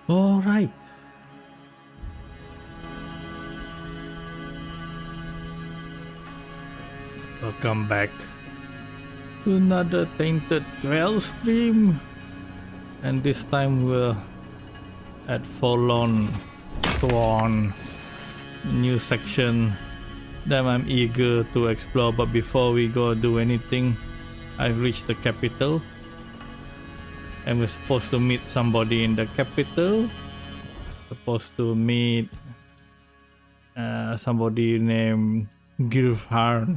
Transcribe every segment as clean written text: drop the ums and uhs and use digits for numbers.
All right. Welcome back to another Tainted Grail stream, and this time we're at Forlorn, new section that I'm eager to explore. But before we go do anything, I've reached the capital, and we're supposed to meet somebody in the capital. Supposed to meet somebody named GeForce,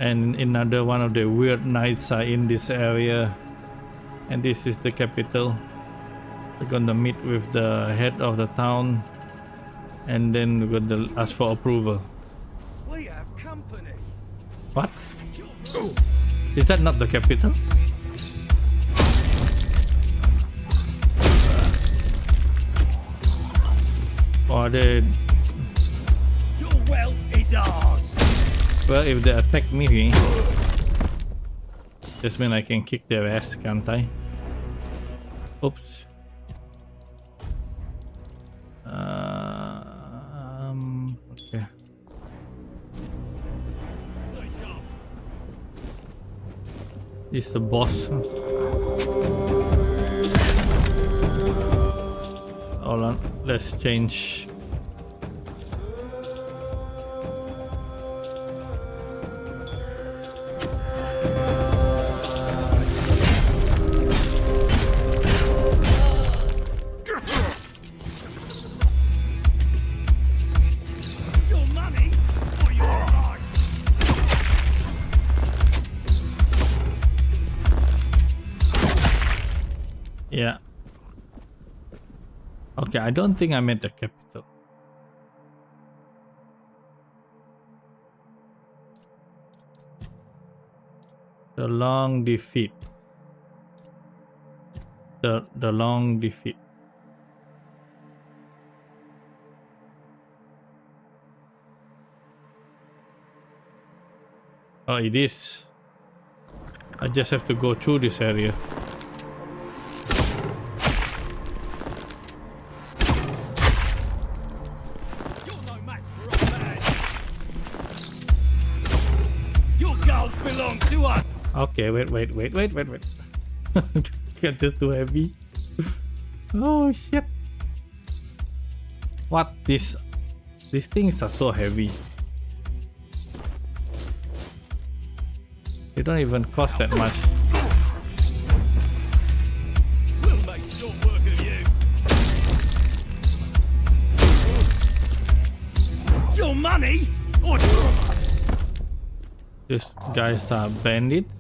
and another one of the weird knights are in this area, and this is the capital. We're gonna meet with the head of the town, and then we're gonna ask for approval. We have company. What? Is that not the capital? Or they... Your wealth is ours. Well, if they attack me, just mean I can kick their ass, can't I? Oops. Okay. This is the boss. Hold on, let's change. Yeah. Okay, I don't think I'm at the capital. The long defeat. The long defeat. Oh, it is. I just have to go through this area. Okay, wait. Can't just too heavy. Oh shit. What? These things are so heavy. They don't even cost that much. We'll make short work of you. Your money? Or These guys are bandits.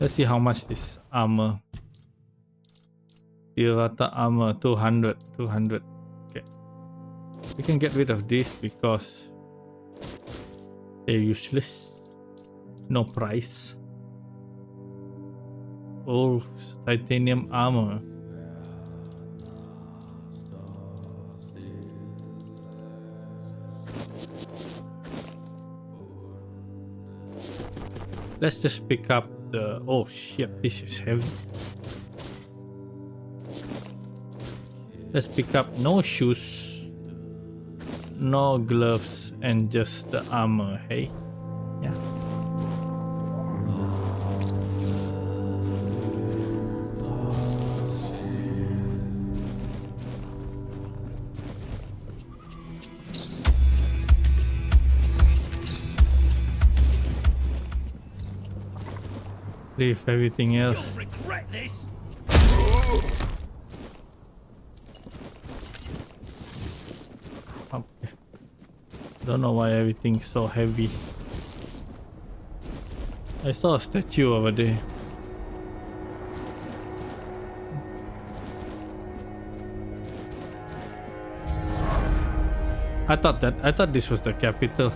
Let's see how much this armor. Tirata armor 200. Okay. We can get rid of this because they're useless. No price. Oh, titanium armor. Let's just pick up the... Oh shit, this is heavy. Let's pick up no shoes, no gloves, and just the armor, hey? Yeah. Leave everything else. you'll regret this. Okay. Don't know why everything's so heavy. I saw a statue over there. I thought this was the capital.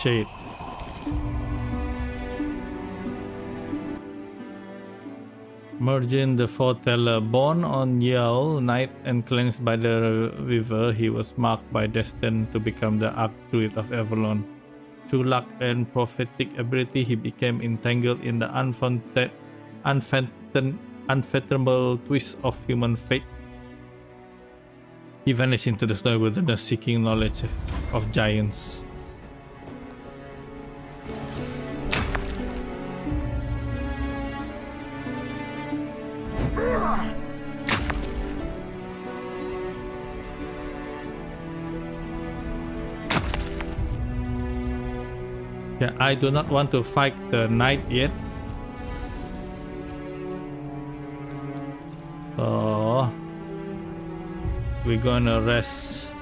Shade. Merging the foreteller, born on Yell, night and cleansed by the river, he was marked by destiny to become the Archdruid of Avalon. Through luck and prophetic ability, he became entangled in the unfathomable twist of human fate. He vanished into the snowy wilderness, seeking knowledge of giants. Yeah, I do not want to fight the knight yet. So we're gonna rest.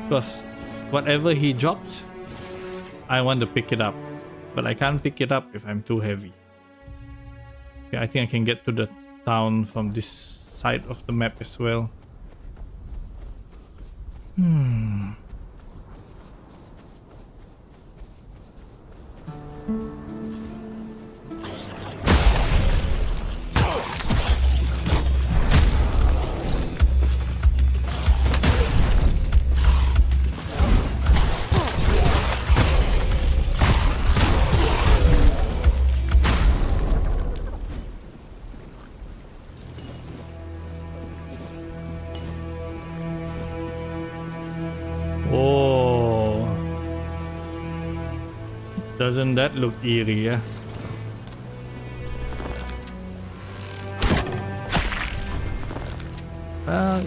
Because whatever he drops, I want to pick it up. But I can't pick it up if I'm too heavy. Okay, I think I can get to the town from this side of the map as well. Oh, doesn't that look eerie? Yeah.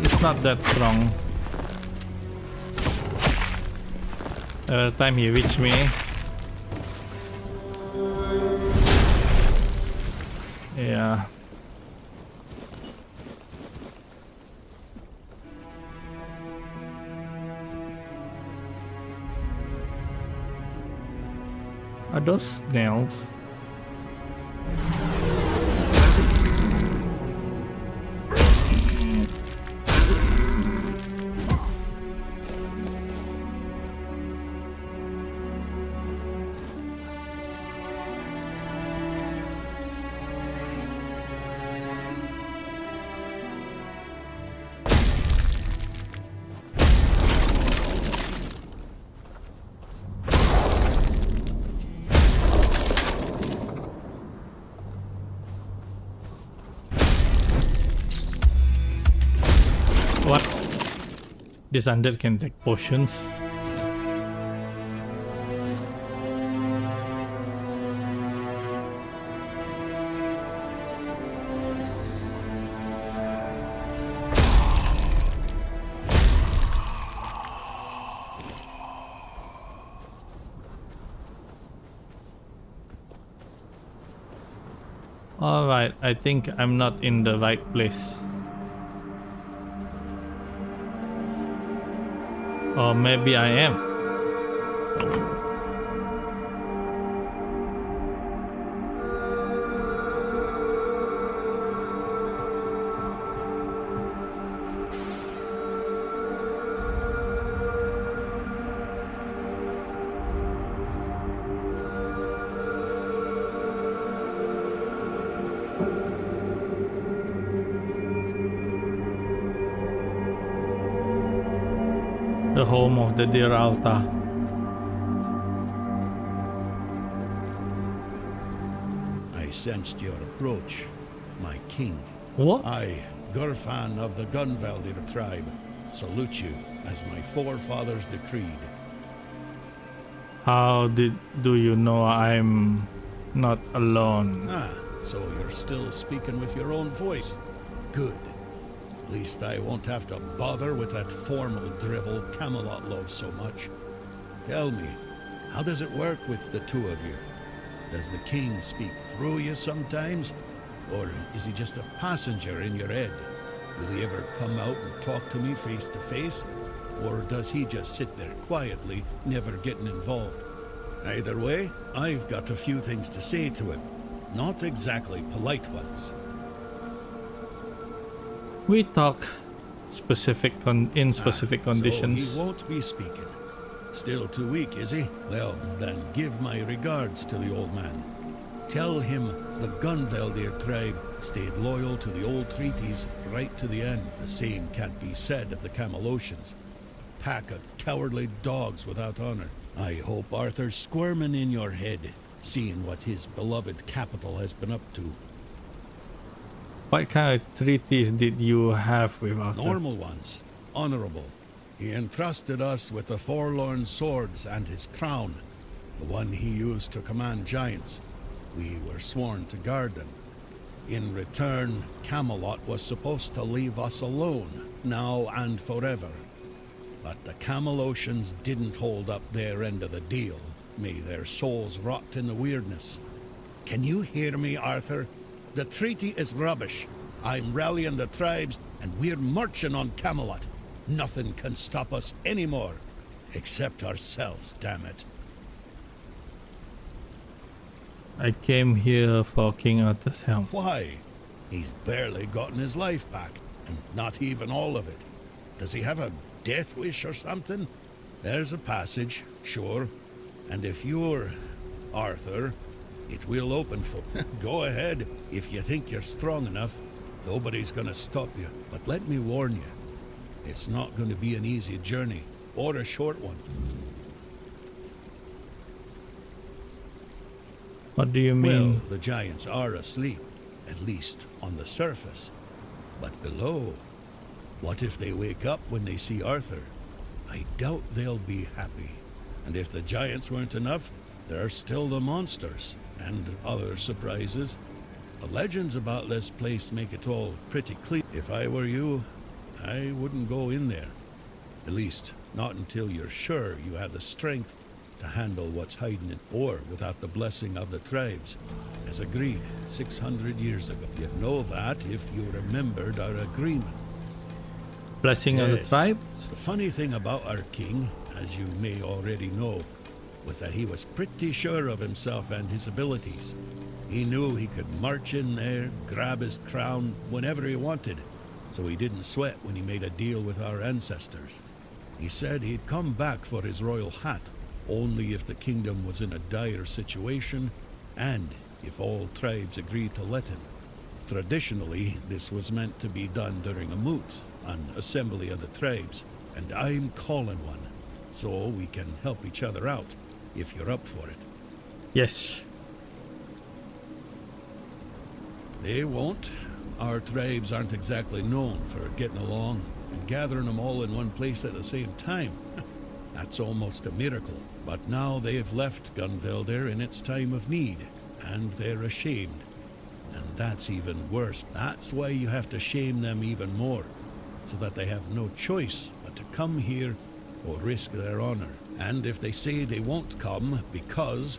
It's not that strong. Every time he reach me, yeah. Are those snails? What? This undead can take potions. Alright, I think I'm not in the right place. Or maybe I am. The home of the Deer Alta. I sensed your approach, my king. What? I, Gurfan of the Gunvaldir tribe, salute you as my forefathers decreed. How do you know I'm not alone? Ah, so you're still speaking with your own voice. Good. At least I won't have to bother with that formal drivel Camelot loves so much. Tell me, how does it work with the two of you? Does the king speak through you sometimes? Or is he just a passenger in your head? Will he ever come out and talk to me face to face? Or does he just sit there quietly, never getting involved? Either way, I've got a few things to say to him. Not exactly polite ones. We talk in specific conditions. So he won't be speaking. Still too weak, is he? Well, then give my regards to the old man. Tell him The Gunveldir tribe stayed loyal to the old treaties right to the end. The same can't be said of the Camelocians. A pack of cowardly dogs without honor. I hope Arthur's squirming in your head, seeing what his beloved capital has been up to. What kind of treaties did you have with Arthur? Normal ones. Honorable. He entrusted us with the Forlorn swords and his crown, the one he used to command giants. We were sworn to guard them. In return, Camelot was supposed to leave us alone, now and forever. But the Camelocians didn't hold up their end of the deal. May their souls rot in the weirdness. Can you hear me, Arthur? The treaty is rubbish. I'm rallying the tribes, and we're marching on Camelot. Nothing can stop us anymore. Except ourselves, damn it. I came here for King Arthur's help. Why? He's barely gotten his life back, and not even all of it. Does he have a death wish or something? There's a passage, sure. And if you're Arthur, it will open for... Go ahead, if you think you're strong enough. Nobody's gonna stop you. But let me warn you, it's not gonna be an easy journey, or a short one. What do you mean? Well, the giants are asleep, at least on the surface. But below, what if they wake up when they see Arthur? I doubt they'll be happy. And if the giants weren't enough, there are still the monsters, and other surprises. The legends about this place make it all pretty clear. If I were you, I wouldn't go in there. At least, not until you're sure you have the strength to handle what's hiding in, or without the blessing of the tribes, as agreed 600 years ago. You'd know that if you remembered our agreement. Blessing of the Yes. tribes? The funny thing about our king, as you may already know, was that he was pretty sure of himself and his abilities. He knew he could march in there, grab his crown whenever he wanted, so he didn't sweat when he made a deal with our ancestors. He said he'd come back for his royal hat, only if the kingdom was in a dire situation, and if all tribes agreed to let him. Traditionally, this was meant to be done during a moot, an assembly of the tribes, and I'm calling one, so we can help each other out, if you're up for it. Yes. They won't. Our tribes aren't exactly known for getting along, and gathering them all in one place at the same time. That's almost a miracle. But now they've left Gunveldir in its time of need, and they're ashamed. And that's even worse. That's why you have to shame them even more, so that they have no choice but to come here or risk their honor. And if they say they won't come because,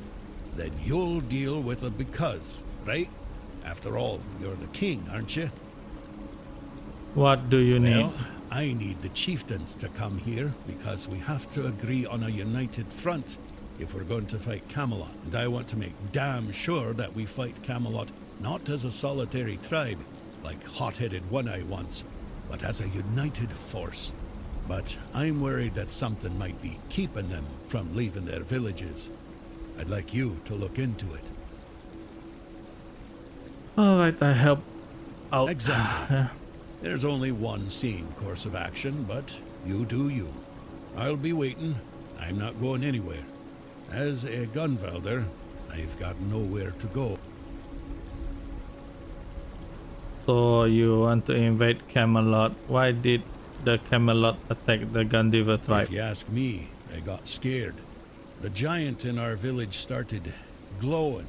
then you'll deal with a because, right? After all, you're the king, aren't you? What do you need? Well, I need the chieftains to come here because we have to agree on a united front if we're going to fight Camelot. And I want to make damn sure that we fight Camelot not as a solitary tribe, like hot-headed One-Eye once, but as a united force. But I'm worried that something might be keeping them from leaving their villages. I'd like you to look into it. Alright, I help out. Exactly. Yeah. There's only one sane course of action, but you do you. I'll be waiting. I'm not going anywhere. As a Gunveldir, I've got nowhere to go. So you want to invade Camelot? Why did the Camelot attack the Gundiver tribe? If you ask me, they got scared. The giant in our village started glowing.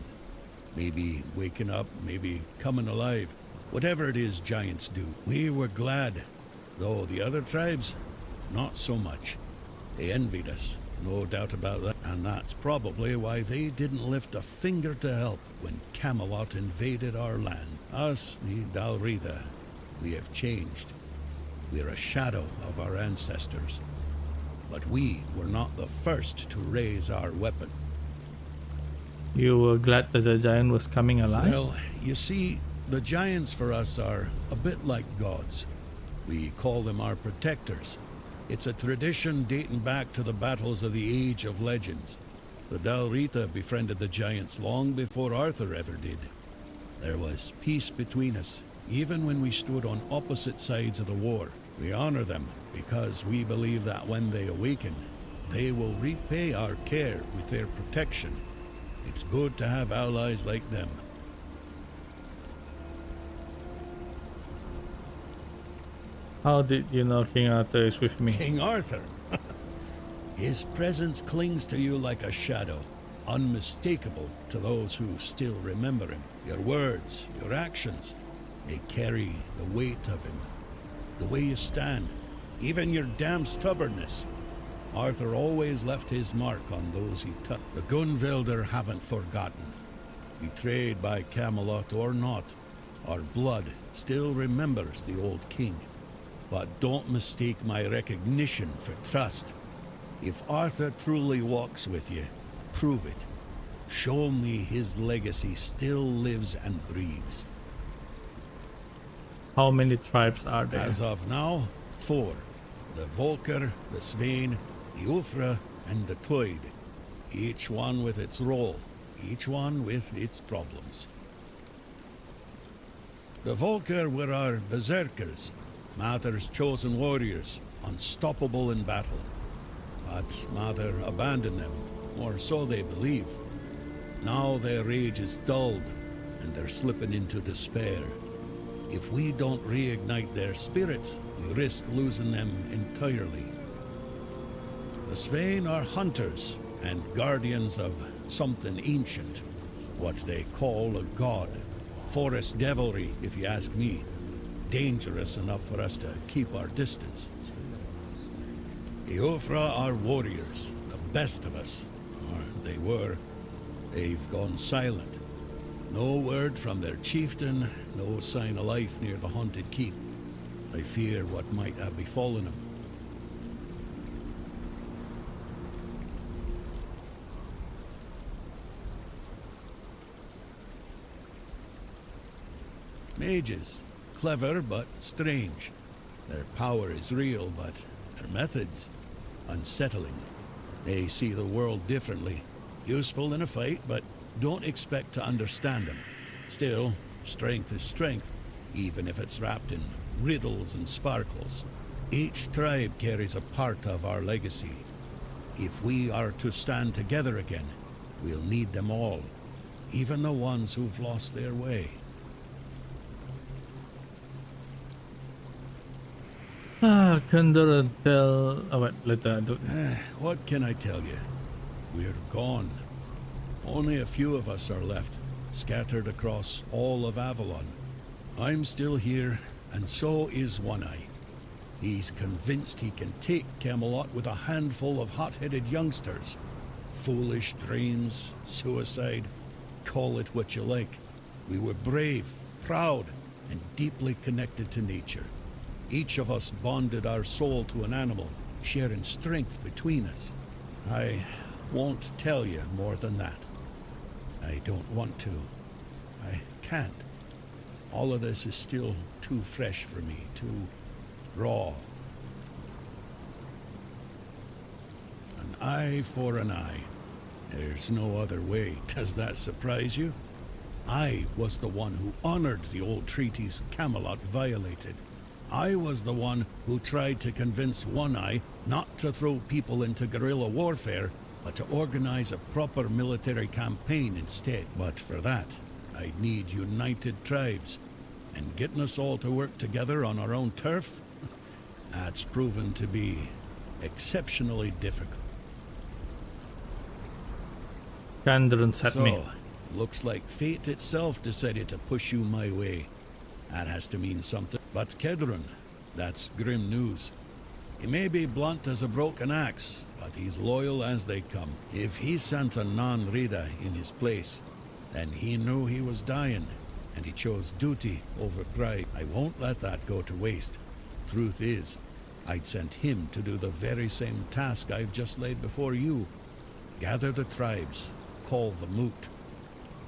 Maybe waking up, maybe coming alive. Whatever it is giants do. We were glad, though the other tribes, not so much. They envied us, no doubt about that. And that's probably why they didn't lift a finger to help when Camelot invaded our land. Us, the Dalrida, we have changed. We're a shadow of our ancestors. But we were not the first to raise our weapon. You were glad that the giant was coming alive? Well, you see, the giants for us are a bit like gods. We call them our protectors. It's a tradition dating back to the battles of the Age of Legends. The Dalrita befriended the giants long before Arthur ever did. There was peace between us, even when we stood on opposite sides of the war. We honor them because we believe that when they awaken, they will repay our care with their protection. It's good to have allies like them. How did you know King Arthur is with me? King Arthur. His presence clings to you like a shadow, unmistakable to those who still remember him. Your words, your actions, they carry the weight of him. The way you stand, even your damn stubbornness. Arthur always left his mark on those he touched. The Gunvilder haven't forgotten. Betrayed by Camelot or not, our blood still remembers the old king. But don't mistake my recognition for trust. If Arthur truly walks with you, prove it. Show me his legacy still lives and breathes. How many tribes are there? As of now, 4. The Volker, the Svein, the Ulfra, and the Toyd. Each one with its role, each one with its problems. The Volker were our berserkers, Mather's chosen warriors, unstoppable in battle. But Mather abandoned them, or so they believe. Now their rage is dulled, and they're slipping into despair. If we don't reignite their spirit, we risk losing them entirely. The Svein are hunters and guardians of something ancient, what they call a god. Forest devilry, if you ask me. Dangerous enough for us to keep our distance. The Ulfra are warriors, the best of us, or they were. They've gone silent. No word from their chieftain, no sign of life near the haunted keep. I fear what might have befallen him. Mages, clever but strange. Their power is real, but their methods, unsettling. They see the world differently. Useful in a fight, but don't expect to understand them. Still, strength is strength, even if it's wrapped in riddles and sparkles. Each tribe carries a part of our legacy. If we are to stand together again, we'll need them all, even the ones who've lost their way. Couldn't tell. Oh, wait, later. What can I tell you? We're gone. Only a few of us are left, scattered across all of Avalon. I'm still here, and so is One Eye. He's convinced he can take Camelot with a handful of hot-headed youngsters. Foolish dreams, suicide, call it what you like. We were brave, proud, and deeply connected to nature. Each of us bonded our soul to an animal, sharing strength between us. I won't tell you more than that. I don't want to. I can't. All of this is still too fresh for me, too raw. An eye for an eye. There's no other way. Does that surprise you? I was the one who honored the old treaties Camelot violated. I was the one who tried to convince One Eye not to throw people into guerrilla warfare, but to organize a proper military campaign instead. But for that, I'd need united tribes. And getting us all to work together on our own turf, that's proven to be exceptionally difficult. Candron set me. Looks like fate itself decided to push you my way. That has to mean something. But Kedron, that's grim news. He may be blunt as a broken axe, but he's loyal as they come. If he sent a non-Rida in his place, then he knew he was dying, and he chose duty over pride. I won't let that go to waste. Truth is, I'd sent him to do the very same task I've just laid before you. Gather the tribes, call the moot.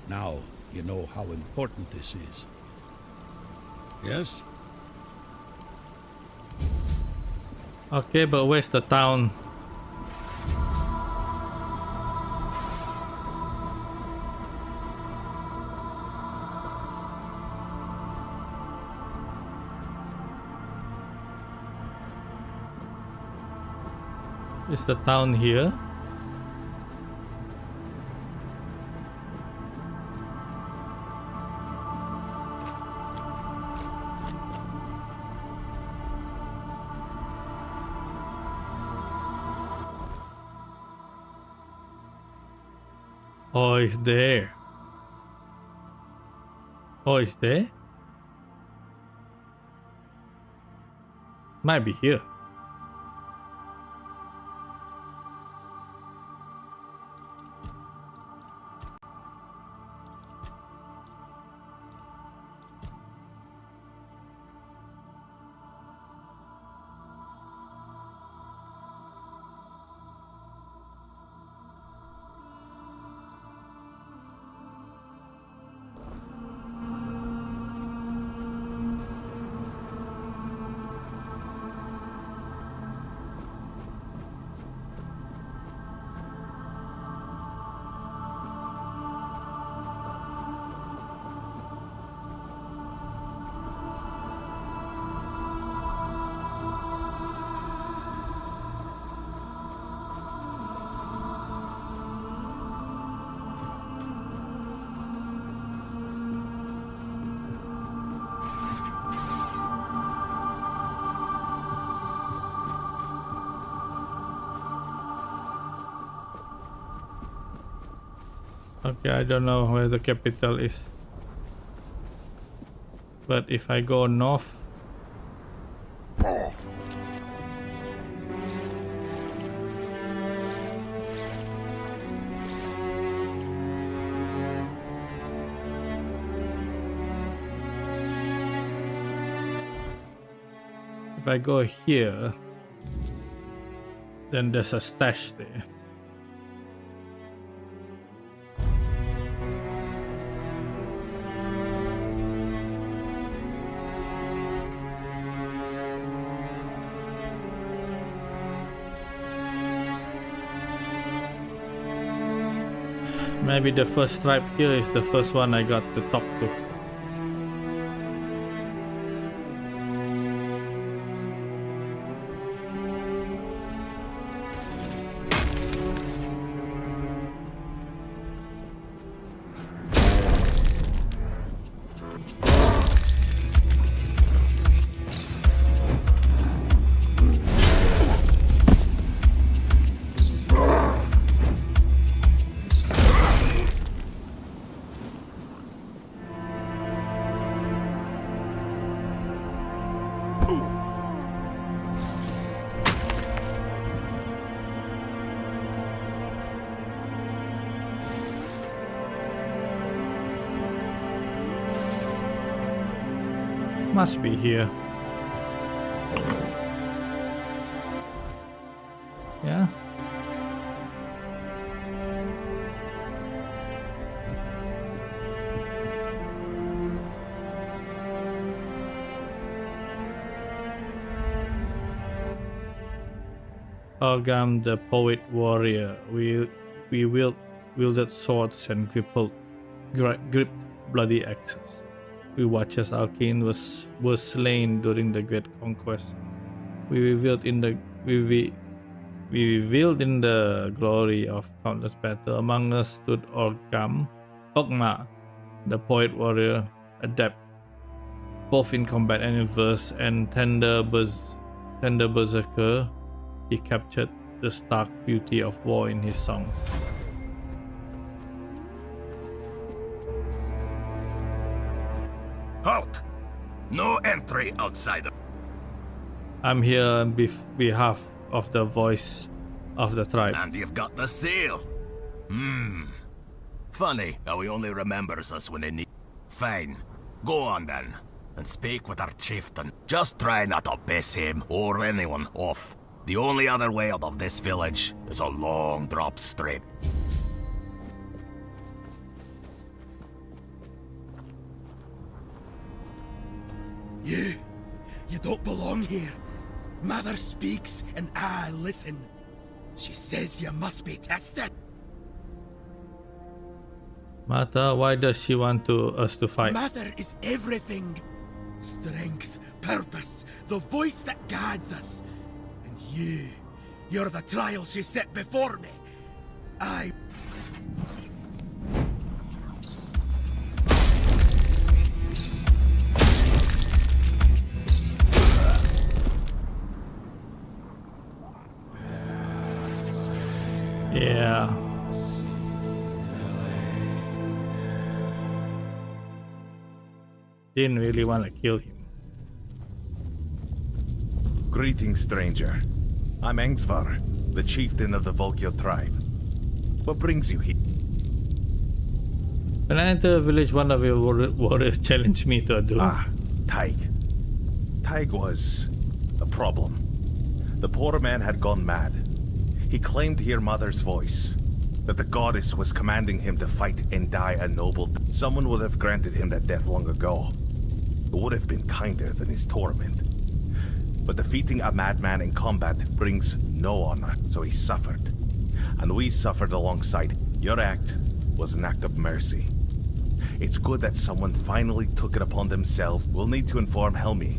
Now you know how important this is. Yes? Okay, but where's the town? Is the town here? Oh, it's there. Oh, it's there? Might be here. Okay, I don't know where the capital is. But if I go north... If I go here, then there's a stash there. Maybe the first tribe here is the first one I got to talk to. Must be here. Yeah. Ogam the poet warrior. We wielded swords and gripped bloody axes. We watched as our king was slain during the Great Conquest. We revealed in the glory of countless battles. Among us stood Ogma, the poet warrior, adept both in combat and in verse, and tender berserker. He captured the stark beauty of war in his song. Halt! No entry outside. I'm here on behalf of the voice of the tribe. And you've got the seal. Funny how he only remembers us when he needs. Fine. Go on then, and speak with our chieftain. Just try not to piss him or anyone off. The only other way out of this village is a long drop straight. You don't belong here. Mother speaks and I listen. She says you must be tested. Mata, why does she want us to fight? Mother is everything. Strength, purpose, the voice that guides us. And You're the trial she set before me. I... Yeah. Didn't really want to kill him. Greetings, stranger. I'm Engsvar, the chieftain of the Volkil tribe. What brings you here? When I enter a village, one of your warriors challenged me to a duel. Ah, Taig. Taig was a problem. The poor man had gone mad. He claimed to hear Mother's voice, that the goddess was commanding him to fight and die a noble death. Someone would have granted him that death long ago. It would have been kinder than his torment. But defeating a madman in combat brings no honor, so he suffered. And we suffered alongside. Your act was an act of mercy. It's good that someone finally took it upon themselves. We'll need to inform Helmi,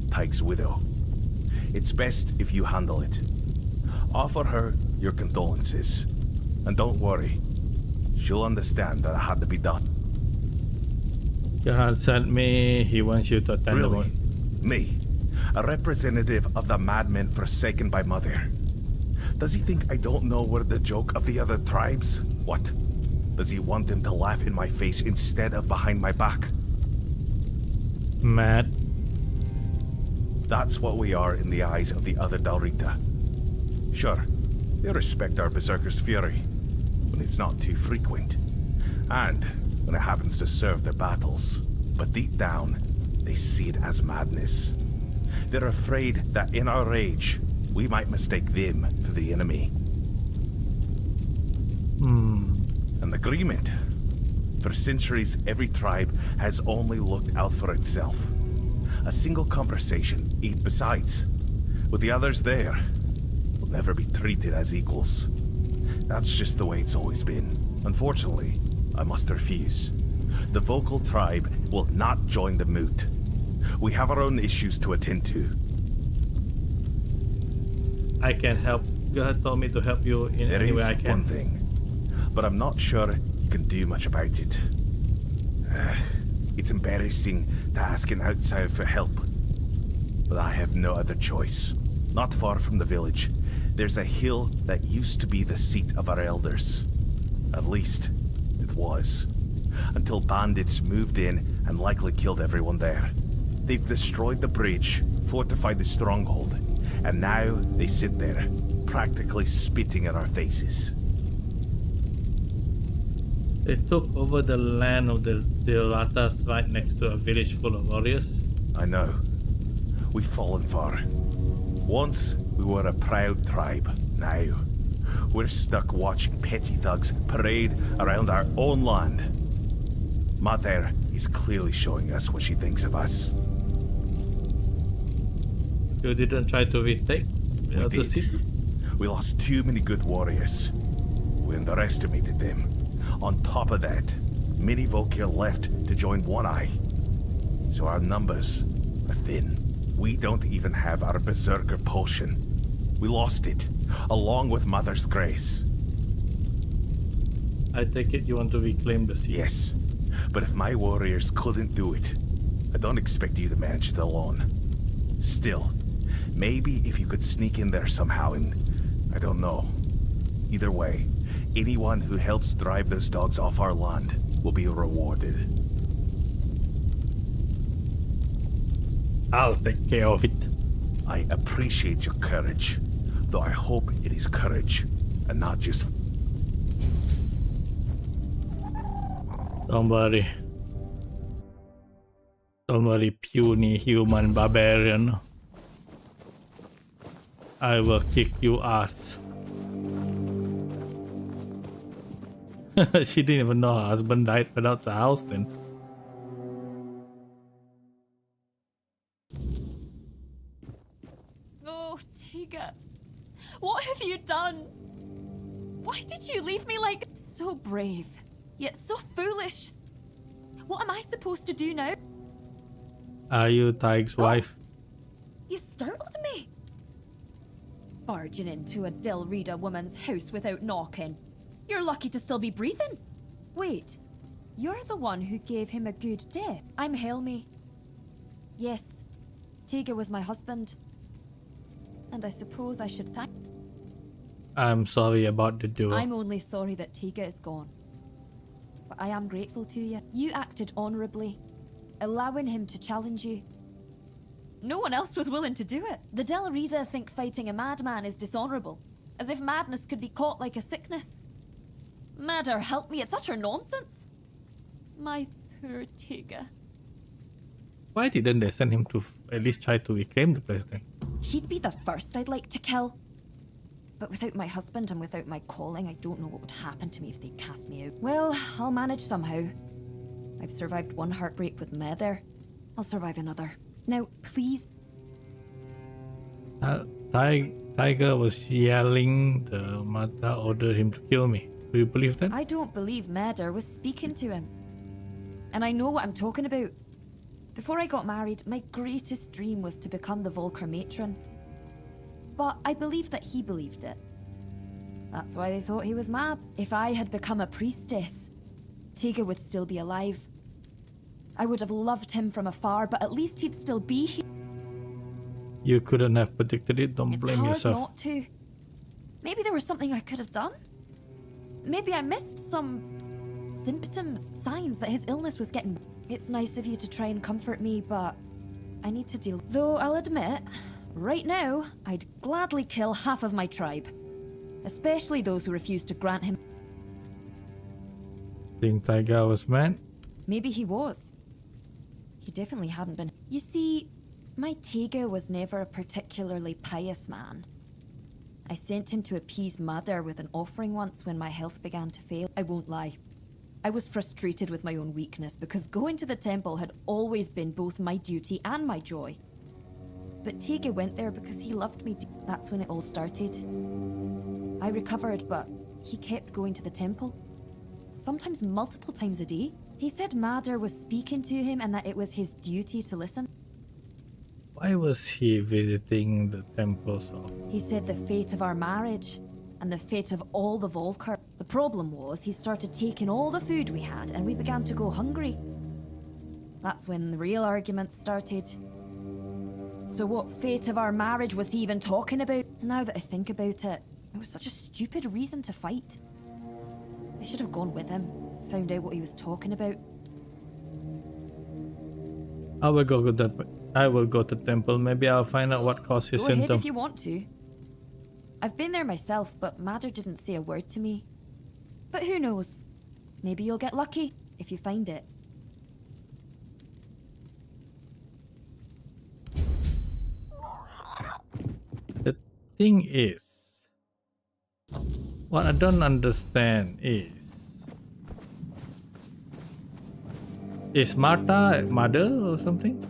Taig's widow. It's best if you handle it. Offer her your condolences. And don't worry, she'll understand that it had to be done. Gerhard sent me, he wants you to attend the Really? one. Me? A representative of the madmen forsaken by Mother? Does he think I don't know we're the joke of the other tribes? What? Does he want them to laugh in my face instead of behind my back? Mad. That's what we are in the eyes of the other Dalrita. Sure, they respect our berserker's fury, when it's not too frequent, and when it happens to serve their battles. But deep down, they see it as madness. They're afraid that in our rage, we might mistake them for the enemy. An agreement. For centuries, every tribe has only looked out for itself. A single conversation, besides, with the others there, will never be treated as equals. That's just the way it's always been. Unfortunately, I must refuse. The vocal tribe will not join the moot. We have our own issues to attend to. I can help. God told me to help you in There any way is I can. one thing, but I'm not sure you can do much about it. It's embarrassing to ask an outsider for help, but I have no other choice. Not far from the village, there's a hill that used to be the seat of our elders. At least, it was. Until bandits moved in and likely killed everyone there. They've destroyed the bridge, fortified the stronghold, and now they sit there, practically spitting in our faces. They took over the land of the Ratas right next to a village full of warriors. I know. We've fallen far. Once, we were a proud tribe. Now, we're stuck watching petty thugs parade around our own land. Mother is clearly showing us what she thinks of us. You didn't try to retake the We city? did. We lost too many good warriors. We underestimated them. On top of that, many Volkil left to join One Eye. So our numbers are thin. We don't even have our berserker potion. We lost it, along with Mother's grace. I take it you want to reclaim the city. Yes, but if my warriors couldn't do it, I don't expect you to manage it alone. Still, maybe if you could sneak in there somehow and... I don't know. Either way, anyone who helps drive those dogs off our land will be rewarded. I'll take care of it. I appreciate your courage, though I hope it is courage and not just... Don't worry. Don't worry, puny human barbarian. I will kick you ass. She didn't even know her husband died without the house then. Oh, Tiga. What have you done? Why did you leave me like so brave, yet so foolish? What am I supposed to do now? Are you Taig's wife? You startled me. Barging into a Del Rita woman's house without knocking. You're lucky to still be breathing. Wait, you're the one who gave him a good death. I'm Helmi. Yes, Tega was my husband. And I suppose I should thank... I'm sorry about the duel. I'm only sorry that Tega is gone. But I am grateful to you. You acted honorably, allowing him to challenge you. No one else was willing to do it. The Del Rita think fighting a madman is dishonorable, as if madness could be caught like a sickness. Madder, help me, it's utter nonsense. My poor Tega. Why didn't they send him to at least try to reclaim the place then? He'd be the first I'd like to kill. But without my husband and without my calling, I don't know what would happen to me if they cast me out. Well, I'll manage somehow. I've survived one heartbreak with Mother. I'll survive another. Now, please. Tiger was yelling the mother ordered him to kill me. Do you believe that? I don't believe Mother was speaking to him. And I know what I'm talking about. Before I got married, my greatest dream was to become the Volker matron. But I believe that he believed it. That's why they thought he was mad. If I had become a priestess, Tega would still be alive. I would have loved him from afar, but at least he'd still be here. You couldn't have predicted it, don't blame It's hard yourself. not to. Maybe there was something I could have done. Maybe I missed some symptoms, signs that his illness was getting... It's nice of you to try and comfort me, but I need to deal... Though I'll admit, right now, I'd gladly kill half of my tribe. Especially those who refuse to grant him... Think Tiger was mad? Maybe he was. He definitely hadn't been. You see, my Tega was never a particularly pious man. I sent him to appease Mother with an offering once when my health began to fail. I won't lie. I was frustrated with my own weakness because going to the temple had always been both my duty and my joy. But Tega went there because he loved me. That's when it all started. I recovered, but he kept going to the temple. Sometimes multiple times a day. He said Mother was speaking to him and that it was his duty to listen. Why was he visiting the temple so often? He said the fate of our marriage and the fate of all the Volker. The problem was he started taking all the food we had and we began to go hungry. That's when the real arguments started. So what fate of our marriage was he even talking about? Now that I think about it, it was such a stupid reason to fight. I should have gone with him, found out what he was talking about. I will go to the temple. Maybe I'll find out what caused his Go ahead symptom. if you want to. I've been there myself, but Mother didn't say a word to me. But who knows? Maybe you'll get lucky if you find it. The thing is, what I don't understand is Martha mother or something?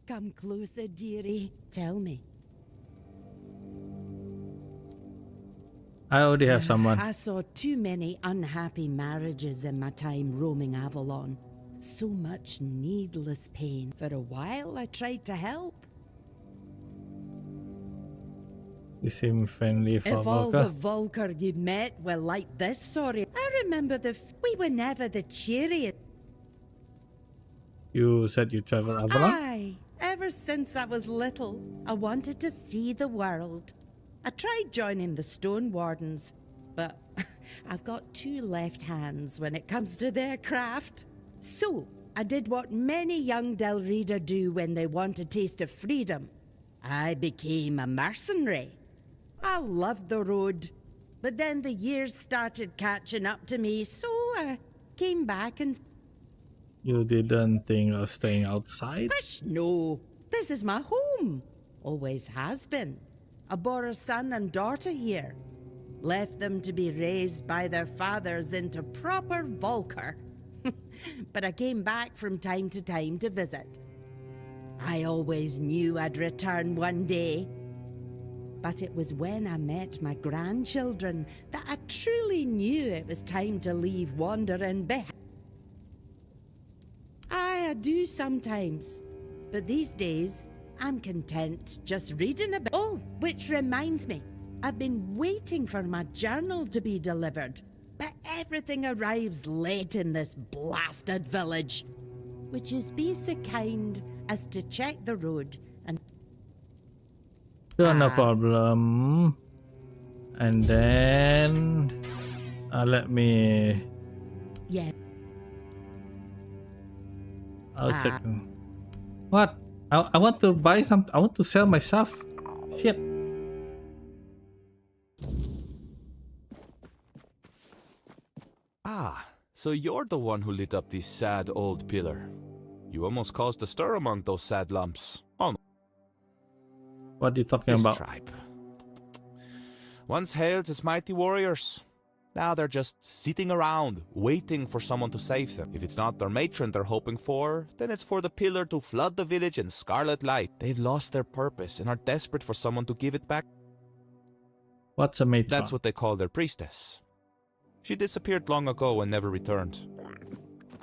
Come closer, dearie. Tell me. I already have someone. I saw too many unhappy marriages in my time roaming Avalon. So much needless pain. For a while, I tried to help. You seem friendly for If all the Volker. Volker you met were like this, sorry. I remember we were never the cheeriest. You said you travel Avalon? Aye. Ever since I was little, I wanted to see the world. I tried joining the Stone Wardens, but I've got two left hands when it comes to their craft. So, I did what many young Del Rita do when they want a taste of freedom. I became a mercenary. I loved the road, but then the years started catching up to me, so I came back and... You didn't think of staying outside? Gosh, no. This is my home. Always has been. I bore a son and daughter here. Left them to be raised by their fathers into proper Volker. But I came back from time to time to visit. I always knew I'd return one day. But it was when I met my grandchildren that I truly knew it was time to leave wandering behind. I do sometimes, but these days I'm content just reading a bit. Oh, which reminds me, I've been waiting for my journal to be delivered, but everything arrives late in this blasted village. Would you be so kind as to check the road and... Sure, no problem. And then let me... Yeah. I'll check. What? I want to buy some. I want to sell my stuff. Shit. Ah, so you're the one who lit up this sad old pillar. You almost caused a stir among those sad lumps. Oh, What are you talking this about? tribe. Once hailed as mighty warriors. Now they're just sitting around, waiting for someone to save them. If it's not their matron they're hoping for, then it's for the pillar to flood the village in scarlet light. They've lost their purpose and are desperate for someone to give it back. What's a matron? That's what they call their priestess. She disappeared long ago and never returned.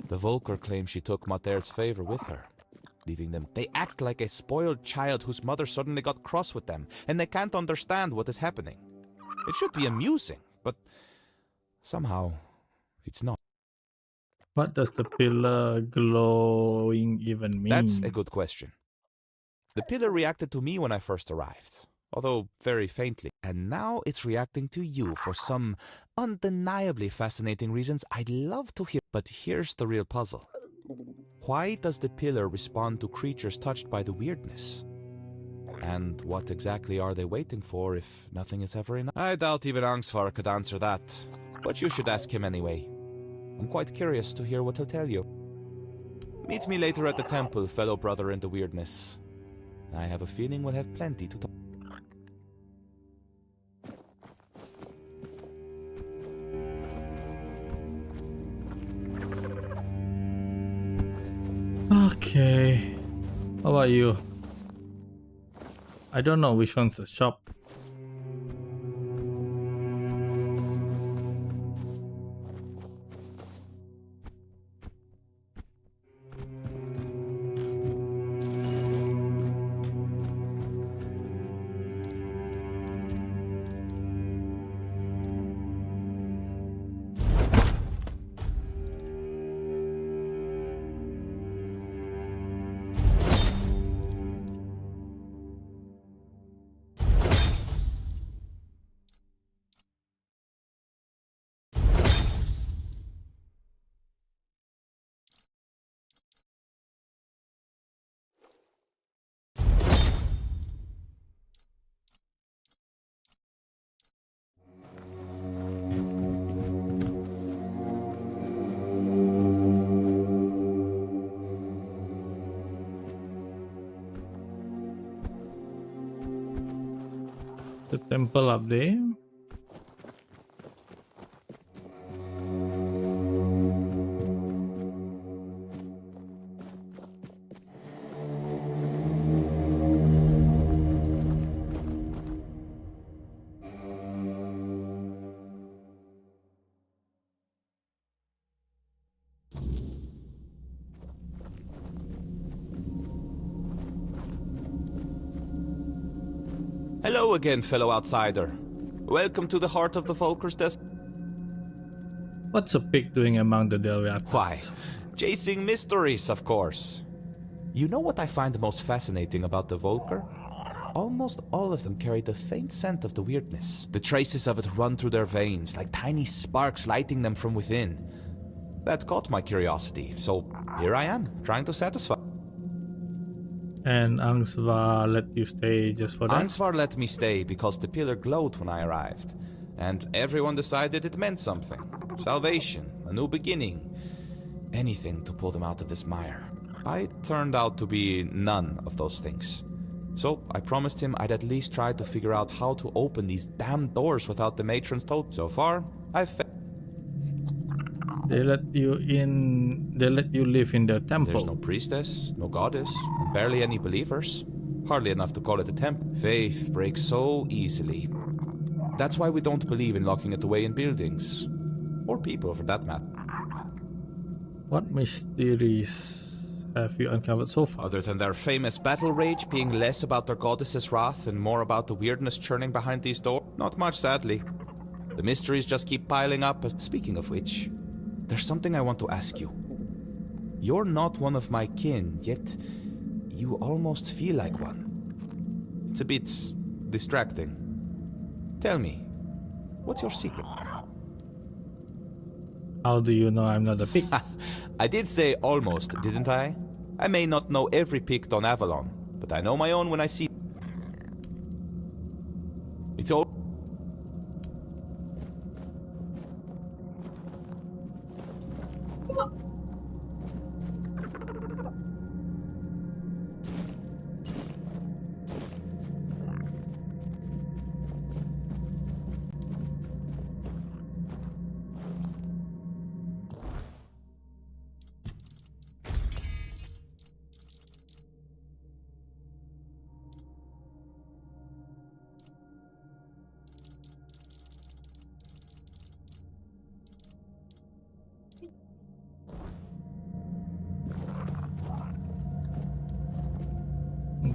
The Volker claims she took Mater's favor with her, leaving them. They act like a spoiled child whose mother suddenly got cross with them, and they can't understand what is happening. It should be amusing, but somehow it's not. What does the pillar glowing even mean? That's a good question. The pillar reacted to me when I first arrived, although very faintly. And now it's reacting to you for some undeniably fascinating reasons I'd love to hear. But here's the real puzzle. Why does the pillar respond to creatures touched by the weirdness? And what exactly are they waiting for if nothing is ever enough? I doubt even Angsvar could answer that, but you should ask him anyway. I'm quite curious to hear what he'll tell you. Meet me later at the temple, fellow brother in the weirdness. I have a feeling we'll have plenty to talk. Okay. How about you? I don't know which one's the shop. The temple up there. Hello again, fellow outsider. Welcome to the heart of the Volker's Desk. What's a pig doing among the Delviatas? Why? Chasing mysteries, of course. You know what I find most fascinating about the Volker? Almost all of them carry the faint scent of the weirdness. The traces of it run through their veins, like tiny sparks lighting them from within. That caught my curiosity, so here I am, trying to satisfy. And Angsvar let you stay just for that? Angsvar let me stay because the pillar glowed when I arrived, and everyone decided it meant something. Salvation, a new beginning, anything to pull them out of this mire. I turned out to be none of those things. So I promised him I'd at least try to figure out how to open these damn doors without the matron's totem. So far, I've failed. They let you in. They let you live in their temple. There's no priestess, no goddess, and barely any believers. Hardly enough to call it a temple. Faith breaks so easily. That's why we don't believe in locking it away in buildings. Or people, for that matter. What mysteries have you uncovered so far? Other than their famous battle rage being less about their goddess's wrath and more about the weirdness churning behind these doors? Not much, sadly. The mysteries just keep piling up. Speaking of which, there's something I want to ask you. You're not one of my kin, yet you almost feel like one. It's a bit distracting. Tell me, what's your secret? How do you know I'm not a pig? I did say almost, didn't I? I may not know every Pict on Avalon, but I know my own when I see... It's all...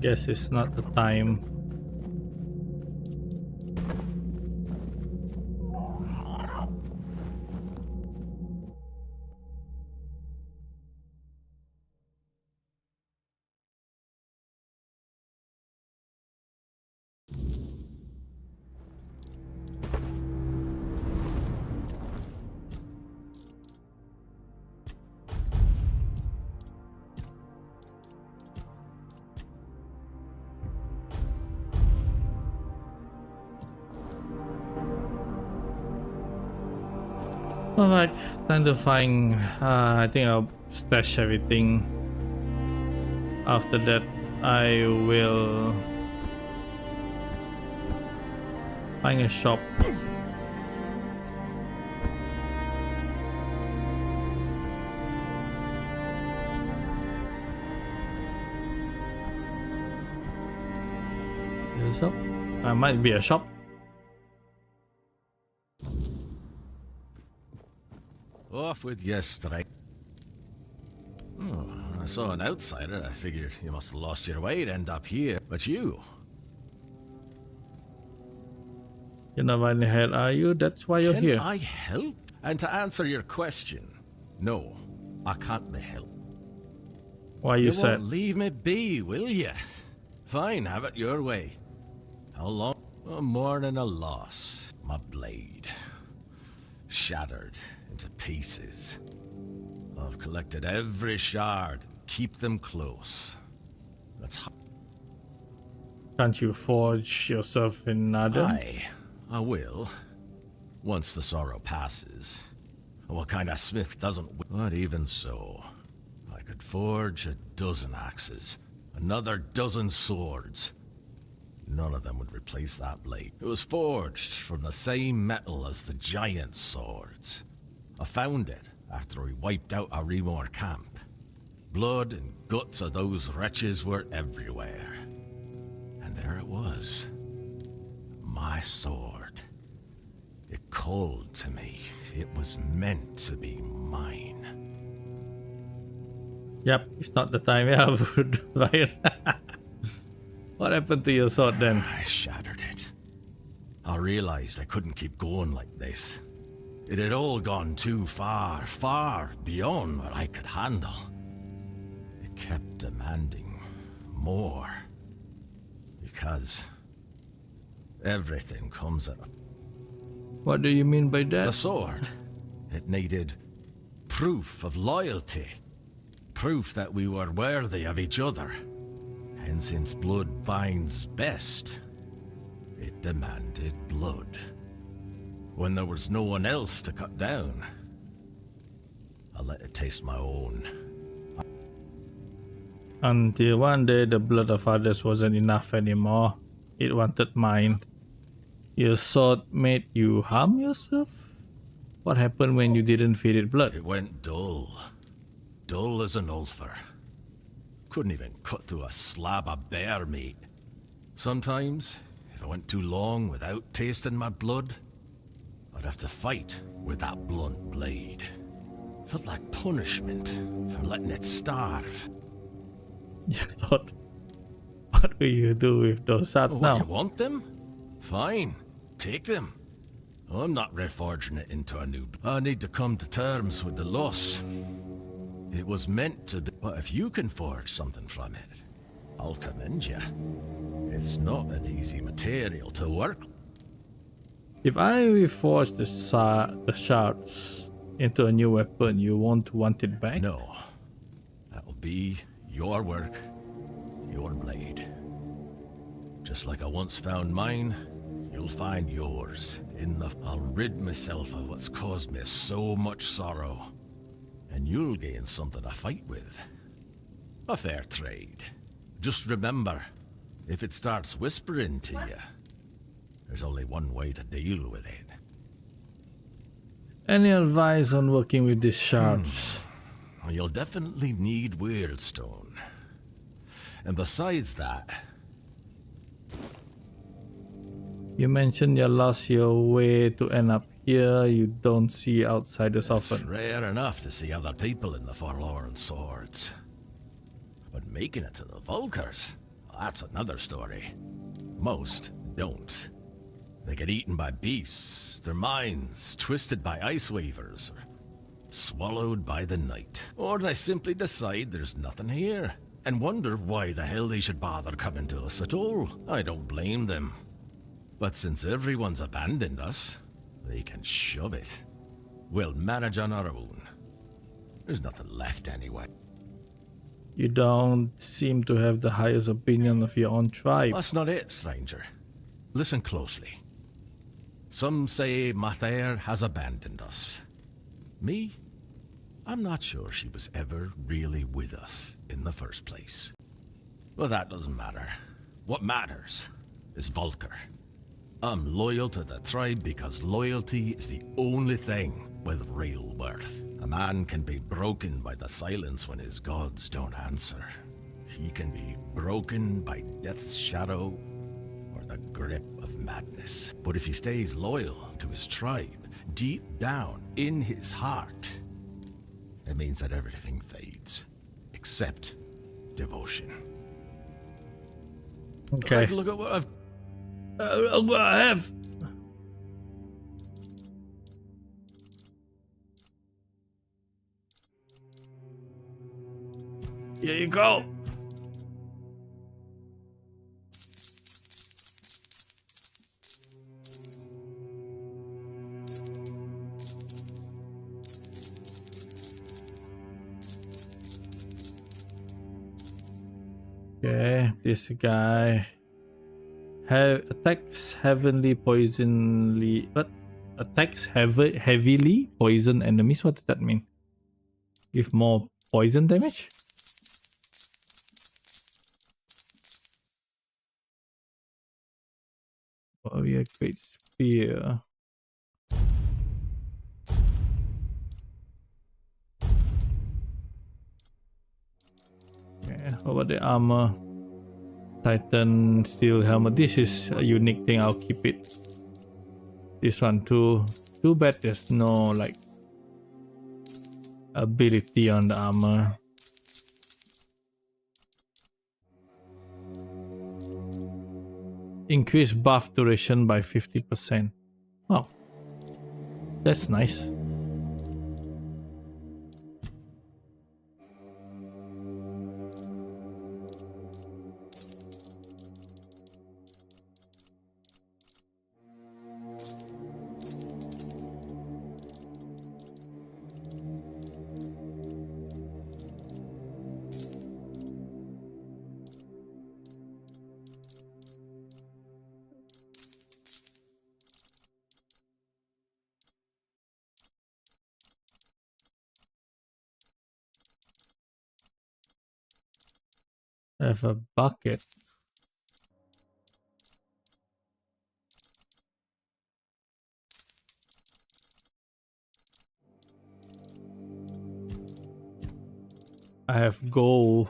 Guess it's not the time. Alright, time to find. I think I'll stash everything. After that, I will find a shop. There's a shop. Might be a shop. Off with you, STRIX. Oh, I saw an outsider. I figured you must have lost your way to end up here. But you... You're not running ahead, are you? That's why you're here. Can I help? And to answer your question, no, I can't be helped. Why you said? Won't leave me be, will you? Fine, have it your way. How long? A mourning a loss. My blade. Shattered into pieces. I've collected every shard. Keep them close. That's how... Can't you forge yourself another? Aye, I will. Once the sorrow passes. What kind of smith doesn't... But even so, I could forge a dozen axes. Another dozen swords. None of them would replace that blade. It was forged from the same metal as the giant swords. I found it after we wiped out our Remor camp. Blood and guts of those wretches were everywhere. And there it was. My sword. It called to me. It was meant to be mine. Yep, it's not the time. Yeah, right. What happened to your sword then? I shattered it. I realized I couldn't keep going like this. It had all gone too far, far beyond what I could handle. It kept demanding more. Because everything comes at a... What do you mean by that? The sword. It needed proof of loyalty. Proof that we were worthy of each other. And since blood binds best, it demanded blood. When there was no one else to cut down, I let it taste my own. Until one day the blood of others wasn't enough anymore. It wanted mine. Your sword made you harm yourself? What happened when you didn't feed it blood? It went dull. Dull as an ulcer. Couldn't even cut through a slab of bear meat. Sometimes, if I went too long without tasting my blood, I'd have to fight with that blunt blade. Felt like punishment for letting it starve. You thought, what will you do with those shards Oh, now? what, you want them? Fine, take them. I'm not reforging it into a new... I need to come to terms with the loss. It was meant to be, but if you can forge something from it, I'll commend you. It's not an easy material to work. If I reforge the shards into a new weapon, you won't want it back? No. That'll be your work, your blade. Just like I once found mine, you'll find yours in the... I'll rid myself of what's caused me so much sorrow. And you'll gain something to fight with. A fair trade. Just remember, if it starts whispering to you, there's only one way to deal with it. Any advice on working with these shards? You'll definitely need Weirdstone. And besides that... You mentioned you lost your way to end up here. You don't see outsiders It's often. rare enough to see other people in the Forlorn swords. But making it to the Vulkars, that's another story. Most don't. They get eaten by beasts, their minds twisted by ice weavers, or swallowed by the night. Or they simply decide there's nothing here, and wonder why the hell they should bother coming to us at all. I don't blame them. But since everyone's abandoned us, they can shove it. We'll manage on our own. There's nothing left anyway. You don't seem to have the highest opinion of your own tribe. That's not it, stranger. Listen closely. Some say Mathair has abandoned us. Me? I'm not sure she was ever really with us in the first place. Well, that doesn't matter. What matters is Vulkar. I'm loyal to the tribe because loyalty is the only thing with real worth. A man can be broken by the silence when his gods don't answer. He can be broken by death's shadow or the grip of madness. But if he stays loyal to his tribe, deep down in his heart, it means that everything fades, except devotion. Okay. Take a look at what I've... What I have. Here you go. Okay, this guy attacks heavily poisonly, but attacks heavily poison enemies. What does that mean? Give more poison damage? Oh yeah, great spear. Okay, how about the armor? Titan steel helmet. This is a unique thing. I'll keep it. This one too. Too bad there's no like ability on the armor. Increase buff duration by 50%. Oh, that's nice. I have a bucket. I have gold.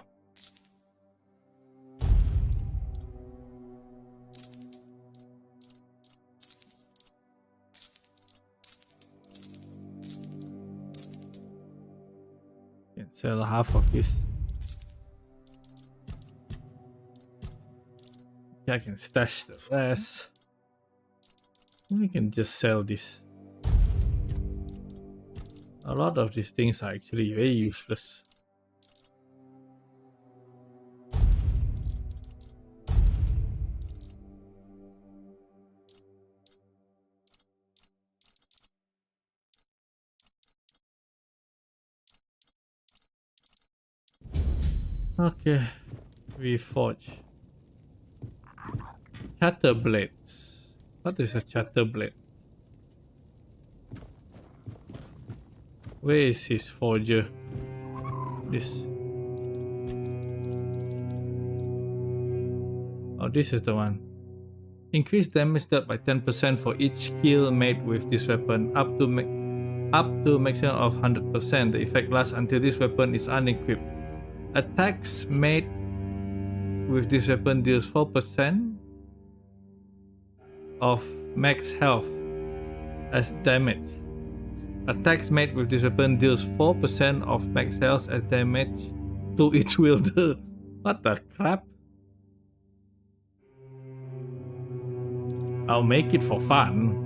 can sell half of this. I can stash the rest. We can just sell this. A lot of these things are actually very useless. Okay, we forge. Chatter blades. What is a chatter blade? Where is his forger? This. Oh, this is the one. Increase damage dealt by 10% for each kill made with this weapon, up to maximum of 100%. The effect lasts until this weapon is unequipped. Attacks made with this weapon deals 4% of max health as damage. Attacks made with this weapon deals 4% of max health as damage to its wielder. What the crap? I'll make it for fun.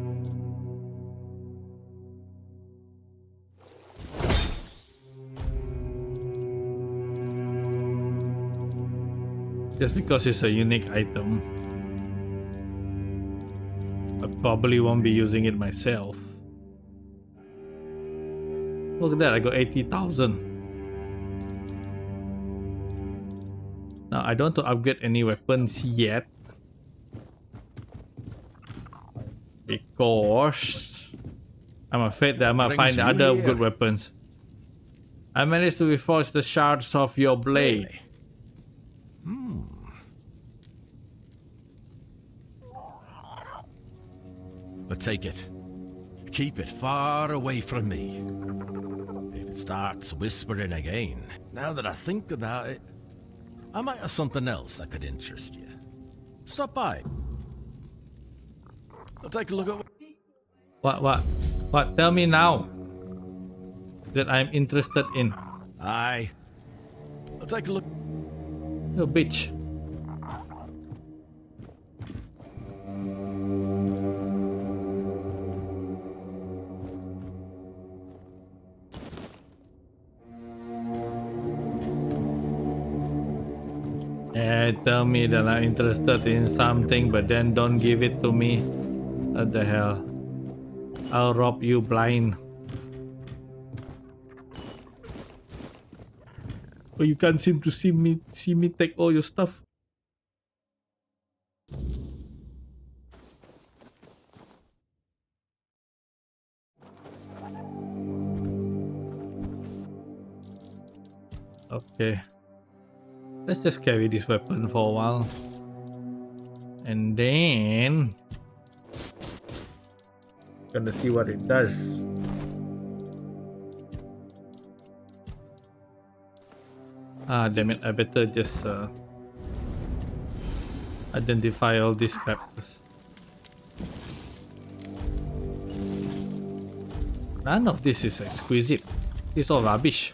Just because it's a unique item. I probably won't be using it myself. Look at that, I got 80,000. Now I don't want to upgrade any weapons yet. Because I'm afraid that I might find other good weapons. I managed to reforge the shards of your blade. But take it. Keep it far away from me. If it starts whispering again, now that I think about it, I might have something else that could interest you. Stop by. I'll take a look at What? Tell me now that I'm interested in. Aye. I'll take a look. You bitch. Tell me that I'm interested in something, but then don't give it to me. What the hell? I'll rob you blind. But you can't seem to see me take all your stuff. Okay. Let's just carry this weapon for a while. And then gonna see what it does. Ah, damn it, I better just identify all these characters. None of this is exquisite. It's all rubbish.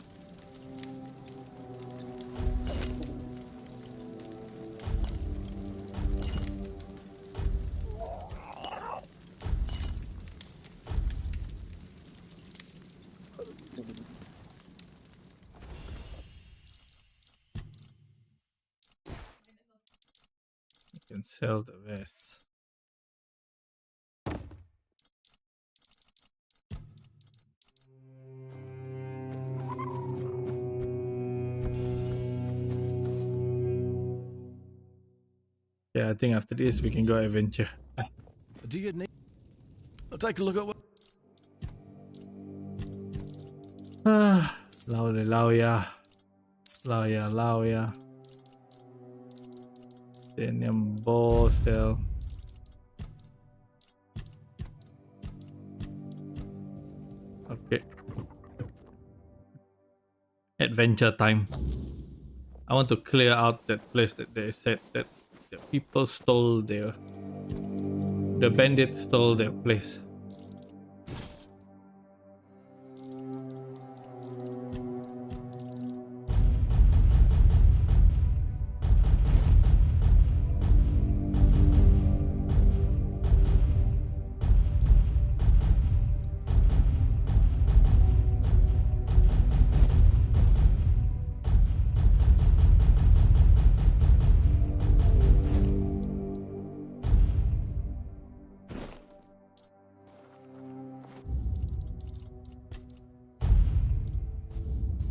Sell the rest. Yeah, I think after this we can go adventure. Do you need? I'll take a look at what. Lao ya. Titanium bow cell. Okay. Adventure time. I want to clear out that place that they said that the people stole their... The bandits stole their place.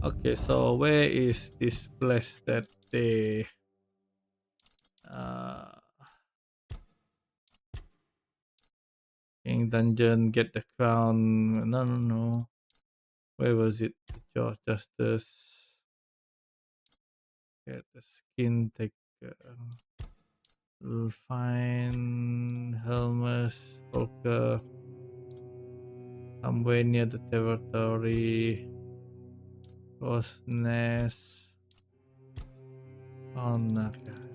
Okay, so where is this place that they in dungeon get the crown? No. Where was it? George Justice. Get the skin. Take. Find Helmus, Volker. Somewhere near the territory. Ghost Nest. Oh no, God.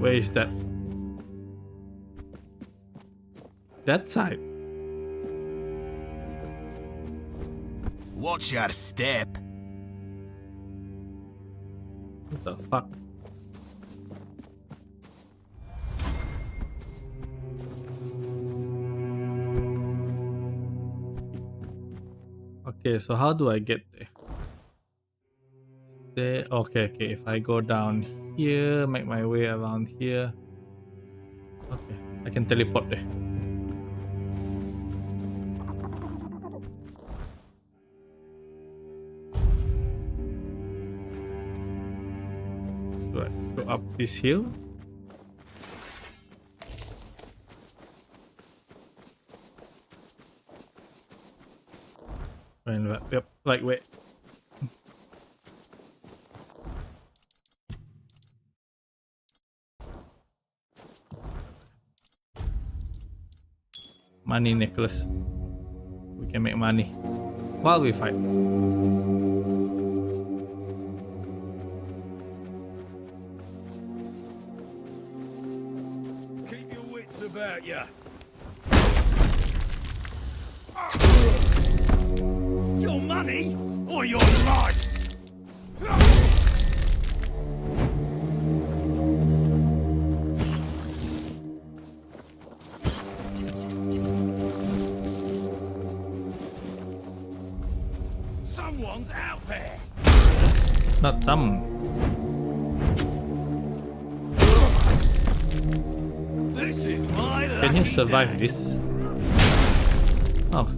Where is that? That side. Watch your step. What the fuck? Okay, so how do I get there? Okay. If I go down here, make my way around here. Okay, I can teleport there. Do I go up this hill? Yep, like wait. Money necklace. We can make money while we fight. Keep your wits about ya. Your money or your life? Someone's out there. Not some. This is my Can you lucky survive day. this? Oh.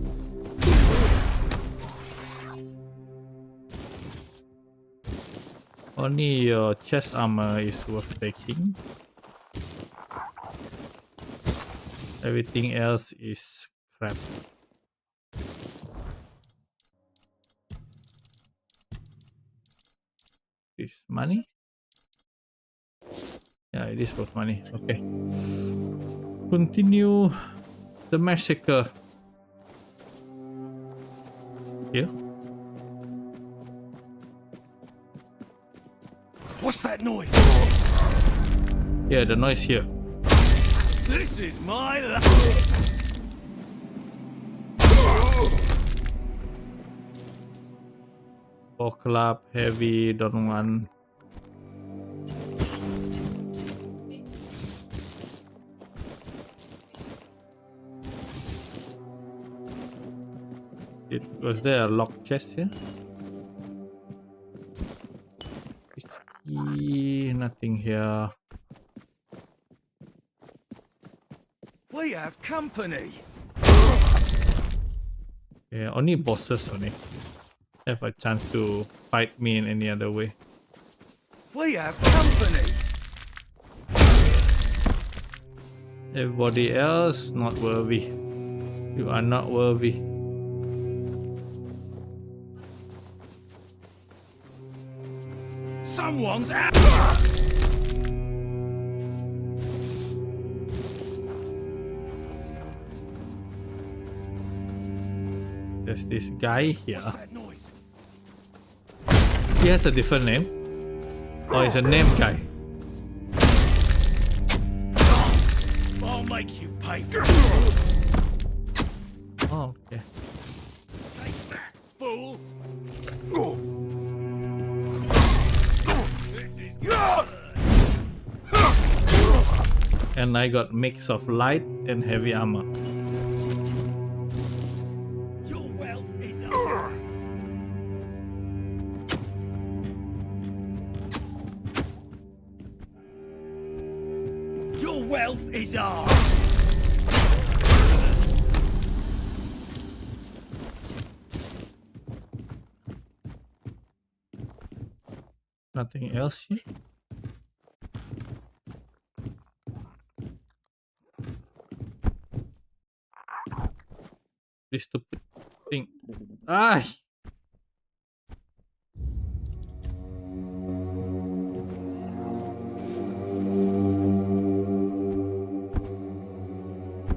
Only your chest armor is worth taking. Everything else is crap. This money? Yeah, it is worth money. Okay. Continue the massacre. Here? What's that noise? Yeah, the noise here. This is my Club heavy, don't want. Was there a locked chest here? Nothing here. We have company. Yeah, only bosses only have a chance to fight me in any other way. We have company. Everybody else not worthy. You are not worthy. Someone's out. There's this guy here. What's that noise? He has a different name. Or he's a name guy. I'll make you pay for Oh, okay. Take that, fool. This is good. And I got mix of light and heavy armor. Your wealth is ours. Your wealth is ours. Nothing else here? This stupid thing. Ah!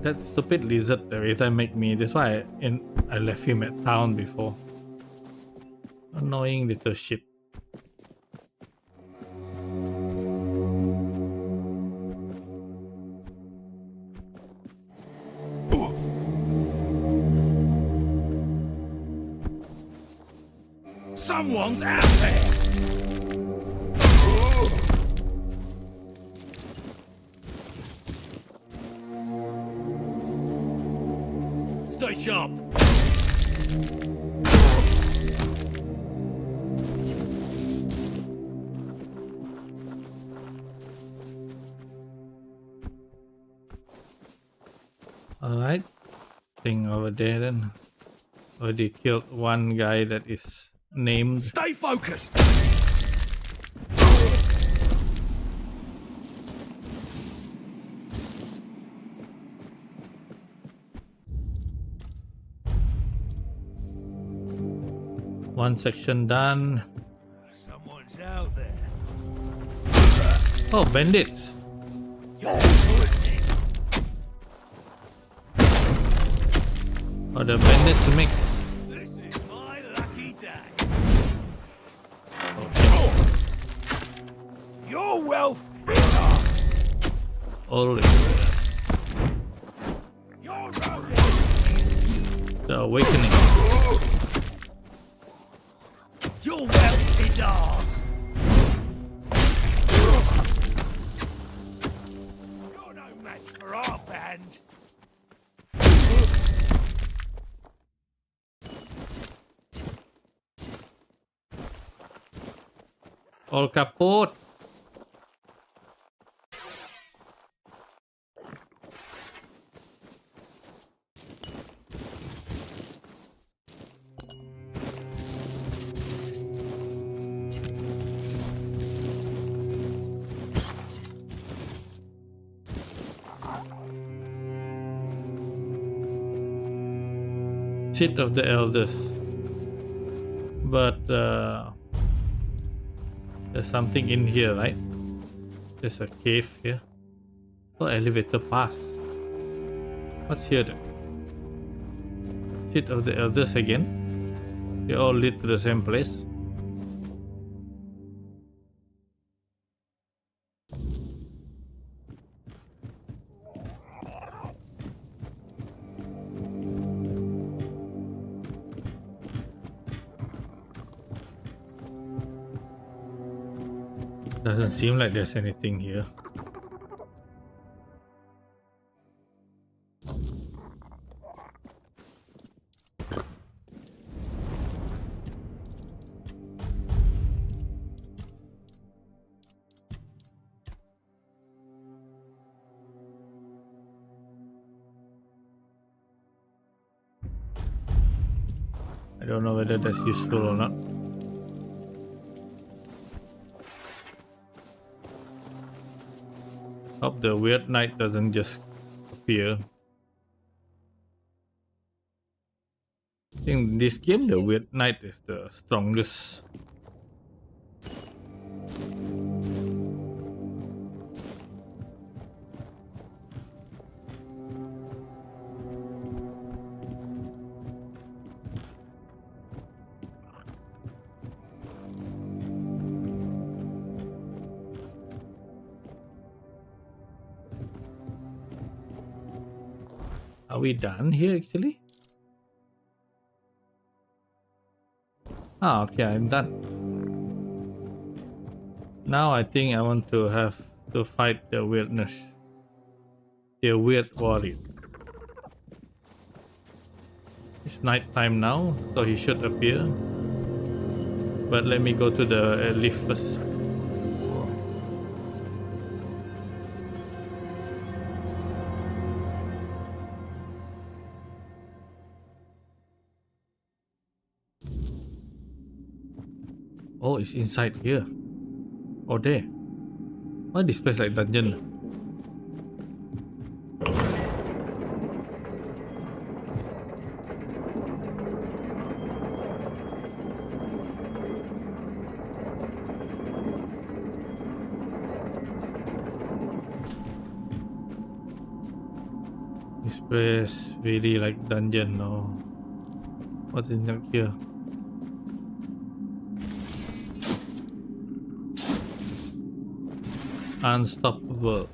That stupid lizard every time make me. That's why I left him at town before. Annoying little shit. Someone's out there. Stay sharp. Alright. Thing over there then. Already killed one guy that is named. Stay focused. One section done. Someone's out there. Oh, bandits. Oh, the bandits make. This is my lucky day. Your wealth is ours. Holy. Your road The awakening. Your wealth is ours. You're no match for our band. All kaput. Seat of the elders, but there's something in here, right? There's a cave here. Oh, elevator pass. What's here then? Seat of the elders again. They all lead to the same place. Doesn't seem like there's anything here. I don't know whether that's useful or not. Hope the weird knight doesn't just appear. I think in this game the weird knight is the strongest. Are we done here actually? Ah, okay, I'm done. Now I think I want to have to fight the weirdness. The weird warrior. It's night time now, so he should appear. But let me go to the lift first. Oh, it's inside here. Or there. Why this place like dungeon? This place really like dungeon, no? What's in here? Unstoppable.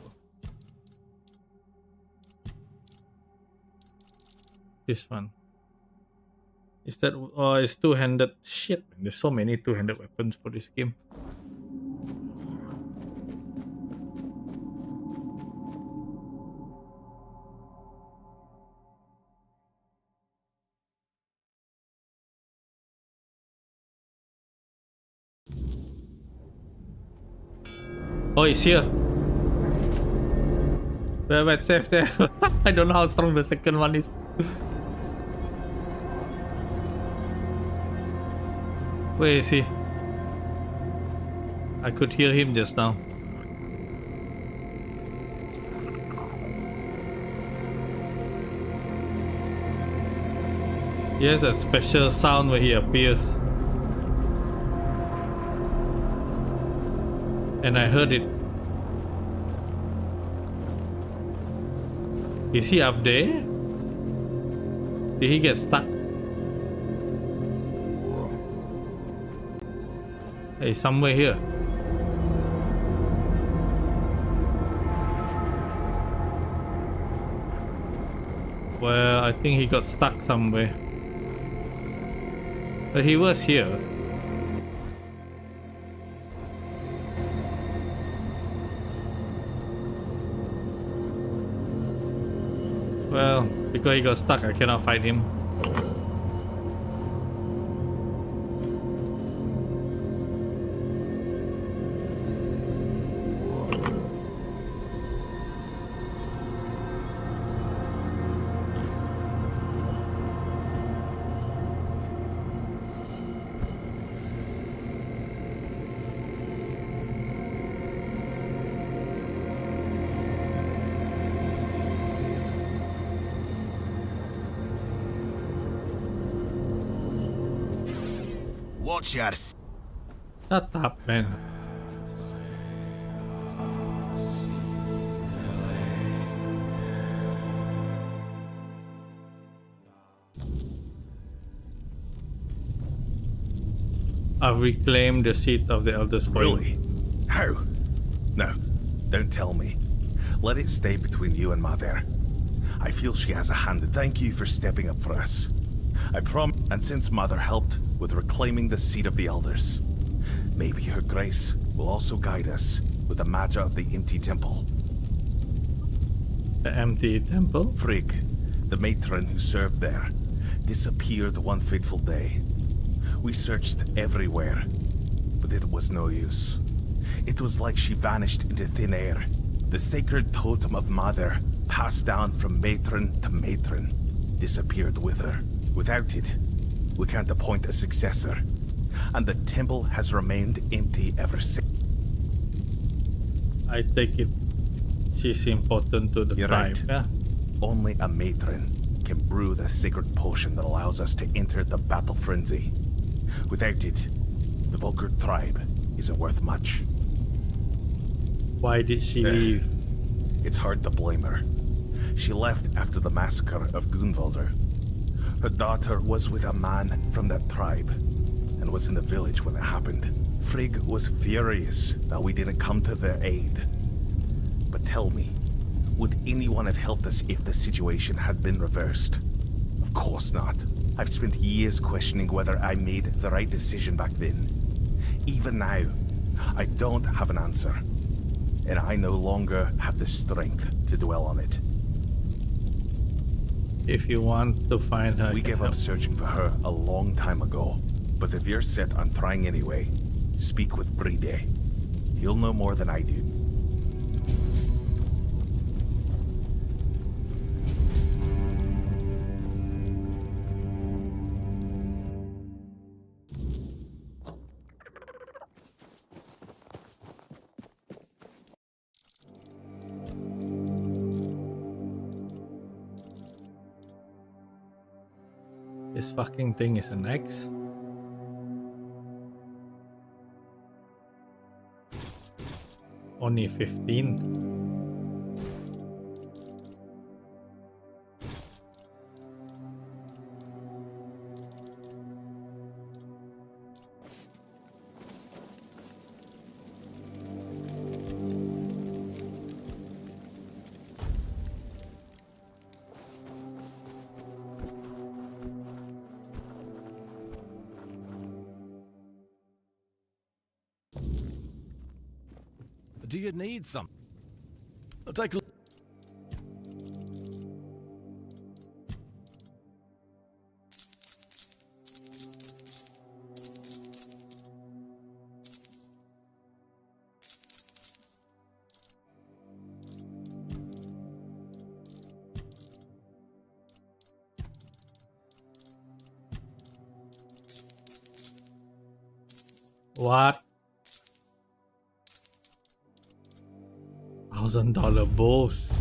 This one. Is that... Oh, it's two-handed. Shit, man. There's so many two-handed weapons for this game. Oh, it's here. Wait, safe there. I don't know how strong the second one is. Where is he? I could hear him just now. He has a special sound when he appears. And I heard it. Is he up there? Did he get stuck? Hey, somewhere here. Well, I think he got stuck somewhere. But he was here. Well, because he got stuck, I cannot fight him. Watch your... Shut up, man. I've reclaimed the seat of the eldest boy. Really? How? No, don't tell me. Let it stay between you and Mother. I feel she has a hand. Thank you for stepping up for us. I promise. And since Mother helped with reclaiming the seat of the elders, maybe her grace will also guide us with the matter of the empty temple. The empty temple? Frigg, the matron who served there, disappeared one fateful day. We searched everywhere, but it was no use. It was like she vanished into thin air. The sacred totem of Mother, passed down from matron to matron, disappeared with her. Without it, we can't appoint a successor, and the temple has remained empty ever since. I take it she's important to the You're tribe. right. Yeah. Only a matron can brew the sacred potion that allows us to enter the battle frenzy. Without it, the Vulgar tribe isn't worth much. Why did she leave? It's hard to blame her. She left after the massacre of Gunvalder. Her daughter was with a man from that tribe, and was in the village when it happened. Frigg was furious that we didn't come to their aid. But tell me, would anyone have helped us if the situation had been reversed? Of course not. I've spent years questioning whether I made the right decision back then. Even now, I don't have an answer, and I no longer have the strength to dwell on it. If you want to find her, We gave up searching for her a long time ago. But if you're set on trying anyway, speak with Bride. He'll know more than I do. This fucking thing is an X. Only 15. Do you need some? I'll take a look. What? $1,000 boss.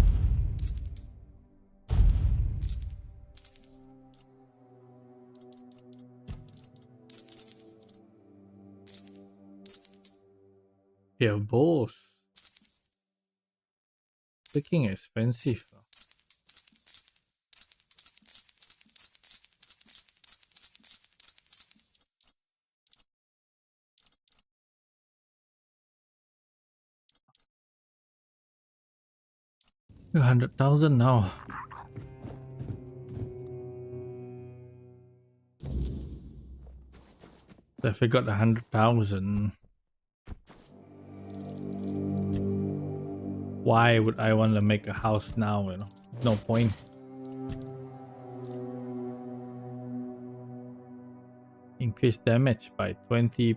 Yeah, boss. Freaking expensive. $100,000 now. If I got 100,000, why would I want to make a house now? You know, no point. Increase damage by 25%.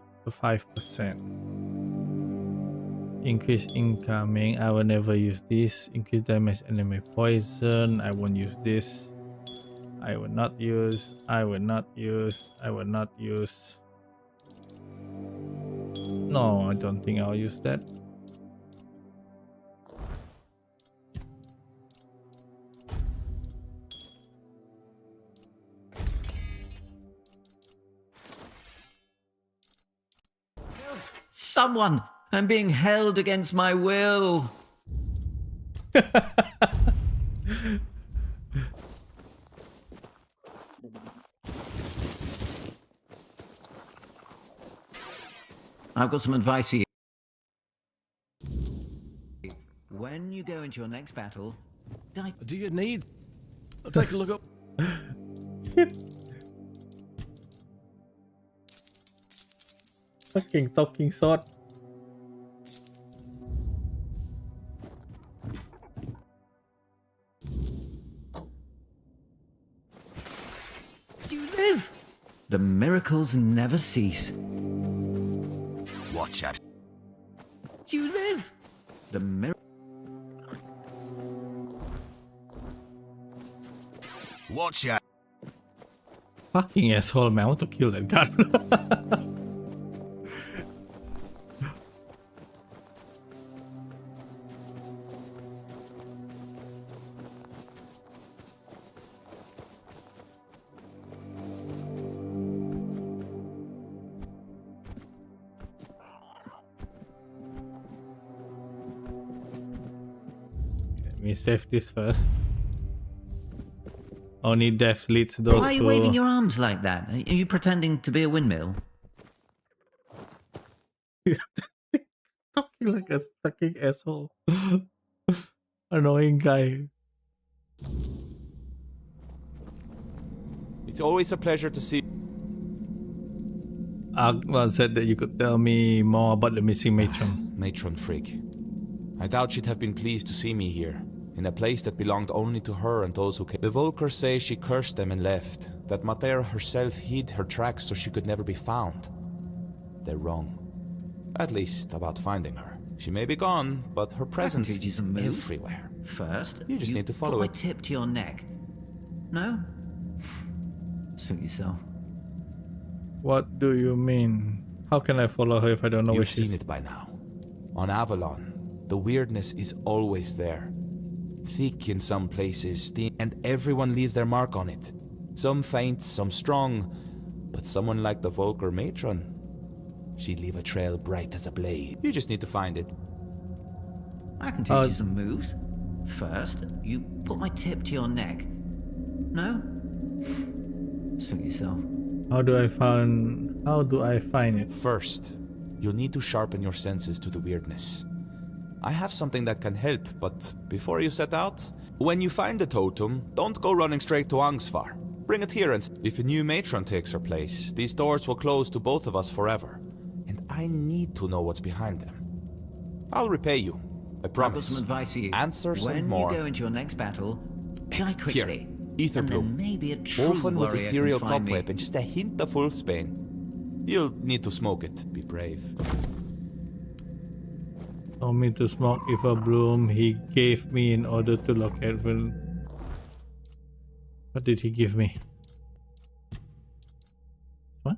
Increase incoming. I will never use this. Increase damage enemy poison. I won't use this. I will not use. I will not use. I will not use. No, I don't think I'll use that. Someone! I'm being held against my will. I've got some advice for you. When you go into your next battle, Do you need? I'll take a look up. Shit. Fucking talking sword. You live. The miracles never cease. Watch out. You live. The Watch out. Fucking asshole, man. I want to kill that guy. Let me save this first. Only death leads those. Why are you waving your arms like that? Are you pretending to be a windmill? Talking like a fucking asshole. Annoying guy. It's always a pleasure to see. Akbar said that you could tell me more about the missing matron. Matron Frigg. I doubt she'd have been pleased to see me here, in a place that belonged only to her and those who came. The Volkers say she cursed them and left, that Mater herself hid her tracks so she could never be found. They're wrong. At least about finding her. She may be gone, but her presence is everywhere. First, You just need to follow put it. my tip to your neck. No? Suit yourself. What do you mean? How can I follow her if I don't know where You've she seen is? it by now. On Avalon, the weirdness is always there. Thick in some places, and everyone leaves their mark on it. Some faint, some strong, but someone like the Volker matron, she'd leave a trail bright as a blade. You just need to find it. I can teach you some moves. First, you put my tip to your neck. No? Suit yourself. How do I find it? First, you'll need to sharpen your senses to the weirdness. I have something that can help, but before you set out, when you find the totem, don't go running straight to Angsvar. Bring it here, and if a new matron takes her place, these doors will close to both of us forever. And I need to know what's behind them. I'll repay you. I promise. I've got some advice for you. Answers and more. When you go into your next battle, die quickly. Here, ether and bloom. then maybe a true Open with warrior ethereal can find cobweb me. and just a hint of wolfsbane. You'll need to smoke it. Be brave. Told me to smoke ether bloom. He gave me in order to locate when. What did he give me? What?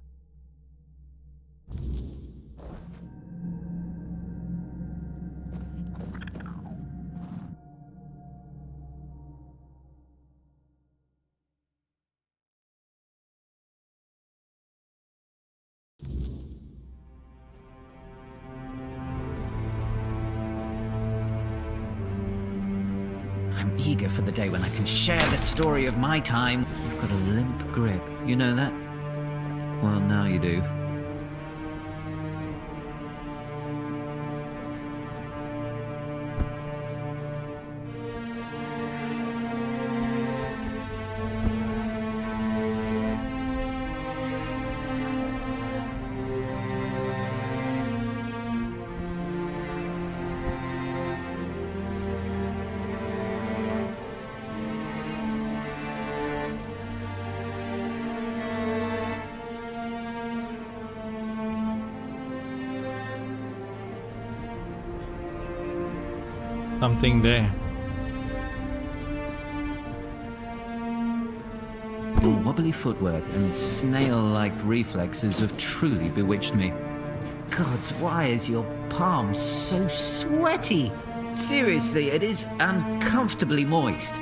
I'm eager for the day when I can share the story of my time. You've got a limp grip. You know that? Well, now you do. Something there. Your wobbly footwork and snail-like reflexes have truly bewitched me. Gods, why is your palm so sweaty? Seriously, it is uncomfortably moist.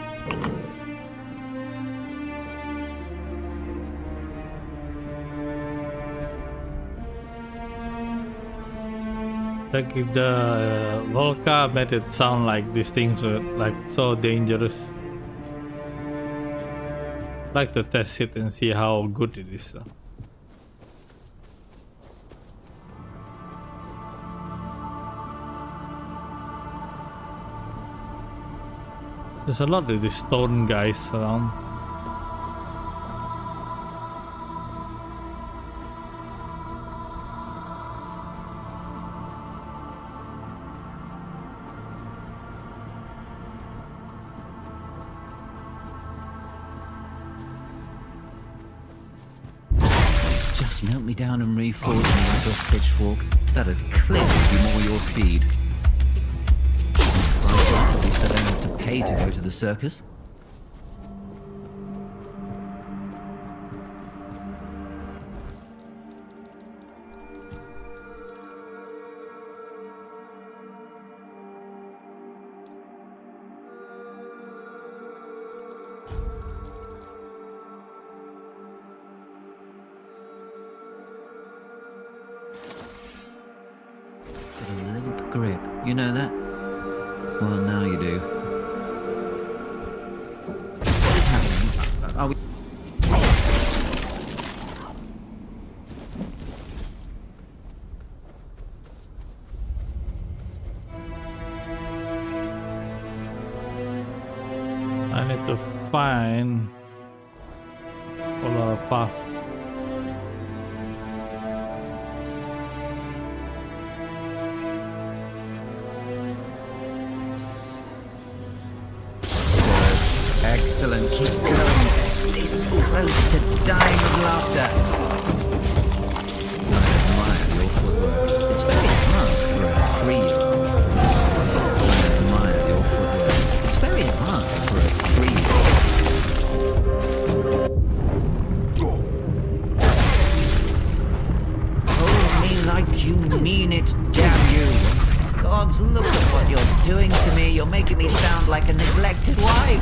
Like the Volca made it sound like these things were like so dangerous. Like to test it and see how good it is. There's a lot of these stone guys around. Just melt me down and reforge me like a pitchfork. That'd clearly be more your speed. At least I don't have to pay to go to the circus. Got a limp grip. You know that? Well, now you do. What is happening? Are we... I need to find a path. Excellent, keep going. This close to dying of laughter. I admire your footwork. It's very hard for a 3-year-old. I admire your footwork. It's very hard for a 3-year-old. Hold me like you mean it, damn you. Gods, look at what you're doing to me. You're making me sound like a neglected wife.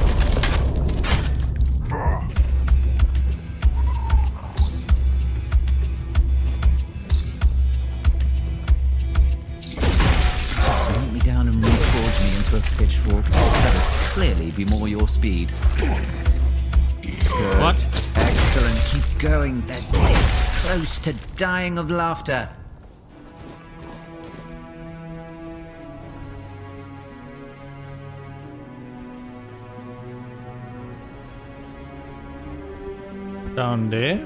That would clearly be more your speed. Good. What? Excellent. Keep going. They're this close to dying of laughter. Down there.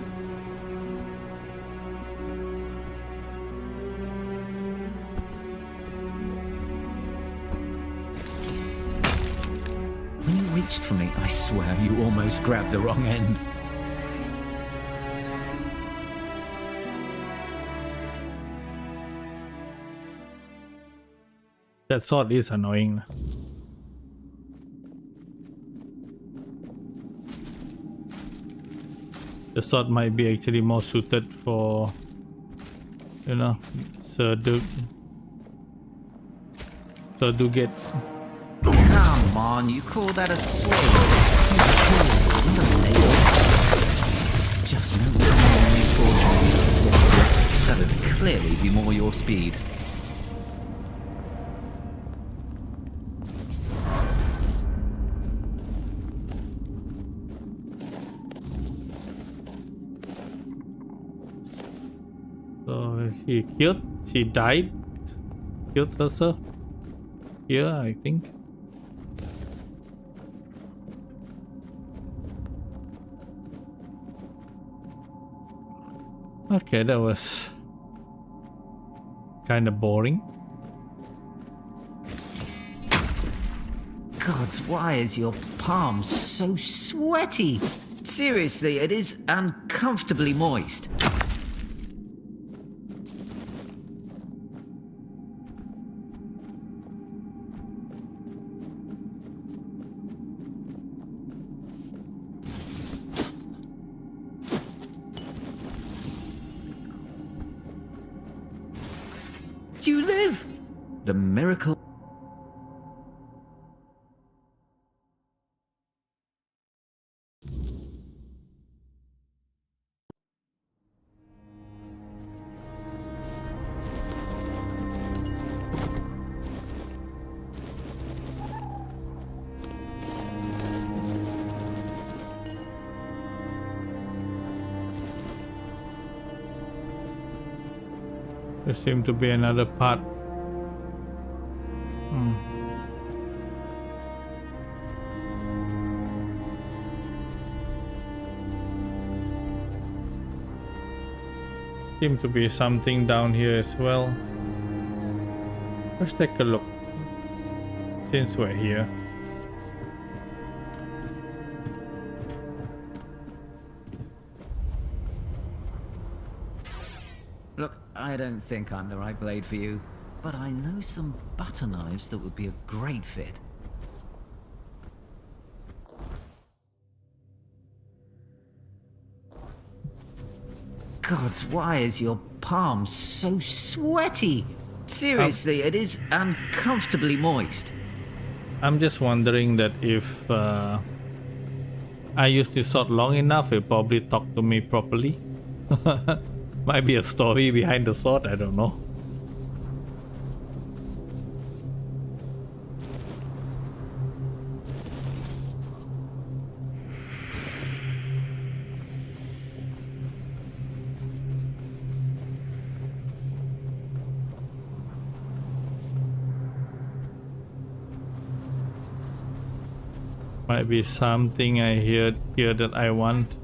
When you reached for me, I swear you almost grabbed the wrong end. That sword is annoying. The sword might be actually more suited for, you know, Sir Duke. Sir Duke gets. Come on, you call that a sword? Just no that would clearly be more your speed. So she died, killed herself here, I think. Okay, that was kind of boring. Gods, why is your palm so sweaty? Seriously, it is uncomfortably moist. You live! The miracle. There seemed to be another part. Seemed to be something down here as well. Let's take a look since we're here. Look, I don't think I'm the right blade for you, but I know some butter knives that would be a great fit. Gods, why is your palm so sweaty? Seriously, it is uncomfortably moist. I'm just wondering that if I use this sword long enough, it'll probably talk to me properly. Might be a story behind the sword, I don't know. Might be something I hear here that I want.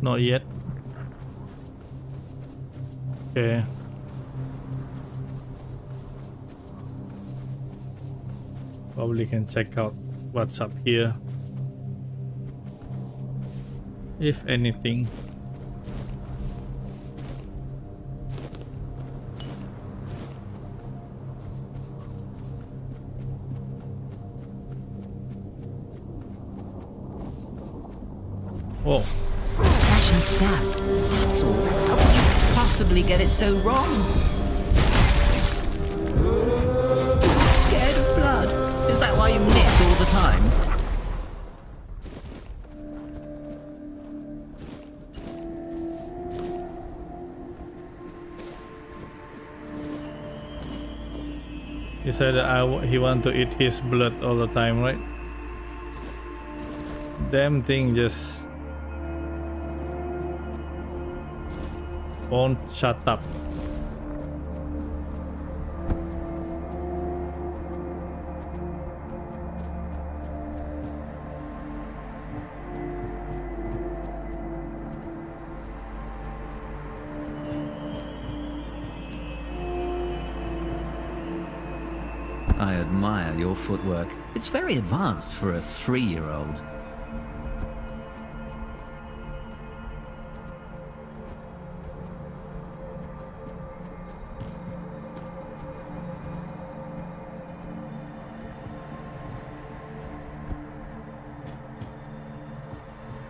Not yet. Okay. Probably can check out what's up here, if anything. Oh. Slash and stab. That's all. How could you possibly get it so wrong? Scared of blood? Is that why you miss all the time? He said he want to eat his blood all the time, right? Damn thing just won't shut up. I admire your footwork. It's very advanced for a 3-year-old.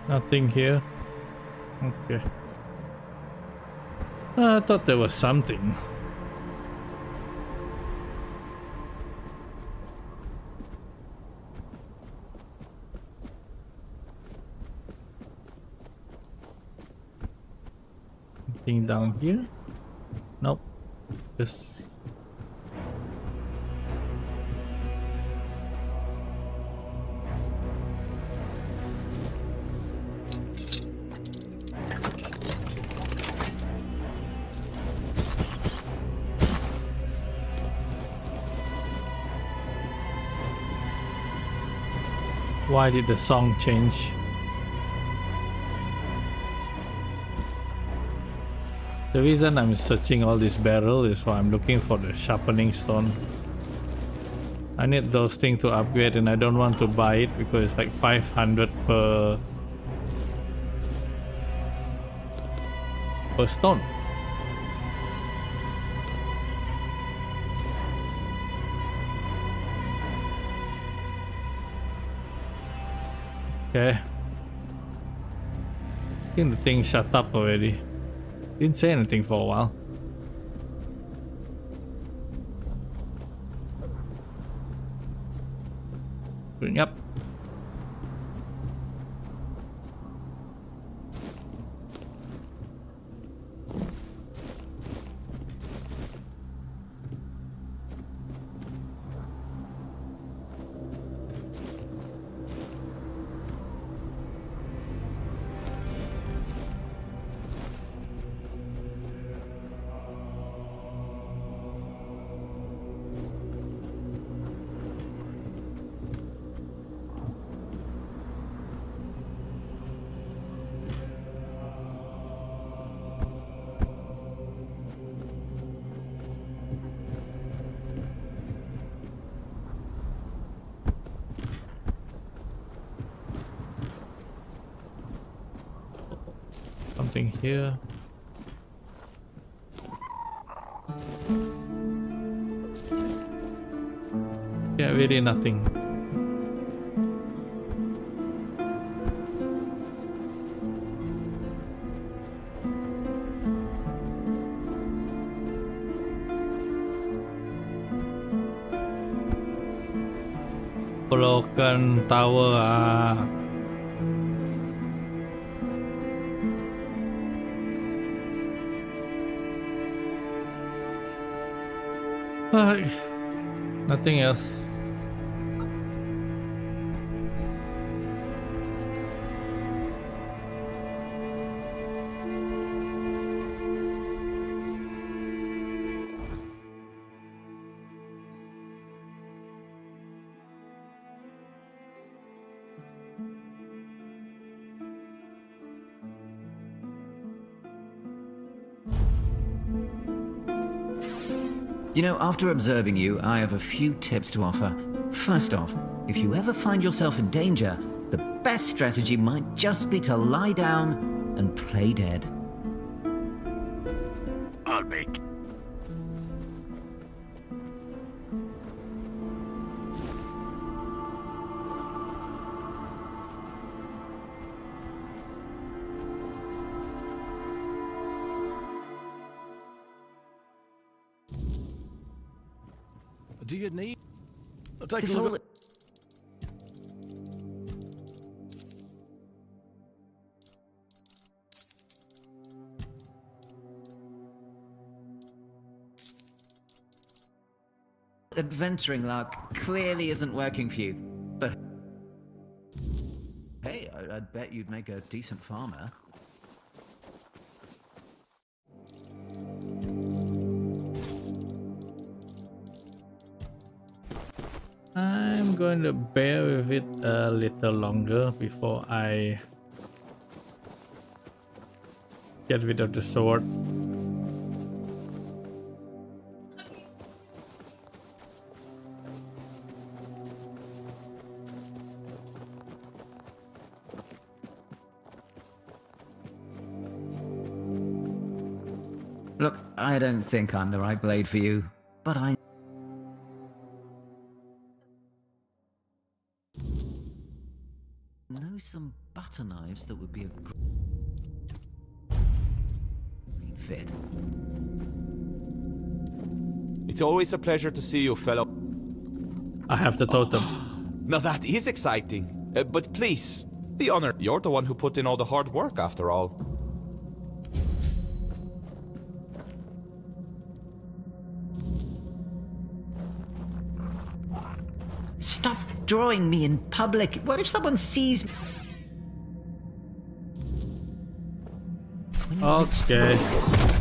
Nothing here. Okay. I thought there was something. Anything down here? Nope. Just why did the song change? The reason I'm searching all this barrel is for I'm looking for the sharpening stone. I need those things to upgrade and I don't want to buy it because it's like 500 per stone. Okay. I think the thing shut up already. Didn't say anything for a while. Going up. Something here. Yeah, really nothing. Broken tower ah. Nothing else. You know, after observing you, I have a few tips to offer. First off, if you ever find yourself in danger, the best strategy might just be to lie down and play dead. I'll make. Do you need? I'll take This a look whole- at... adventuring luck clearly isn't working for you, but hey, I'd bet you'd make a decent farmer. I'm going to bear with it a little longer before I get rid of the sword. Look, I don't think I'm the right blade for you, but I know some butter knives that would be a great fit. It's always a pleasure to see you, fellow. I have the totem. Now that is exciting. But please, the honor. You're the one who put in all the hard work, after all. Stop drawing me in public. What if someone sees me? Okay.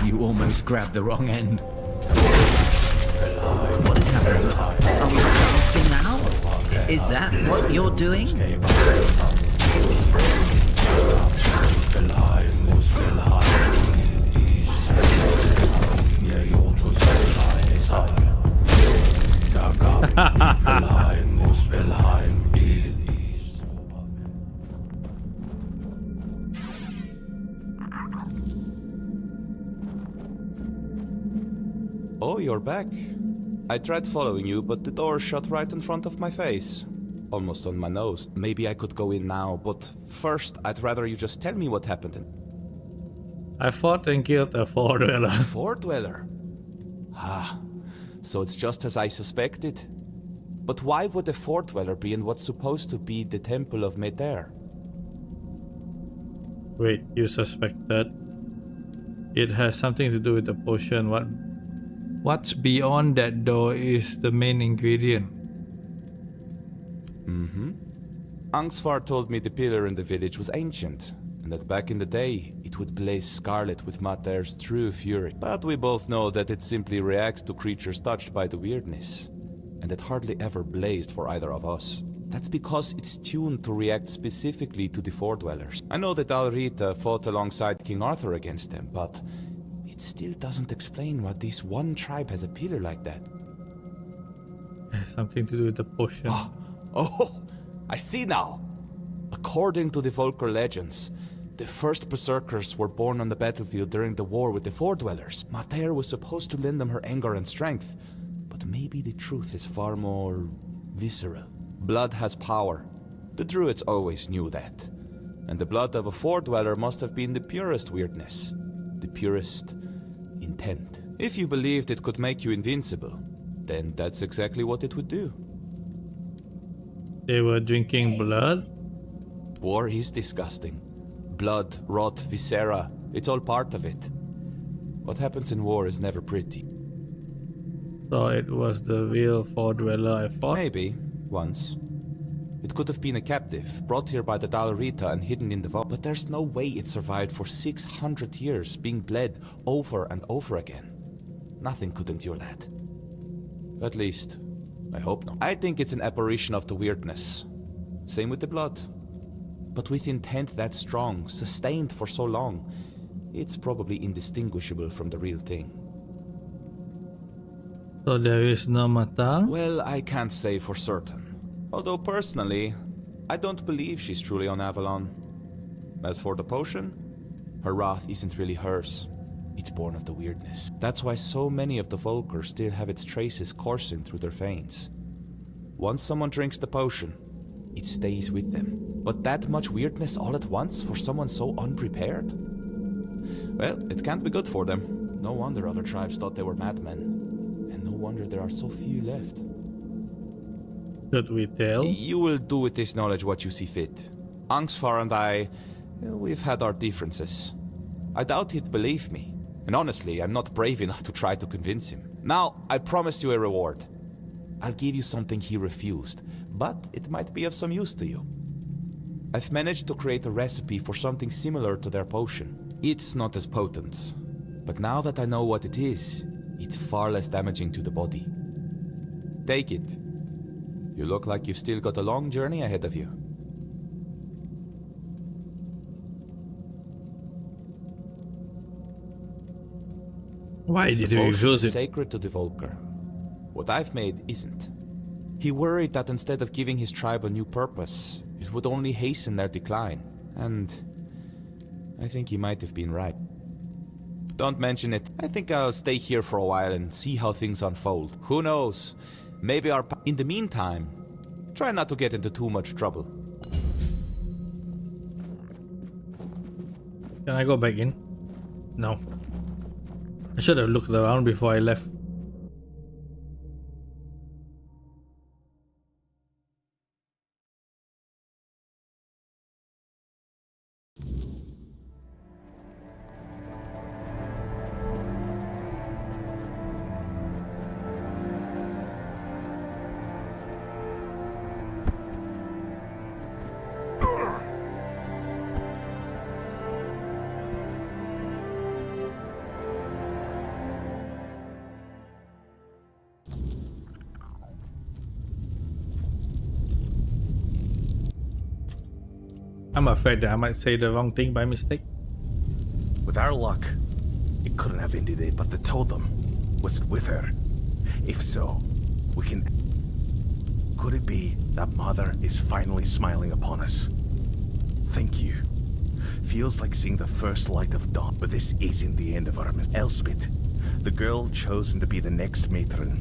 You almost grabbed the wrong end. What is happening? Are we dancing now? Is that what you're doing? Oh, you're back. I tried following you, but the door shut right in front of my face. Almost on my nose. Maybe I could go in now, but first, I'd rather you just tell me what happened. I fought and killed a Four Dweller. Four Dweller? Ah, so it's just as I suspected. But why would a Four Dweller be in what's supposed to be the Temple of Meter? Wait, you suspect that? It has something to do with the potion. What's beyond that door is the main ingredient. Angsvar told me the pillar in the village was ancient, and that back in the day, it would blaze scarlet with Mater's true fury. But we both know that it simply reacts to creatures touched by the weirdness, and it hardly ever blazed for either of us. That's because it's tuned to react specifically to the Four Dwellers. I know that Alrita fought alongside King Arthur against them, but it still doesn't explain why this one tribe has a pillar like that. It has something to do with the potion. Oh, I see now. According to the Volker legends, the first berserkers were born on the battlefield during the war with the Four Dwellers. Mater was supposed to lend them her anger and strength, but maybe the truth is far more visceral. Blood has power. The druids always knew that. And the blood of a Four Dweller must have been the purest weirdness, the purest intent. If you believed it could make you invincible, then that's exactly what it would do. They were drinking blood? War is disgusting. Blood, rot, viscera, it's all part of it. What happens in war is never pretty. So it was the real Four Dweller I fought? Maybe, once. It could have been a captive, brought here by the Dalrita and hidden in the vault, but there's no way it survived for 600 years, being bled over and over again. Nothing could endure that. At least, I hope not. I think it's an apparition of the weirdness. Same with the blood. But with intent that strong, sustained for so long, it's probably indistinguishable from the real thing. So there is no Matar? Well, I can't say for certain. Although personally, I don't believe she's truly on Avalon. As for the potion, her wrath isn't really hers. It's born of the weirdness. That's why so many of the Volker still have its traces coursing through their veins. Once someone drinks the potion, it stays with them. But that much weirdness all at once for someone so unprepared? Well, it can't be good for them. No wonder other tribes thought they were madmen. And no wonder there are so few left. Should we tell? You will do with this knowledge what you see fit. Angsvar and I, we've had our differences. I doubt he'd believe me. And honestly, I'm not brave enough to try to convince him. Now, I promised you a reward. I'll give you something he refused, but it might be of some use to you. I've managed to create a recipe for something similar to their potion. It's not as potent, but now that I know what it is, it's far less damaging to the body. Take it. You look like you've still got a long journey ahead of you. Why did The you potion refuse is it? sacred to the Volker. What I've made isn't. He worried that instead of giving his tribe a new purpose, it would only hasten their decline. And I think he might have been right. Don't mention it. I think I'll stay here for a while and see how things unfold. Who knows? Maybe in the meantime, try not to get into too much trouble. Can I go back in? No. I should have looked around before I left. I'm afraid that I might say the wrong thing by mistake. With our luck, it couldn't have ended it, but the totem was it with her? If so, we can... Could it be that Mother is finally smiling upon us? Thank you. Feels like seeing the first light of dawn, but this isn't the end of our mission. Elspeth, the girl chosen to be the next matron,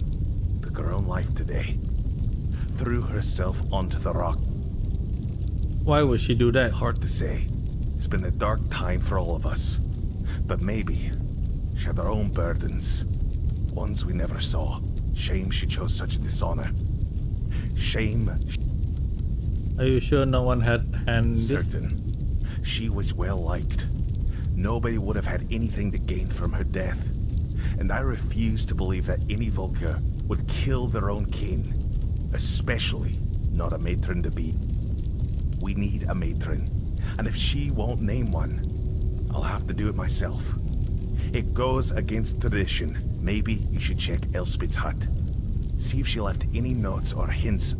took her own life today. Threw herself onto the rock. Why would she do that? Hard to say. It's been a dark time for all of us. But maybe she had her own burdens. Ones we never saw. Shame she chose such a dishonor. Shame. Are you sure no one had hand this? Certain. She was well liked. Nobody would have had anything to gain from her death. And I refuse to believe that any Volker would kill their own kin. Especially not a matron-to-be. We need a matron, and if she won't name one, I'll have to do it myself. It goes against tradition. Maybe you should check Elspeth's hut. See if she left any notes or hints.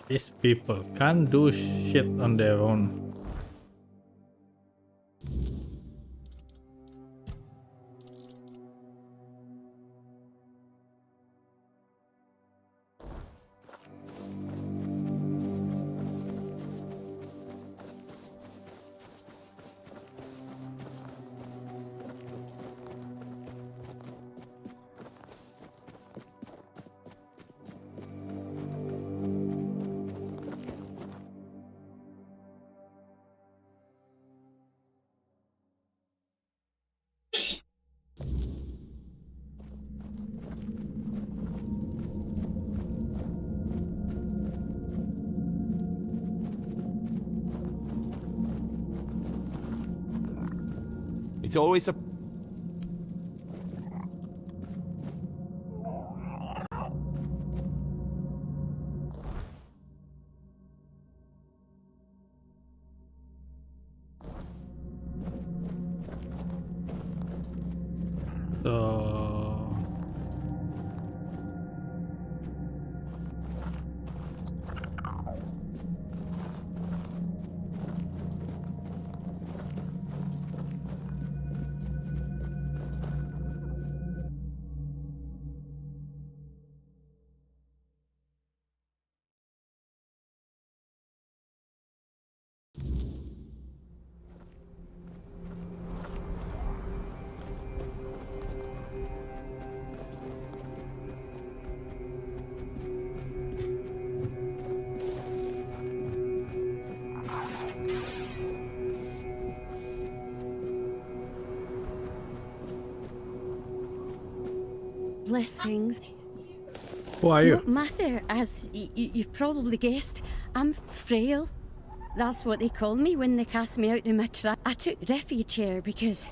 These people can't do shit on their own. It's always a... Blessings. Who are you? Mother, as you've probably guessed, I'm frail. That's what they called me when they cast me out of my trap. I took refuge here because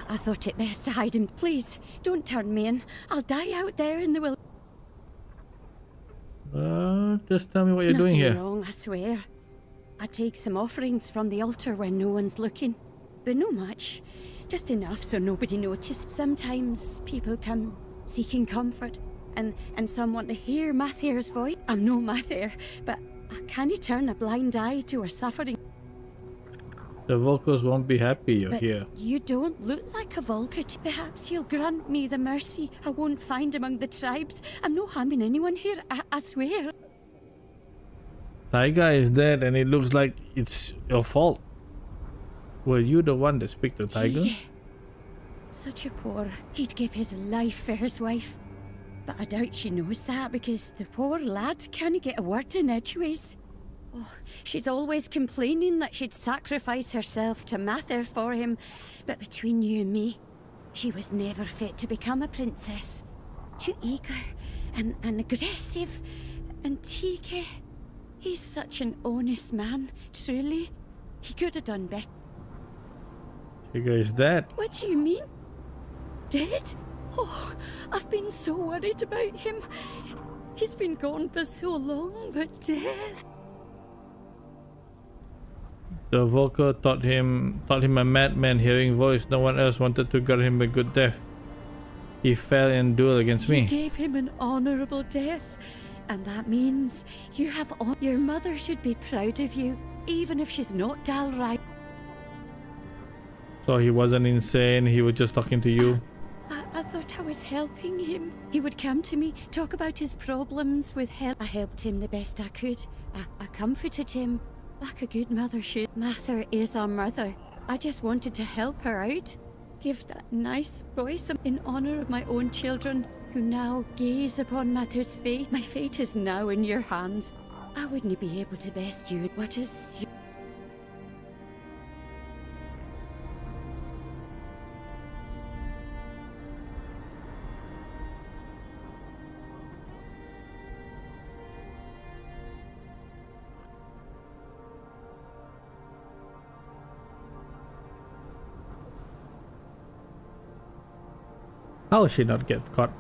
I thought it best to hide him. Please, don't turn me in. I'll die out there in the wilderness. Just tell me what you're doing here. Nothing wrong, I swear. I take some offerings from the altar when no one's looking. But no much. Just enough so nobody noticed. Sometimes people come seeking comfort, and some want to hear Mathair's voice. I'm no Mathair, but I can't turn a blind eye to her suffering. The Volkers won't be happy you're But here. you don't look like a Volker. Perhaps you'll grant me the mercy I won't find among the tribes. I'm no harming anyone here, I swear. Taiga is dead and it looks like it's your fault. Were you the one that speak to Tiger? Yeah. Such a poor... He'd give his life for his wife. But I doubt she knows that because the poor lad can't get a word in edgeways. Oh, she's always complaining that she'd sacrifice herself to Mather for him. But between you and me, she was never fit to become a princess. Too eager and aggressive. And Tika, he's such an honest man, truly. He could have done better. Tiga is dead. What do you mean? Dead? Oh, I've been so worried about him. He's been gone for so long, but death... The Volker thought him a madman hearing voice. No one else wanted to grant him a good death. He fell in duel against me. You gave him an honourable death, and that means you have your mother should be proud of you, even if she's not Dalrai. So he wasn't insane, he was just talking to you. I thought I was helping him. He would come to me, talk about his problems with help. I helped him the best I could. I comforted him like a good mother should. Mather is our mother. I just wanted to help her out. Give that nice voice in honour of my own children who now gaze upon Mather's fate. My fate is now in your hands. I wouldn't be able to best you. What is your... How she not get caught?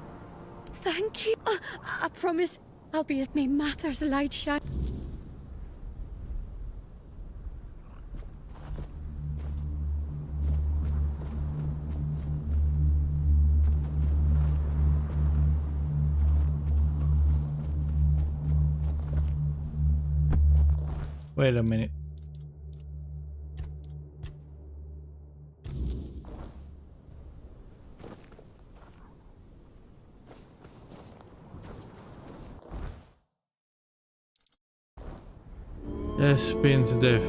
Thank you. I promise I'll be as my Mather's light shine. Wait a minute. Espin's death.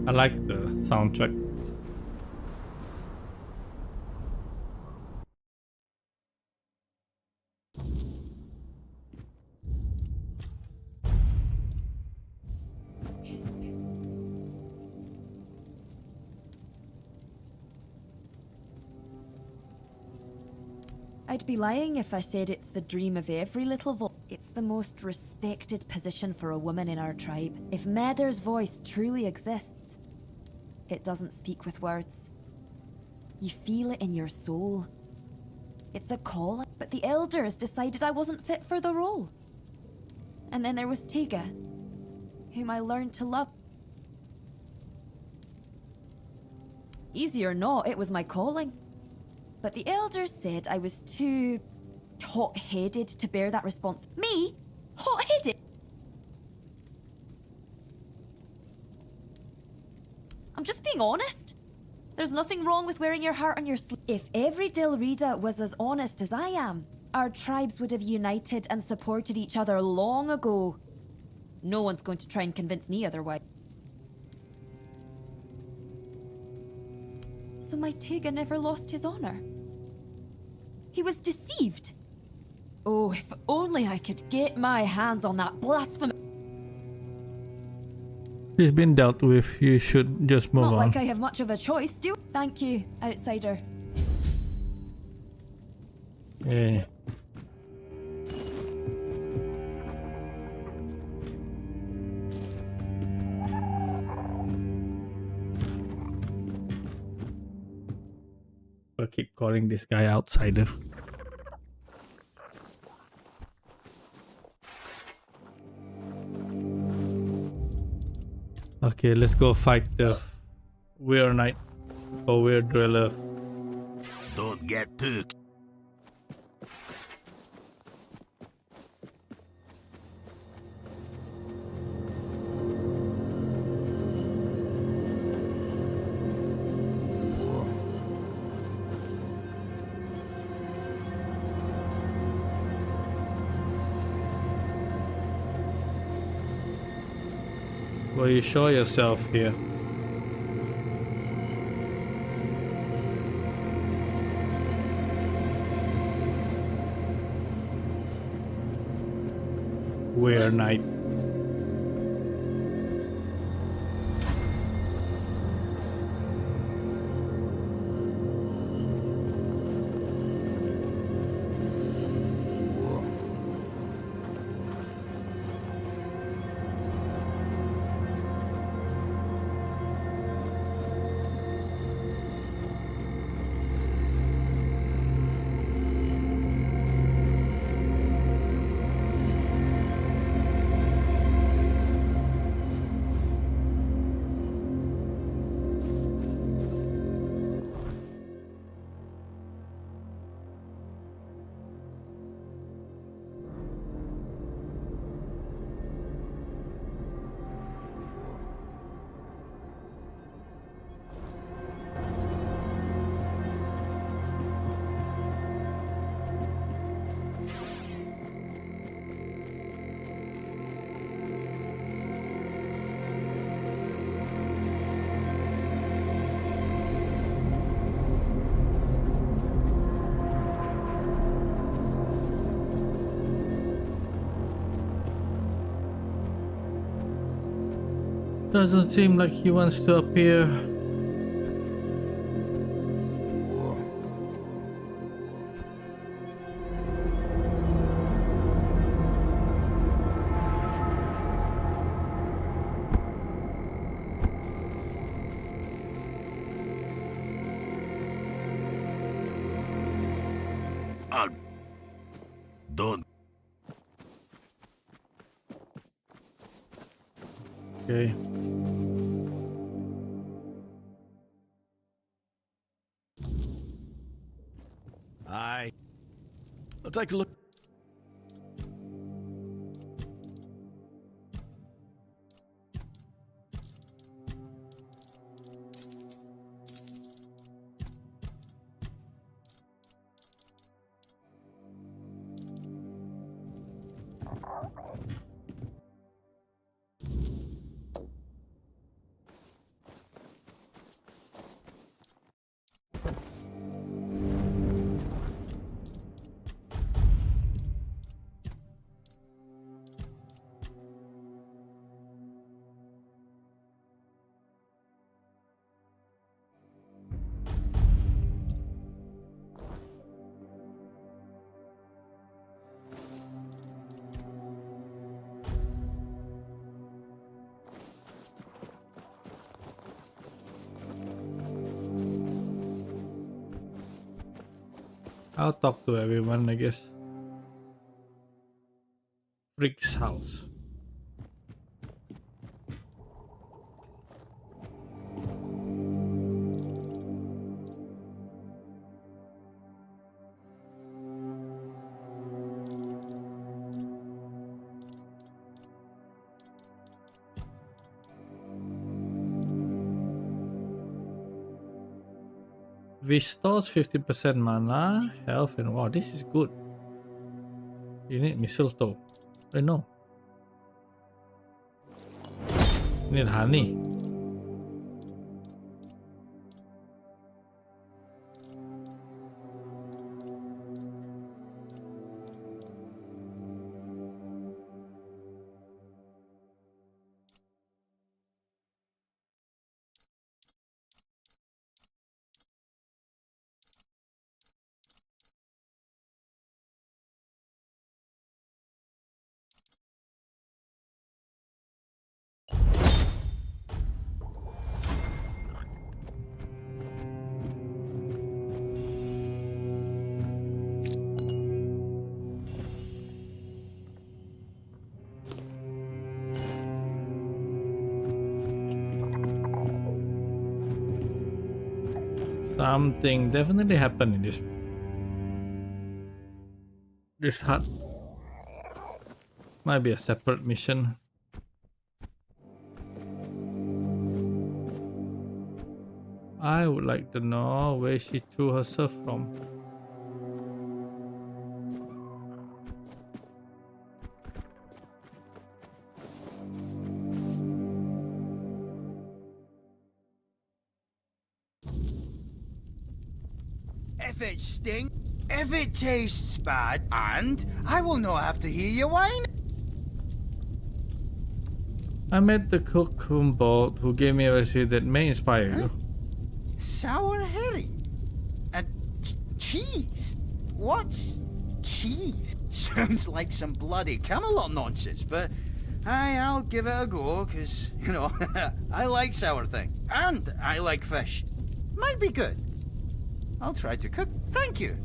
I like the soundtrack. I'd be lying if I said it's the dream of every little Volk. It's the most respected position for a woman in our tribe. If Mather's voice truly exists, it doesn't speak with words. You feel it in your soul. It's a call, but the elders decided I wasn't fit for the role. And then there was Tiga, whom I learned to love. Easy or not, it was my calling. But the elders said I was too hot-headed to bear that response. Me? Hot-headed? I'm just being honest. There's nothing wrong with wearing your heart on your sleeve. If every Dilrida was as honest as I am, our tribes would have united and supported each other long ago. No one's going to try and convince me otherwise. So my Tega never lost his honor. He was deceived. Oh, if only I could get my hands on that blasphemy. He's been dealt with. You should just move Not on. like I have much of a choice, do? Thank you, outsider. Yeah. I keep calling this guy outsider. Okay, let's go fight the weird knight or weird dweller. Don't get too... Well, you show yourself here. Weird knight. Doesn't seem like he wants to appear. Don't... Okay. I'll take a look. I'll talk to everyone, I guess. STRIX house. Restores 50% mana, health, and wow, this is good. You need mistletoe. No. You need honey. Something definitely happened in this hut. Might be a separate mission. I would like to know where she threw herself from. If it stinks, if it tastes bad, and I will not have to hear you whine. I met the cook from boat who gave me a recipe that may inspire you. Sour herring and cheese. What's cheese? Sounds like some bloody Camelot nonsense, but I'll give it a go, because, you know, I like sour things. And I like fish. Might be good. I'll try to cook. Thank you.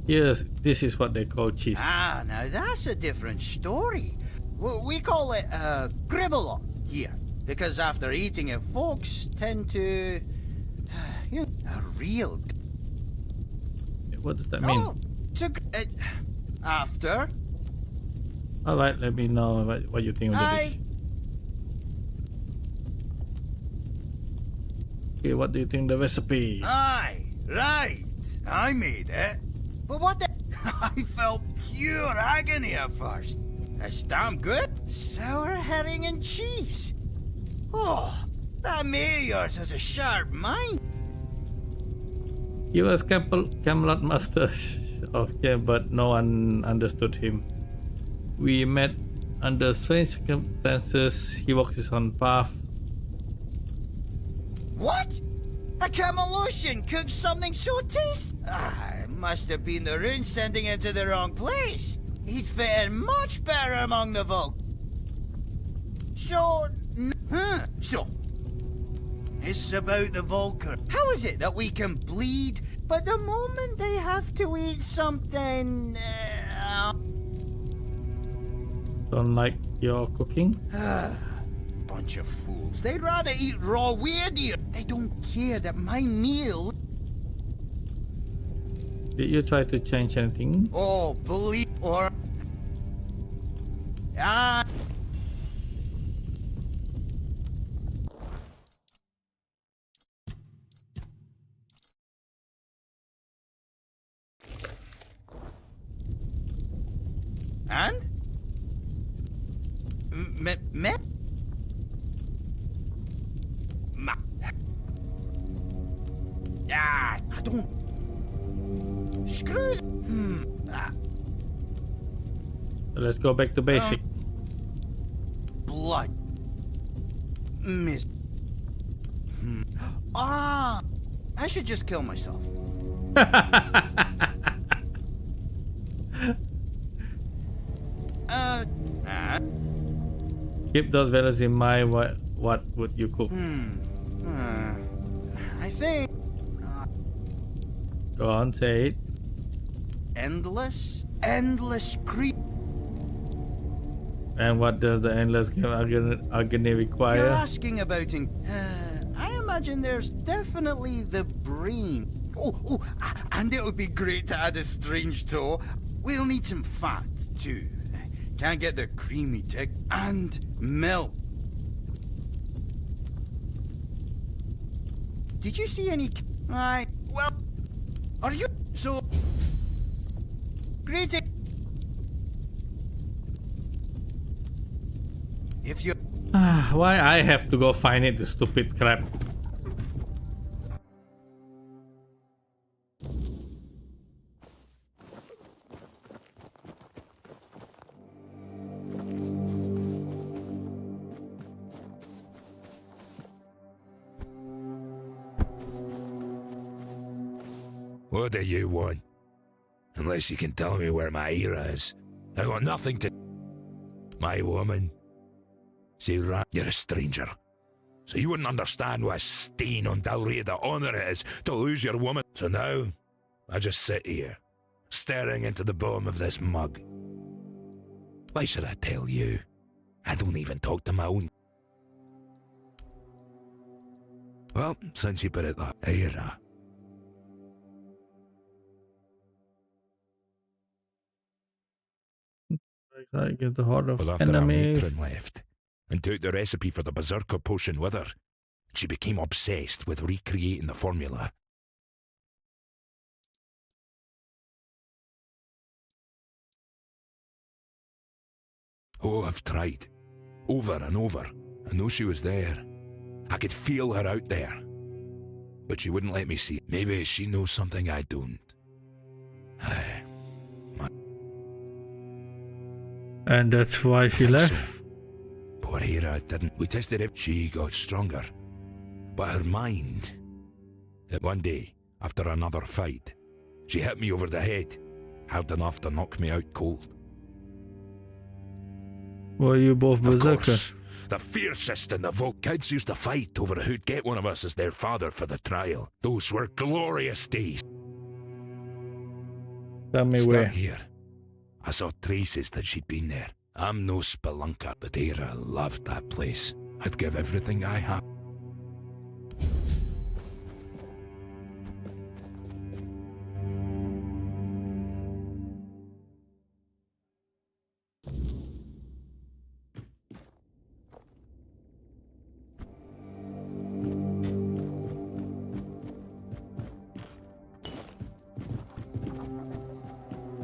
Yes, this is what they call cheese. Ah, now that's a different story. We call it gribble here, because after eating it, folks tend to, you know, a real. What does that mean? Oh, after. All right, let me know what you think of the dish. Okay, what do you think of the recipe? Aye, right. I made it. But what the? I felt pure agony at first. It's damn good. Sour herring and cheese. Oh, that mate of yours has a sharp mind. He was Camelot master. Okay, but no one understood him. We met under strange circumstances. He walked his own path. What? A Camelosian cooked something so tasty? It must have been the rune sending him to the wrong place. He'd fit in much better among the Volk. So, it's about the Volker. How is it that we can bleed, but the moment they have to eat something... Don't like your cooking? Bunch of fools. They'd rather eat raw weird deer. They don't care that my meal... Did you try to change anything? Oh, believe or... And? I don't... Screw... Let's go back to basic. Blood. Miss... I should just kill myself. Keep those values in mind. What would you cook? I think... Go on, say it. Endless creep. And what does the endless agony require? You're asking about... I imagine there's definitely the brain. Oh, and it would be great to add a strange toe. We'll need some fat, too. Can't get the creamy tick. And milk. Did you see any... Right, well... Are you... So... Great... If you... Why I have to go find it, the stupid crap? What do you want? Unless you can tell me where my Ira is. I got nothing to... My woman. She ran... You're a stranger. So you wouldn't understand what a stain on Dalriada honor it is to lose your woman. So now, I just sit here, staring into the bottom of this mug. Why should I tell you? I don't even talk to my own... Well, since you put it that... Ira. I get the heart of Well, after enemies. our matron left, and took the recipe for the Berserker potion with her, she became obsessed with recreating the formula. Oh, I've tried. Over and over. I know she was there. I could feel her out there. But she wouldn't let me see it. Maybe she knows something I don't. And that's why she left. So. Poor Hera didn't. We tested it. She got stronger. But her mind... One day, after another fight, she hit me over the head. Hard enough to knock me out cold. Were you both berserkers? The fiercest in the Volk kids used to fight over who'd get one of us as their father for the trial. Those were glorious days. Tell me Start where. Here. I saw traces that she'd been there. I'm no spelunker, but Hera loved that place. I'd give everything I have.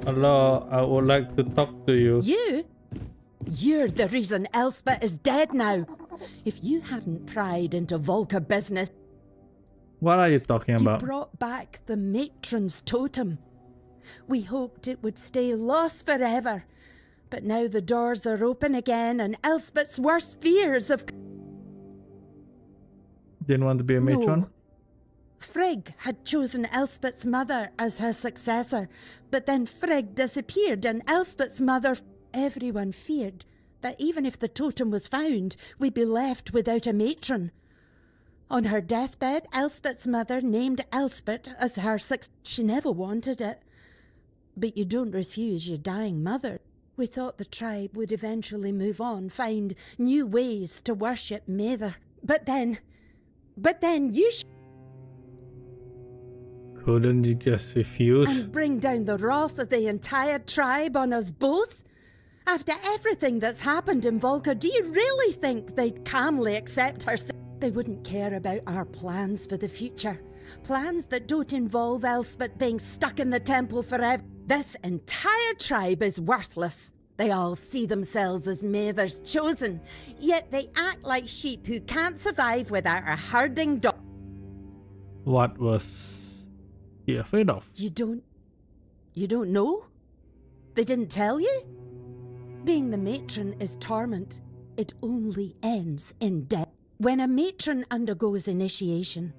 Hello, I would like to talk to you. You? You're the reason Elspeth is dead now. If you hadn't pried into Volca business... What are you talking about? You brought back the matron's totem. We hoped it would stay lost forever. But now the doors are open again and Elspeth's worst fears have... Didn't want to be a matron? No. Frigg had chosen Elspeth's mother as her successor, but then Frigg disappeared and Elspeth's mother... Everyone feared that even if the totem was found, we'd be left without a matron. On her deathbed, Elspeth's mother named Elspeth as her successor. She never wanted it. But you don't refuse your dying mother. We thought the tribe would eventually move on, find new ways to worship Mather. But then you... Couldn't you just refuse? And bring down the wrath of the entire tribe on us both? After everything that's happened in Volca, do you really think they'd calmly accept her? They wouldn't care about our plans for the future. Plans that don't involve Elspeth being stuck in the temple forever. This entire tribe is worthless. They all see themselves as Mather's chosen, yet they act like sheep who can't survive without a herding dog. What was he afraid of? You don't know? They didn't tell you? Being the matron is torment. It only ends in death. When a matron undergoes initiation,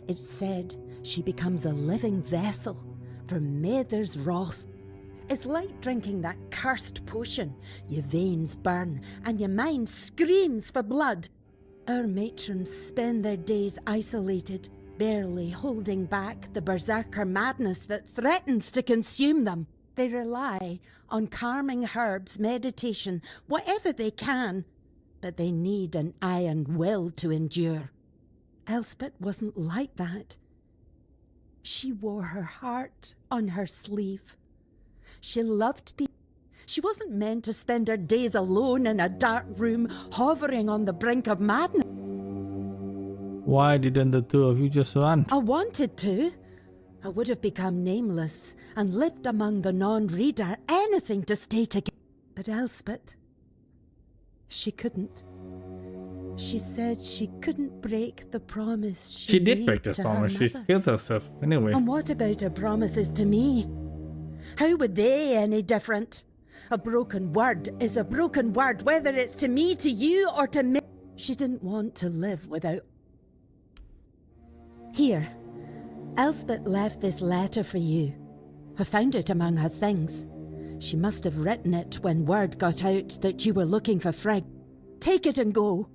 it's said she becomes a living vessel for Mather's wrath. It's like drinking that cursed potion. Your veins burn and your mind screams for blood. Our matrons spend their days isolated, barely holding back the berserker madness that threatens to consume them. They rely on calming herbs, meditation, whatever they can, but they need an iron will to endure. Elspeth wasn't like that. She wore her heart on her sleeve. She loved people. She wasn't meant to spend her days alone in a dark room, hovering on the brink of madness. Why didn't the two of you just run? I wanted to. I would have become nameless and lived among the non-reader, anything to stay together. But Elspeth, she couldn't. She said she couldn't break the promise She did made break the to promise. her She mother. killed herself. Anyway. And what about her promises to me? How would they any different? A broken word is a broken word, whether it's to me, to you, or to me. She didn't want to live without. Here, Elspeth left this letter for you. I found it among her things. She must have written it when word got out that you were looking for Frigg. Take it and go.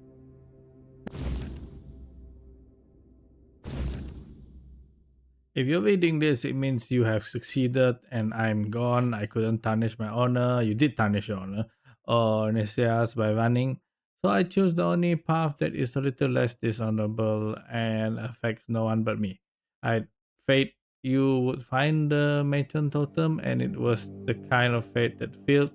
If you're reading this, it means you have succeeded and I'm gone. I couldn't tarnish my honor. You did tarnish your honor. Or Nesias by running. So I choose the only path that is a little less dishonorable and affects no one but me. I fate you would find the matron totem, and it was the kind of fate that filled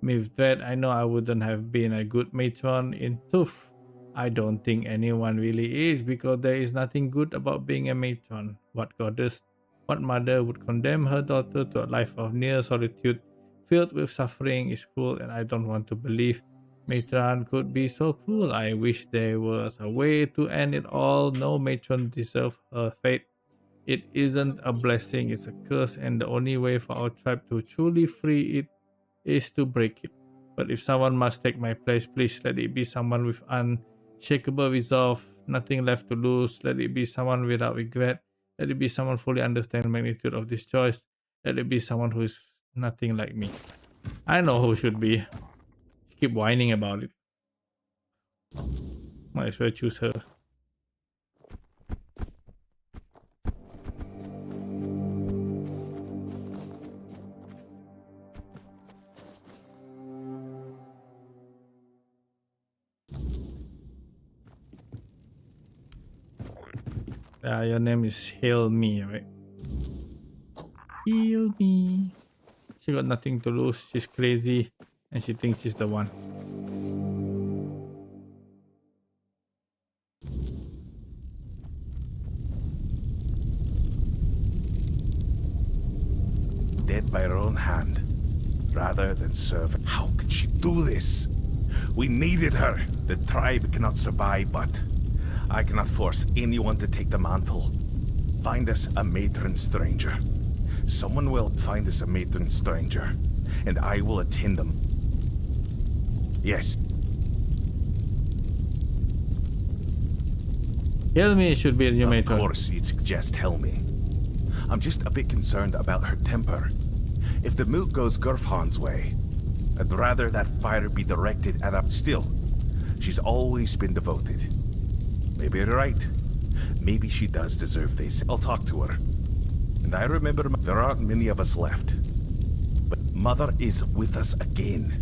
me with dread. I know I wouldn't have been a good matron. In truth, I don't think anyone really is, because there is nothing good about being a matron. What goddess, what mother would condemn her daughter to a life of near solitude filled with suffering is cruel, and I don't want to believe matron could be so cruel. I wish there was a way to end it all. No matron deserves her fate. It isn't a blessing, it's a curse, and the only way for our tribe to truly free it is to break it. But if someone must take my place, please let it be someone with unshakable resolve, nothing left to lose. Let it be someone without regret. Let it be someone fully understand the magnitude of this choice. Let it be someone who is nothing like me. I know who should be. Keep whining about it. Might as well choose her. Your name is Heal Me, right? Heal me. She got nothing to lose. She's crazy and she thinks she's the one. Dead by her own hand, rather than serve. How could she do this? We needed her. The tribe cannot survive, but I cannot force anyone to take the mantle. Find us a matron stranger. Someone will find us a matron stranger, and I will attend them. Yes. Heal Me should be a new matron. Of course, you'd suggest Helmi. I'm just a bit concerned about her temper. If the moot goes Gurfhan's way, I'd rather that fire be directed at us. Still, she's always been devoted. Maybe you're right. Maybe she does deserve this. I'll talk to her. And I remember there aren't many of us left. But Mother is with us again.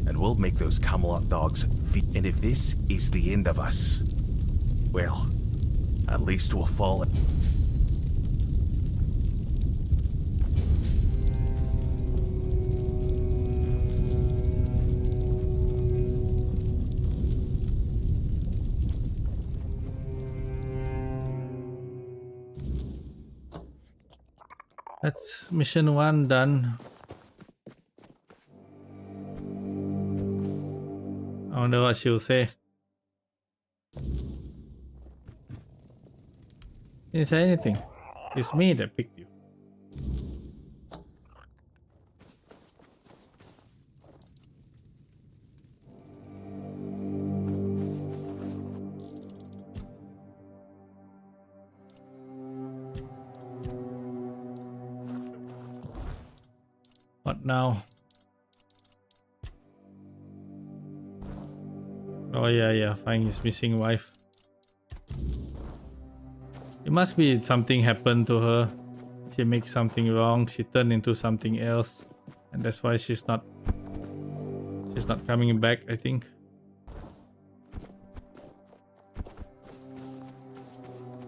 And we'll make those Camelot dogs feed. And if this is the end of us, well, at least we'll fall. That's mission 1 done. I wonder what she'll say. Didn't say anything. It's me that picked you. What now? Oh yeah, find his missing wife. It must be something happened to her. She makes something wrong, she turned into something else, and that's why she's not coming back, I think.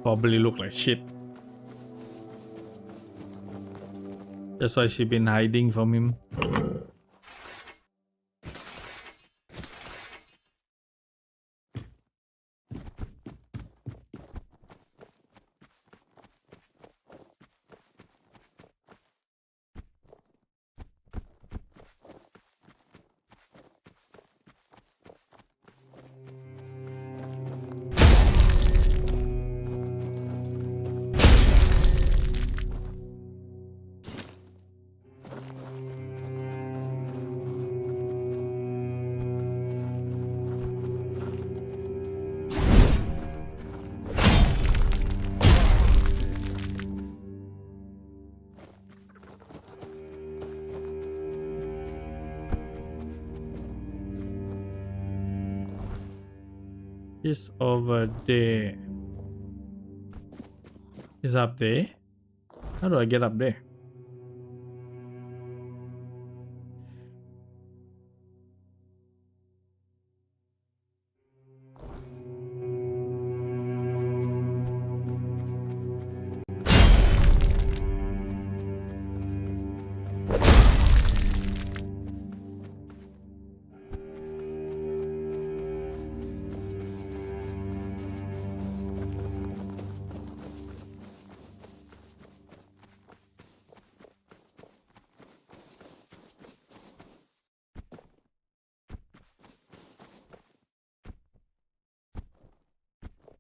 Probably look like shit. That's why she's been hiding from him. It's over there. It's up there. How do I get up there?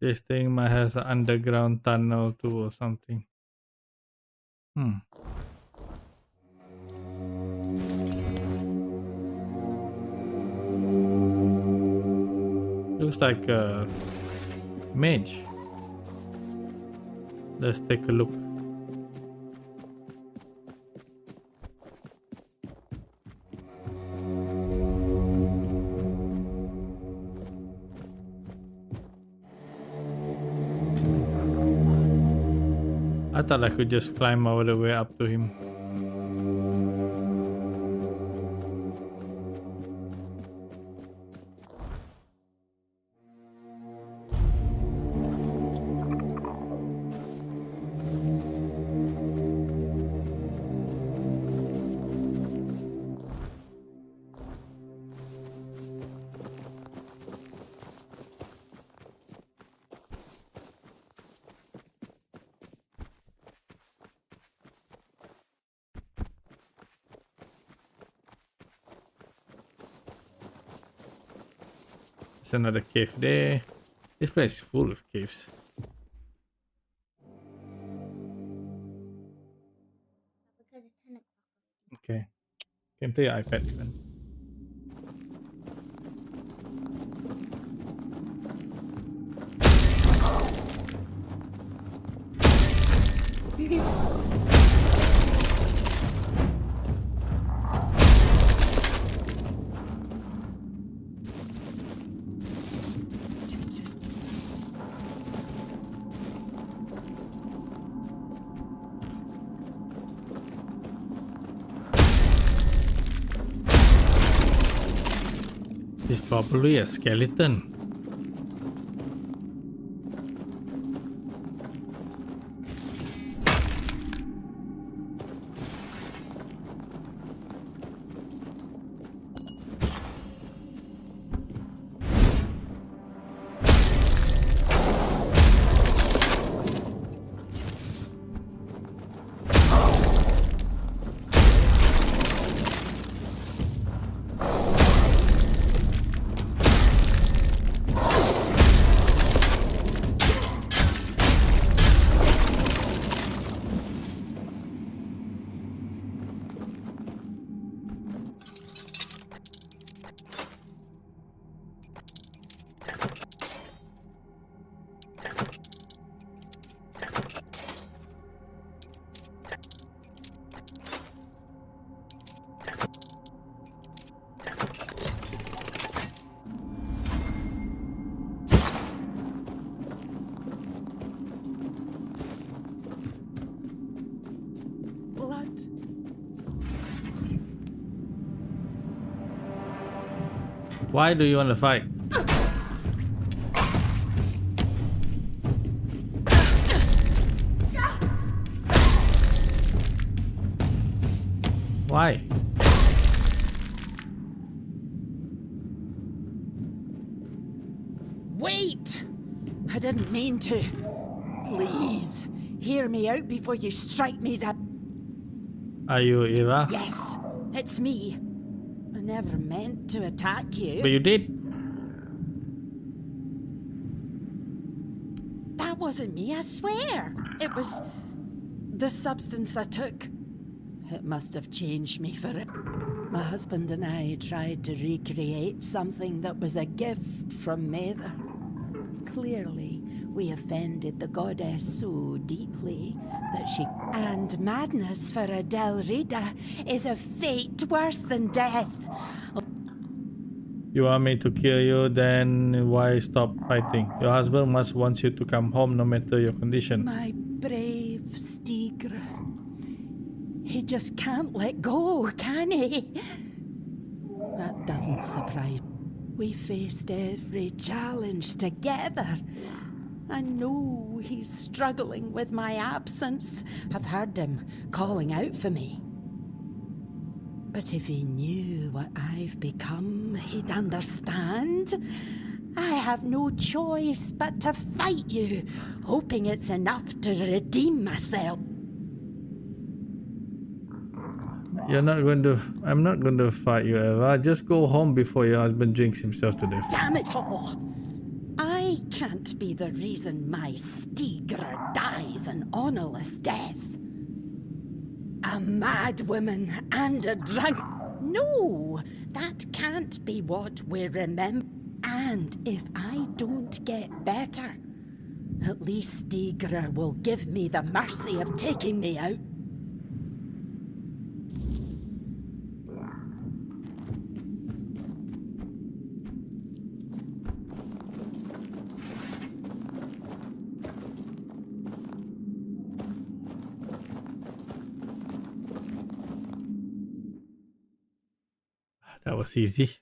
This thing might have an underground tunnel too or something. Looks like a mage. Let's take a look. I thought I could just climb all the way up to him. Another cave there. This place is full of caves. Okay. Can play iPad even. It's probably a skeleton. Why do you want to fight? Why? Wait! I didn't mean to. Please, hear me out before you strike me down. Are you Ira? Yes, it's me. I never meant to attack you. But you did. That wasn't me, I swear. It was the substance I took. It must have changed me for it. My husband and I tried to recreate something that was a gift from Mather. Clearly, we offended the goddess so deeply that she... And madness for a Del Rita is a fate worse than death. You want me to kill you, then why stop fighting? Your husband must want you to come home no matter your condition. My brave Stigr. He just can't let go, can he? That doesn't surprise. We faced every challenge together. I know he's struggling with my absence. I've heard him calling out for me. But if he knew what I've become, he'd understand. I have no choice but to fight you, hoping it's enough to redeem myself. I'm not going to fight you, Eva. Just go home before your husband drinks himself to death. Damn it all! I can't be the reason my Stigr dies an honorless death. A mad woman and a drunk. No, that can't be what we remember. And if I don't get better, at least Stigr will give me the mercy of taking me out. That was easy.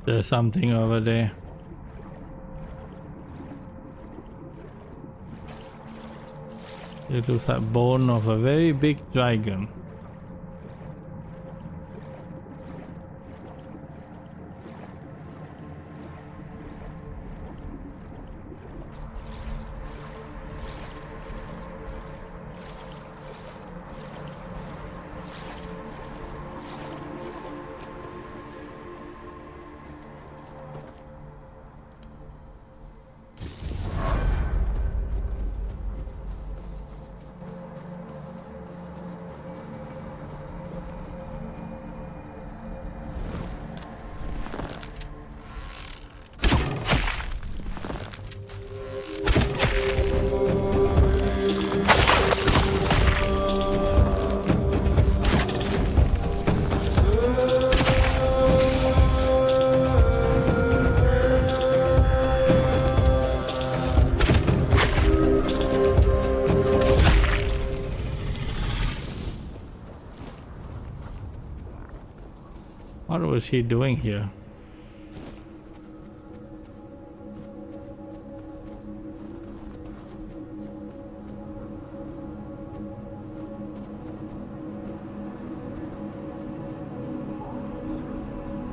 There's something over there. It looks like bone of a very big dragon. What was he doing here?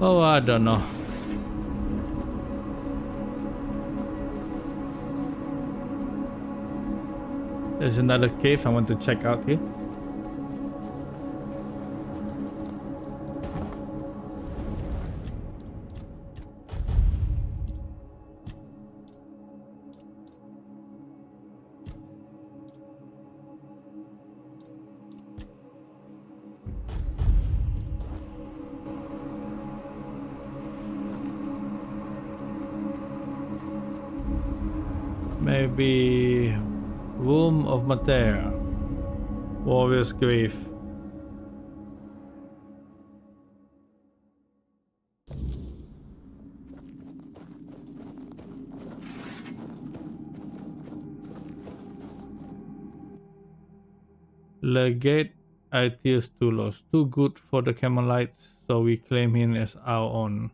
Oh, I don't know. There's another cave I want to check out here. Maybe Room of Matera, Warrior's Grave. Legate Aetius Tulos, too good for the Camelites, so we claim him as our own.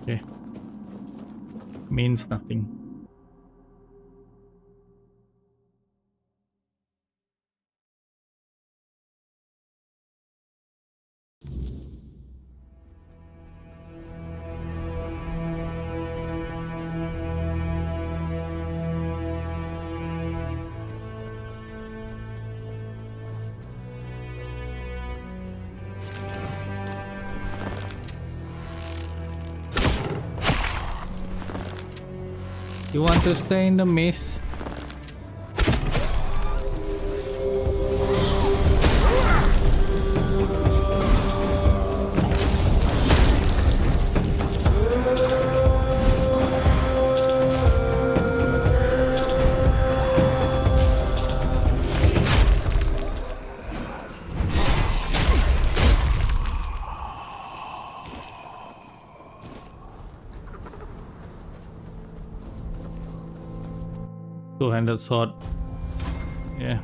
Okay. Means nothing. You want to stay in the maze? Two-handed sword. Yeah.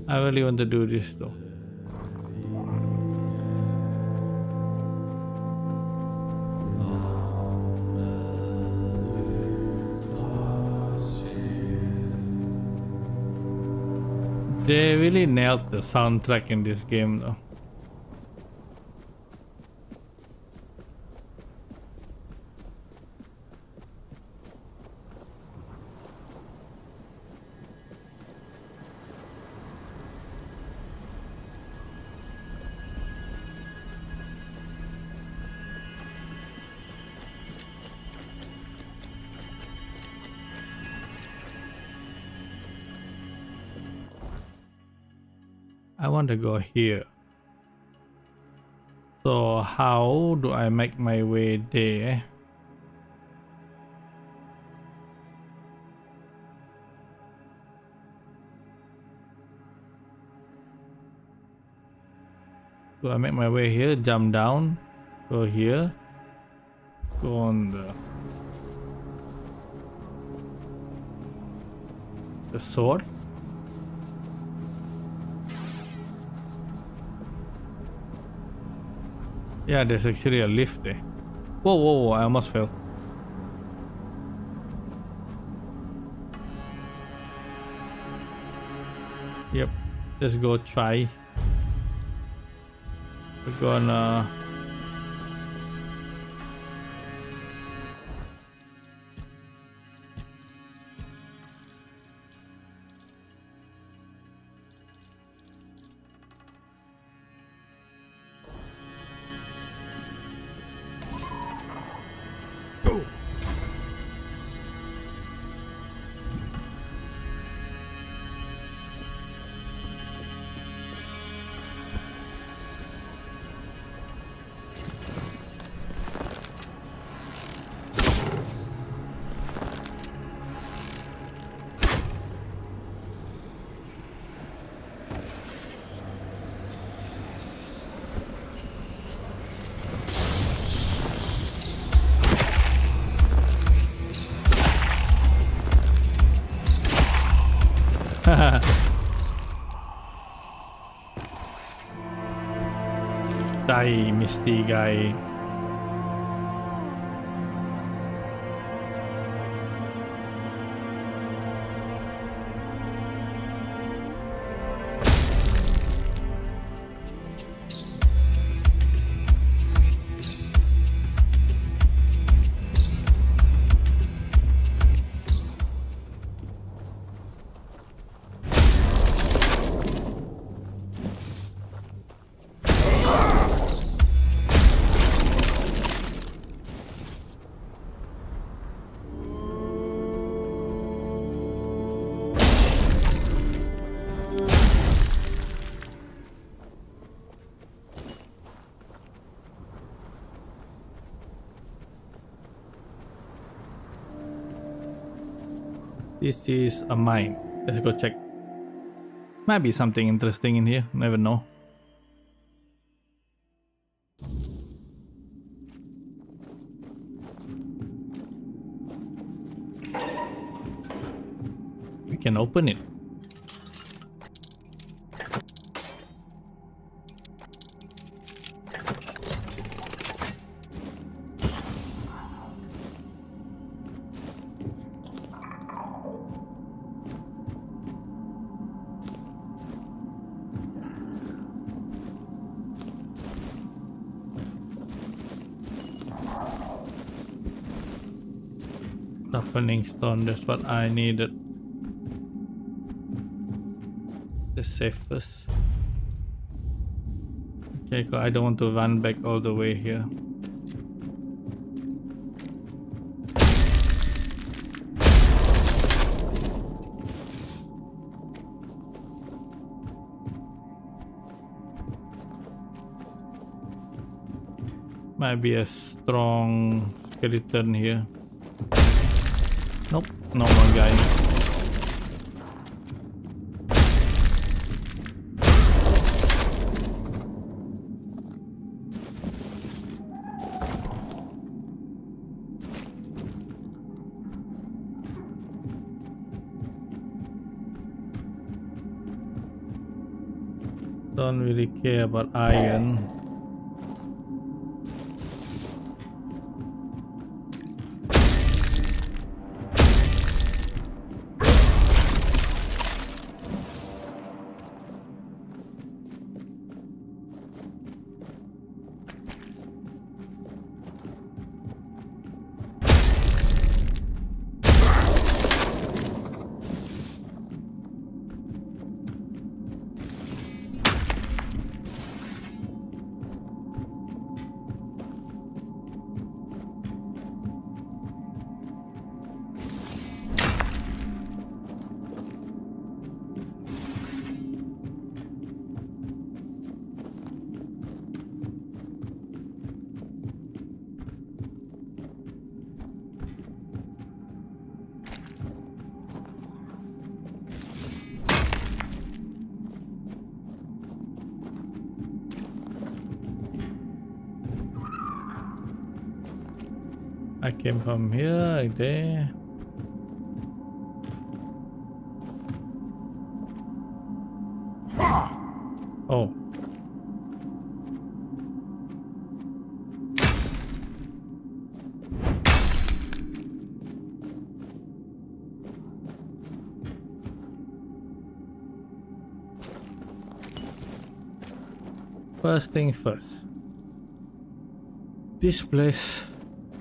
I really want to do this though. They really nailed the soundtrack in this game though. I want to go here. So how do I make my way there? Do I make my way here, jump down, go here, go on the sword? Yeah, there's actually a lift there. Whoa, whoa, whoa, I almost fell. Yep, let's go try. We're gonna... Die, Misty guy. This is a mine. Let's go check. Might be something interesting in here. Never know. We can open it. Sharpening stone, that's what I needed. The safest. Okay, I don't want to run back all the way here. Might be a strong skeleton here. Nope, no more guy. Don't really care about iron. I came from here, like there. Oh. First thing first. This place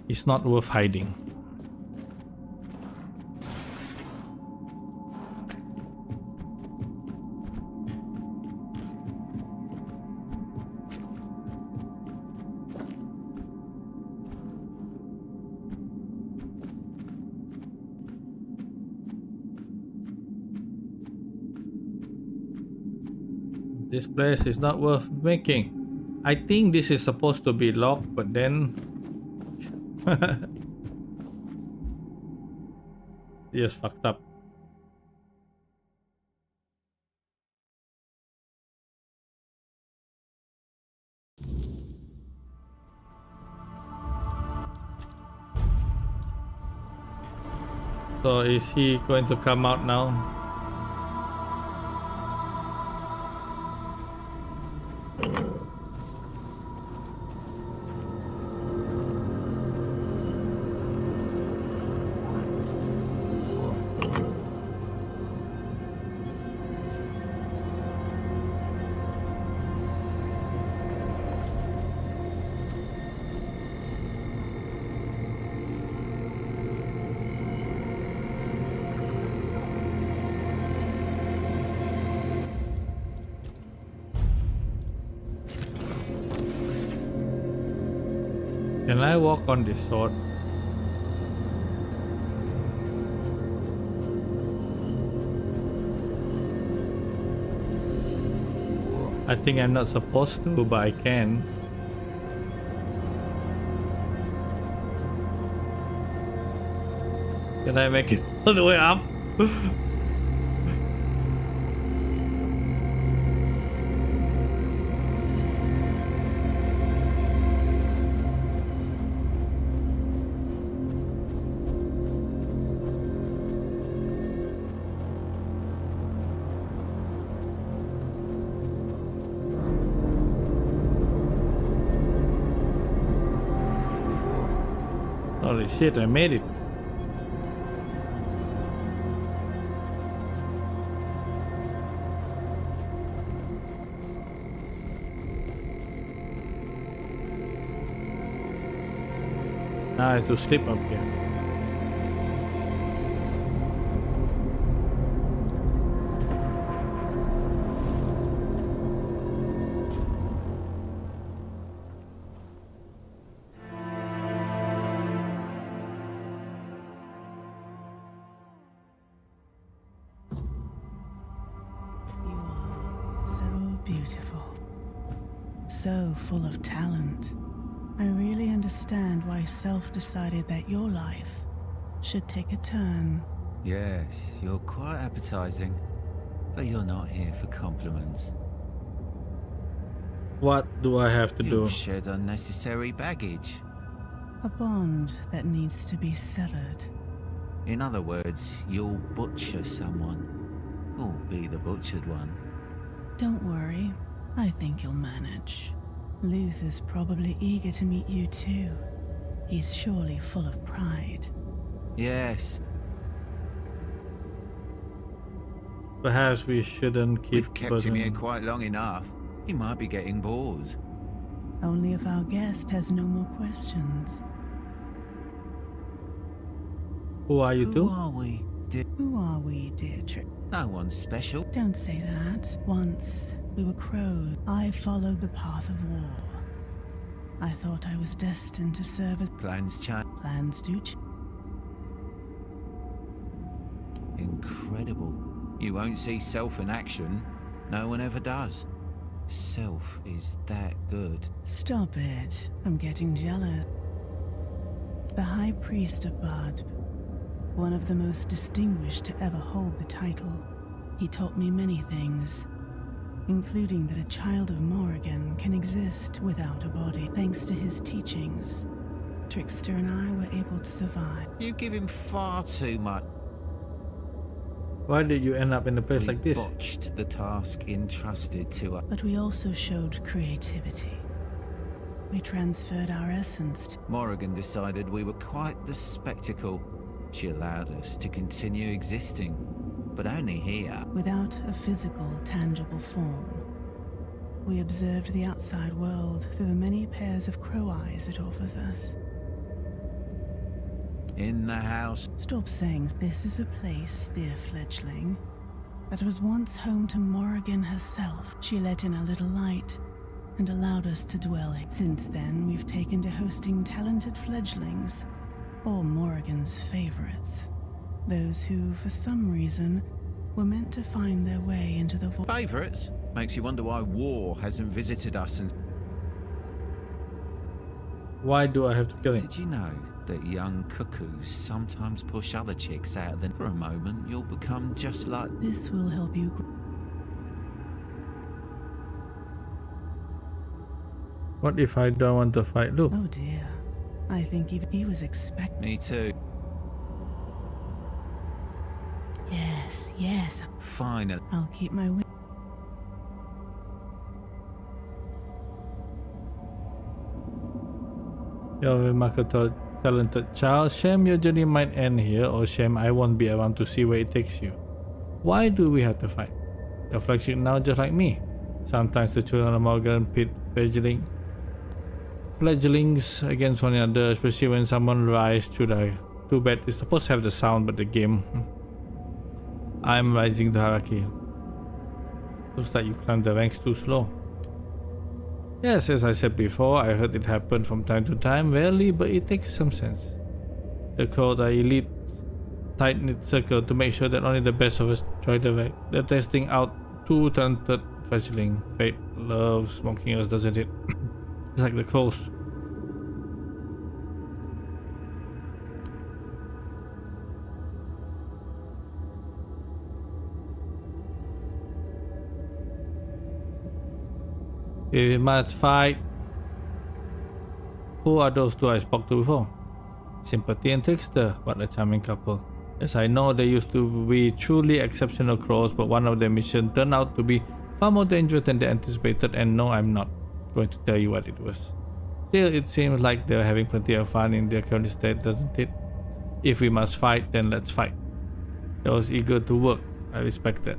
is not worth hiding. This place is not worth making. I think this is supposed to be locked, but then just fucked up. So is he going to come out now? Can I walk on this sword? I think I'm not supposed to, but I can. Can I make it all the way up? Holy shit, I made it. Now I have to sleep up here. Beautiful. So full of talent. I really understand why Self decided that your life should take a turn. Yes, you're quite appetizing. But you're not here for compliments. What do I have to do? You've shed unnecessary baggage. A bond that needs to be severed. In other words, you'll butcher someone. Or be the butchered one. Don't worry. I think you'll manage. Luth is probably eager to meet you too. He's surely full of pride. Yes. Perhaps we shouldn't keep We've kept him here quite long enough. He might be getting bored. Only if our guest has no more questions. Who are you two? Who are we, dear? Who are we, dear Trick? No one's special. Don't say that. Once, we were crows. I followed the path of war. I thought I was destined to serve as... Plans change. Plans do Incredible. You won't see Self in action. No one ever does. Self is that good. Stop it. I'm getting jealous. The High Priest of Bard. One of the most distinguished to ever hold the title. He taught me many things, including that a child of Morrigan can exist without a body. Thanks to his teachings, Trickster and I were able to survive. You give him far too much. Why did you end up in a place like this? Botched the task entrusted to us. But we also showed creativity. We transferred our essence to... Morrigan decided we were quite the spectacle. She allowed us to continue existing, but only here. Without a physical, tangible form. We observed the outside world through the many pairs of crow eyes it offers us. In the house. Stop saying this is a place, dear fledgling, that was once home to Morrigan herself. She let in a little light and allowed us to dwell. Since then, we've taken to hosting talented fledglings, or Morrigan's favorites. Those who, for some reason, were meant to find their way into the void. Favorites? Makes you wonder why war hasn't visited us since... Why do I have to kill him? Did you know that young cuckoos sometimes push other chicks out of them? For a moment, you'll become just like... This will help you grow. What if I don't want to fight Luke? Oh dear. I think even he was expecting... Me too. Yes, yes. Finally. I'll keep my wing. You're a remarkable talented child. Shame your journey might end here, or shame I won't be around to see where it takes you. Why do we have to fight? You're flagship now just like me. Sometimes the children of Morgan pit fledglings against one another, especially when someone rises to die. Too bad it's supposed to have the sound, but the game. I'm rising to hierarchy. Looks like you climbed the ranks too slow. Yes, as I said before, I heard it happen from time to time, rarely, but it takes some sense. The crowd are elite, tight-knit circle to make sure that only the best of us try the way. They're testing out two talented fledgling. Fate loves smoking us, doesn't it? It's like the coast. We must fight. Who are those two I spoke to before? Sympathy and Trickster, what a charming couple. Yes, I know they used to be truly exceptional crows, but one of their missions turned out to be far more dangerous than they anticipated, and no, I'm not going to tell you what it was. Still, it seems like they're having plenty of fun in their current state, doesn't it? If we must fight, then let's fight. They was eager to work. I respect that.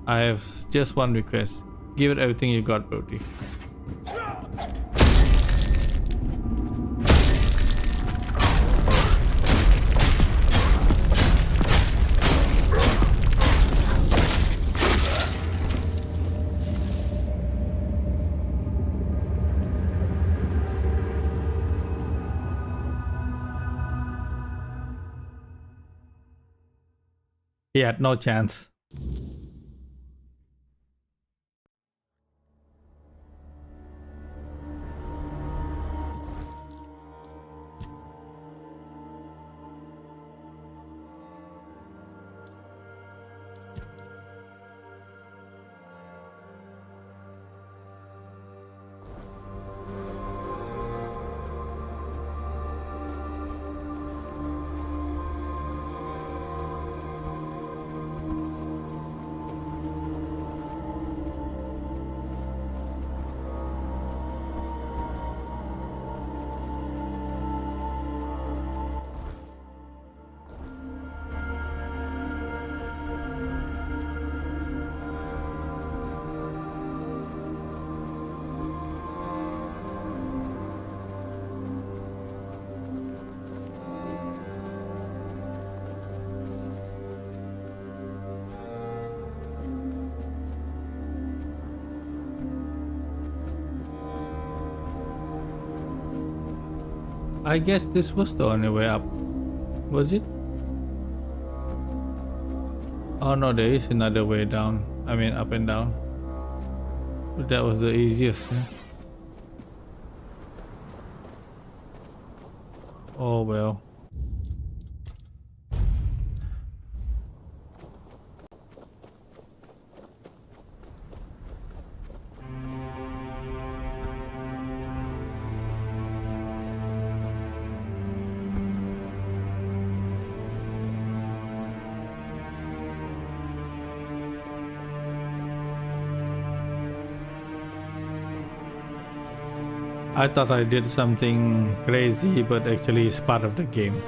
I have just one request. Give it everything you got, Brody. He had no chance. I guess this was the only way up. Was it? Oh no, there is another way down. I mean up and down. But that was the easiest. Yeah? Oh well. I thought I did something crazy, but actually it's part of the game.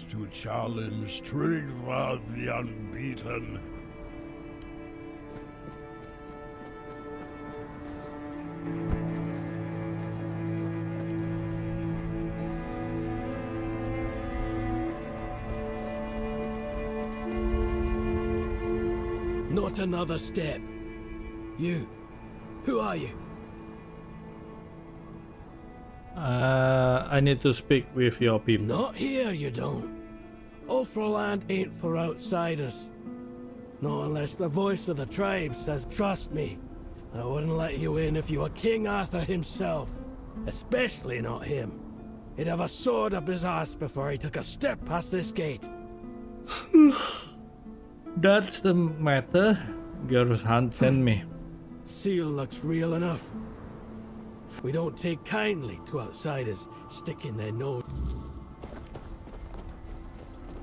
To challenge Trigva the Unbeaten. Not another step. You. Who are you? I need to speak with your people. Not here, you don't. Forlorn ain't for outsiders. Not unless the voice of the tribe says, trust me, I wouldn't let you in if you were King Arthur himself. Especially not him. He'd have a sword up his ass before he took a step past this gate. That's the matter. Girls hunting me. Seal looks real enough. We don't take kindly to outsiders sticking their nose.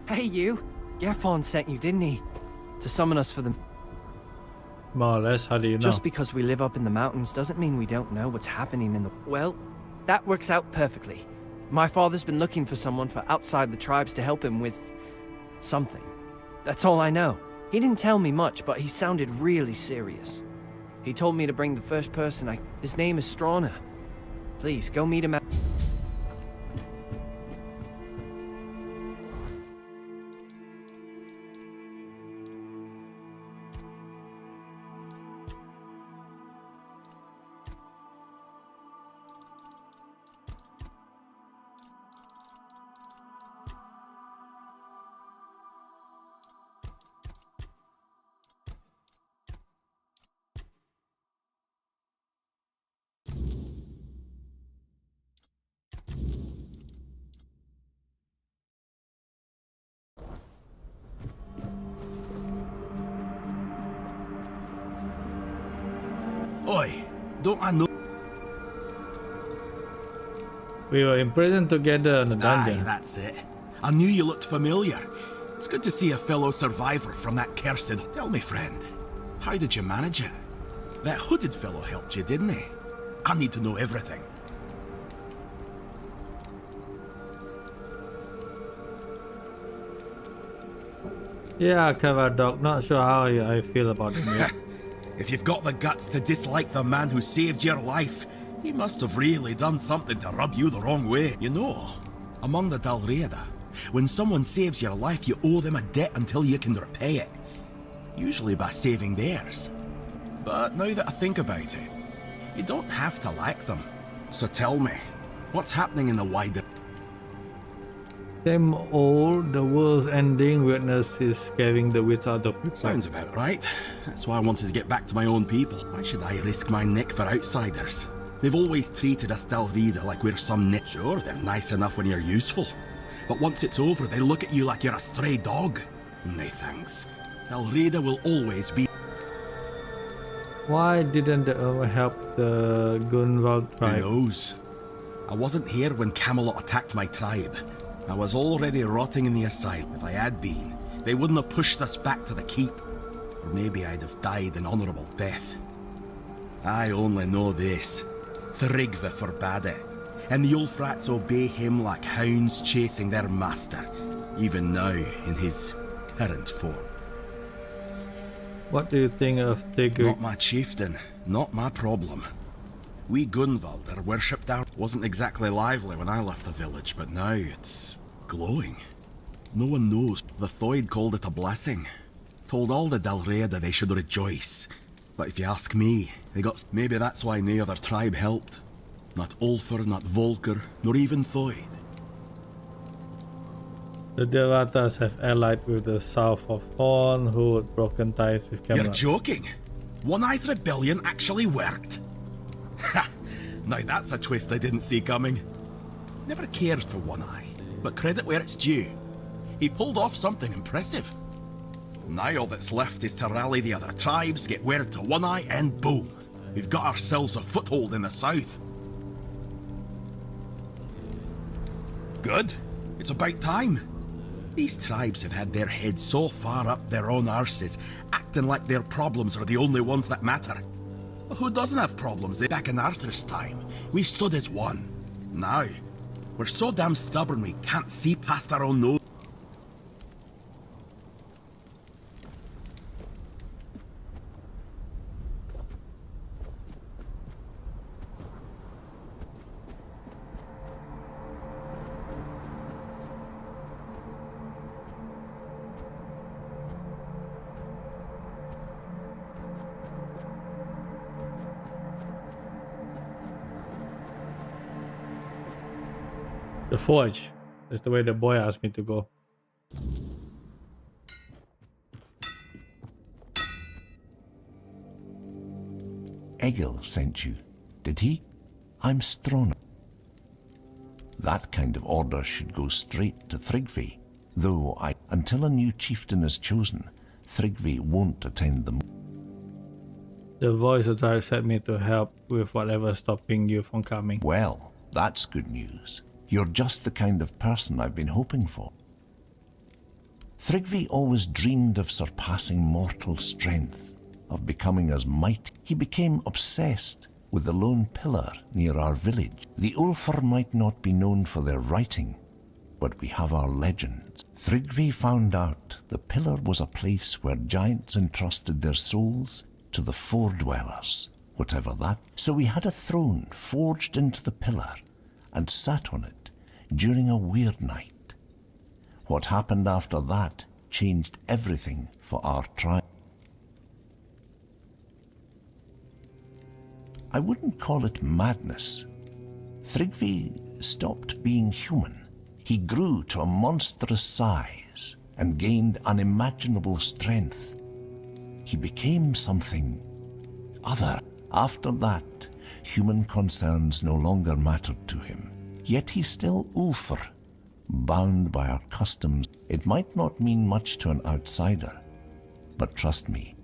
Hey, you. Gefon sent you, didn't he? To summon us for the... More or less, how do you know? Just because we live up in the mountains doesn't mean we don't know what's happening in the... Well, that works out perfectly. My father's been looking for someone for outside the tribes to help him with... something. That's all I know. He didn't tell me much, but he sounded really serious. He told me to bring the first person I... His name is Strana. Please, go meet him at... Oi, don't I know? We were imprisoned together in a dungeon. Aye, that's it. I knew you looked familiar. It's good to see a fellow survivor from that cursed... Tell me, friend, how did you manage it? That hooded fellow helped you, didn't he? I need to know everything. Yeah, cover dog. Not sure how I feel about him yet. If you've got the guts to dislike the man who saved your life, he must have really done something to rub you the wrong way. You know, among the Dalriada, when someone saves your life, you owe them a debt until you can repay it. Usually by saving theirs. But now that I think about it, you don't have to like them. So tell me, what's happening in the wider... Same old, the world's ending, weirdness is scaring the wits out of people. Sounds about right. That's why I wanted to get back to my own people. Why should I risk my neck for outsiders? They've always treated us Dalriada like we're some nit. Sure, they're nice enough when you're useful. But once it's over, they look at you like you're a stray dog. No thanks. Dalriada will always be... Why didn't they ever help the Gunvald tribe? Who knows? I wasn't here when Camelot attacked my tribe. I was already rotting in the asylum. If I had been, they wouldn't have pushed us back to the keep. Or maybe I'd have died an honourable death. I only know this. Thrigve forbade it, and the Ulfrats obey him like hounds chasing their master, even now in his current form. What do you think of Tigger? Not my chieftain, not my problem. We Gunvald are worshipped out. Wasn't exactly lively when I left the village, but now it's glowing. No one knows. The Thoid called it a blessing. Told all the Dalriada they should rejoice. But if you ask me, they got... Maybe that's why no other tribe helped. Not Ulfr, not Volker, nor even Thoid. The Delatas have allied with the south of Horn, who had broken ties with Camelot. You're joking? One Eye's rebellion actually worked? Ha! Now that's a twist I didn't see coming. Never cared for One Eye, but credit where it's due. He pulled off something impressive. Now all that's left is to rally the other tribes, get word to One Eye, and boom! We've got ourselves a foothold in the south. Good. It's about time. These tribes have had their heads so far up their own arses, acting like their problems are the only ones that matter. Who doesn't have problems? Back in Arthur's time, we stood as one. Now, we're so damn stubborn we can't see past our own nose. The forge. That's the way the boy asked me to go. Egil sent you, did he? I'm Strona. That kind of order should go straight to Thrigvi, though until a new chieftain is chosen, Thrigvi won't attend them. The voice of Dark sent me to help with whatever's stopping you from coming. Well, that's good news. You're just the kind of person I've been hoping for. Thrigvi always dreamed of surpassing mortal strength, of becoming as mighty. He became obsessed with the lone pillar near our village. The Ulfr might not be known for their writing, but we have our legends. Thrigvi found out the pillar was a place where giants entrusted their souls to the Fore-dwellers, whatever that. So we had a throne forged into the pillar and sat on it during a weird night. What happened after that changed everything for our tribe. I wouldn't call it madness. Thrigvi stopped being human. He grew to a monstrous size and gained unimaginable strength. He became something other. After that, human concerns no longer mattered to him. Yet he's still Ulfr, bound by our customs. It might not mean much to an outsider, but trust me,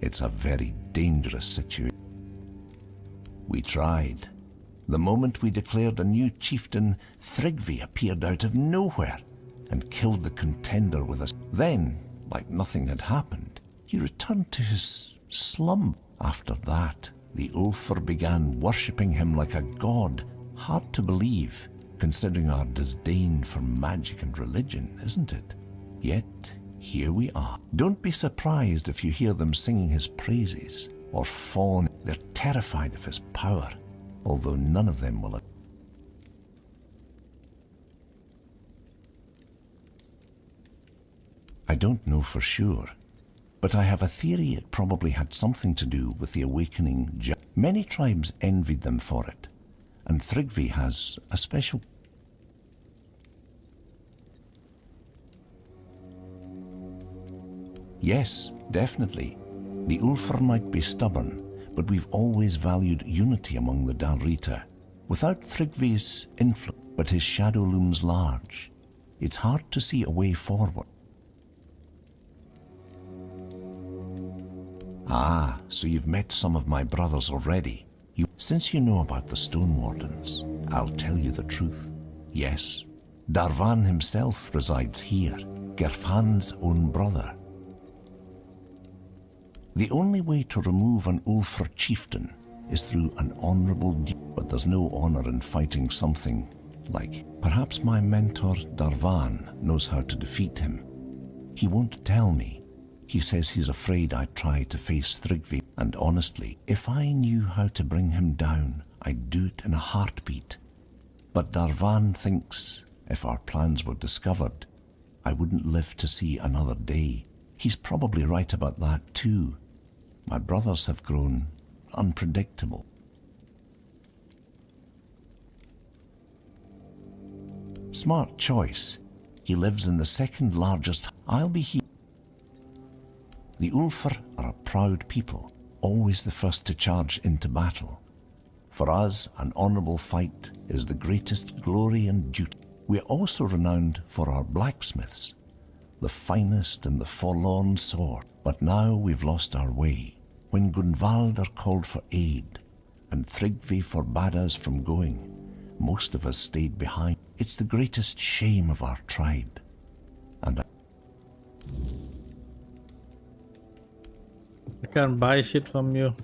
it's a very dangerous situation. We tried. The moment we declared a new chieftain, Thrigvi appeared out of nowhere and killed the contender with us. Then, like nothing had happened, he returned to his slum. After that, the Ulfr began worshipping him like a god. Hard to believe, considering our disdain for magic and religion, isn't it? Yet, here we are. Don't be surprised if you hear them singing his praises or fawn. They're terrified of his power, although none of them will. I don't know for sure, but I have a theory it probably had something to do with the awakening. Many tribes envied them for it, and Thrigvi has a special. Yes, definitely. The Ulfr might be stubborn, but we've always valued unity among the Dalrita. Without Thrigvi's influence, but his shadow looms large. It's hard to see a way forward. Ah, so you've met some of my brothers already. Since you know about the Stone Wardens, I'll tell you the truth. Yes, Darvan himself resides here, Gerfan's own brother. The only way to remove an Ulfr chieftain is through an honorable deed, but there's no honor in fighting something like. Perhaps my mentor Darvan knows how to defeat him. He won't tell me. He says he's afraid I'd try to face Thrigvi, and honestly, if I knew how to bring him down, I'd do it in a heartbeat. But Darvan thinks if our plans were discovered, I wouldn't live to see another day. He's probably right about that too. My brothers have grown unpredictable. Smart choice. He lives in the second largest. I'll be here. The Ulfr are a proud people, always the first to charge into battle. For us, an honourable fight is the greatest glory and duty. We are also renowned for our blacksmiths, the finest in the Forlorn sword. But now we've lost our way. When Gunvaldr called for aid, and Thrigvi forbade us from going, most of us stayed behind. It's the greatest shame of our tribe. And I can't buy shit from you.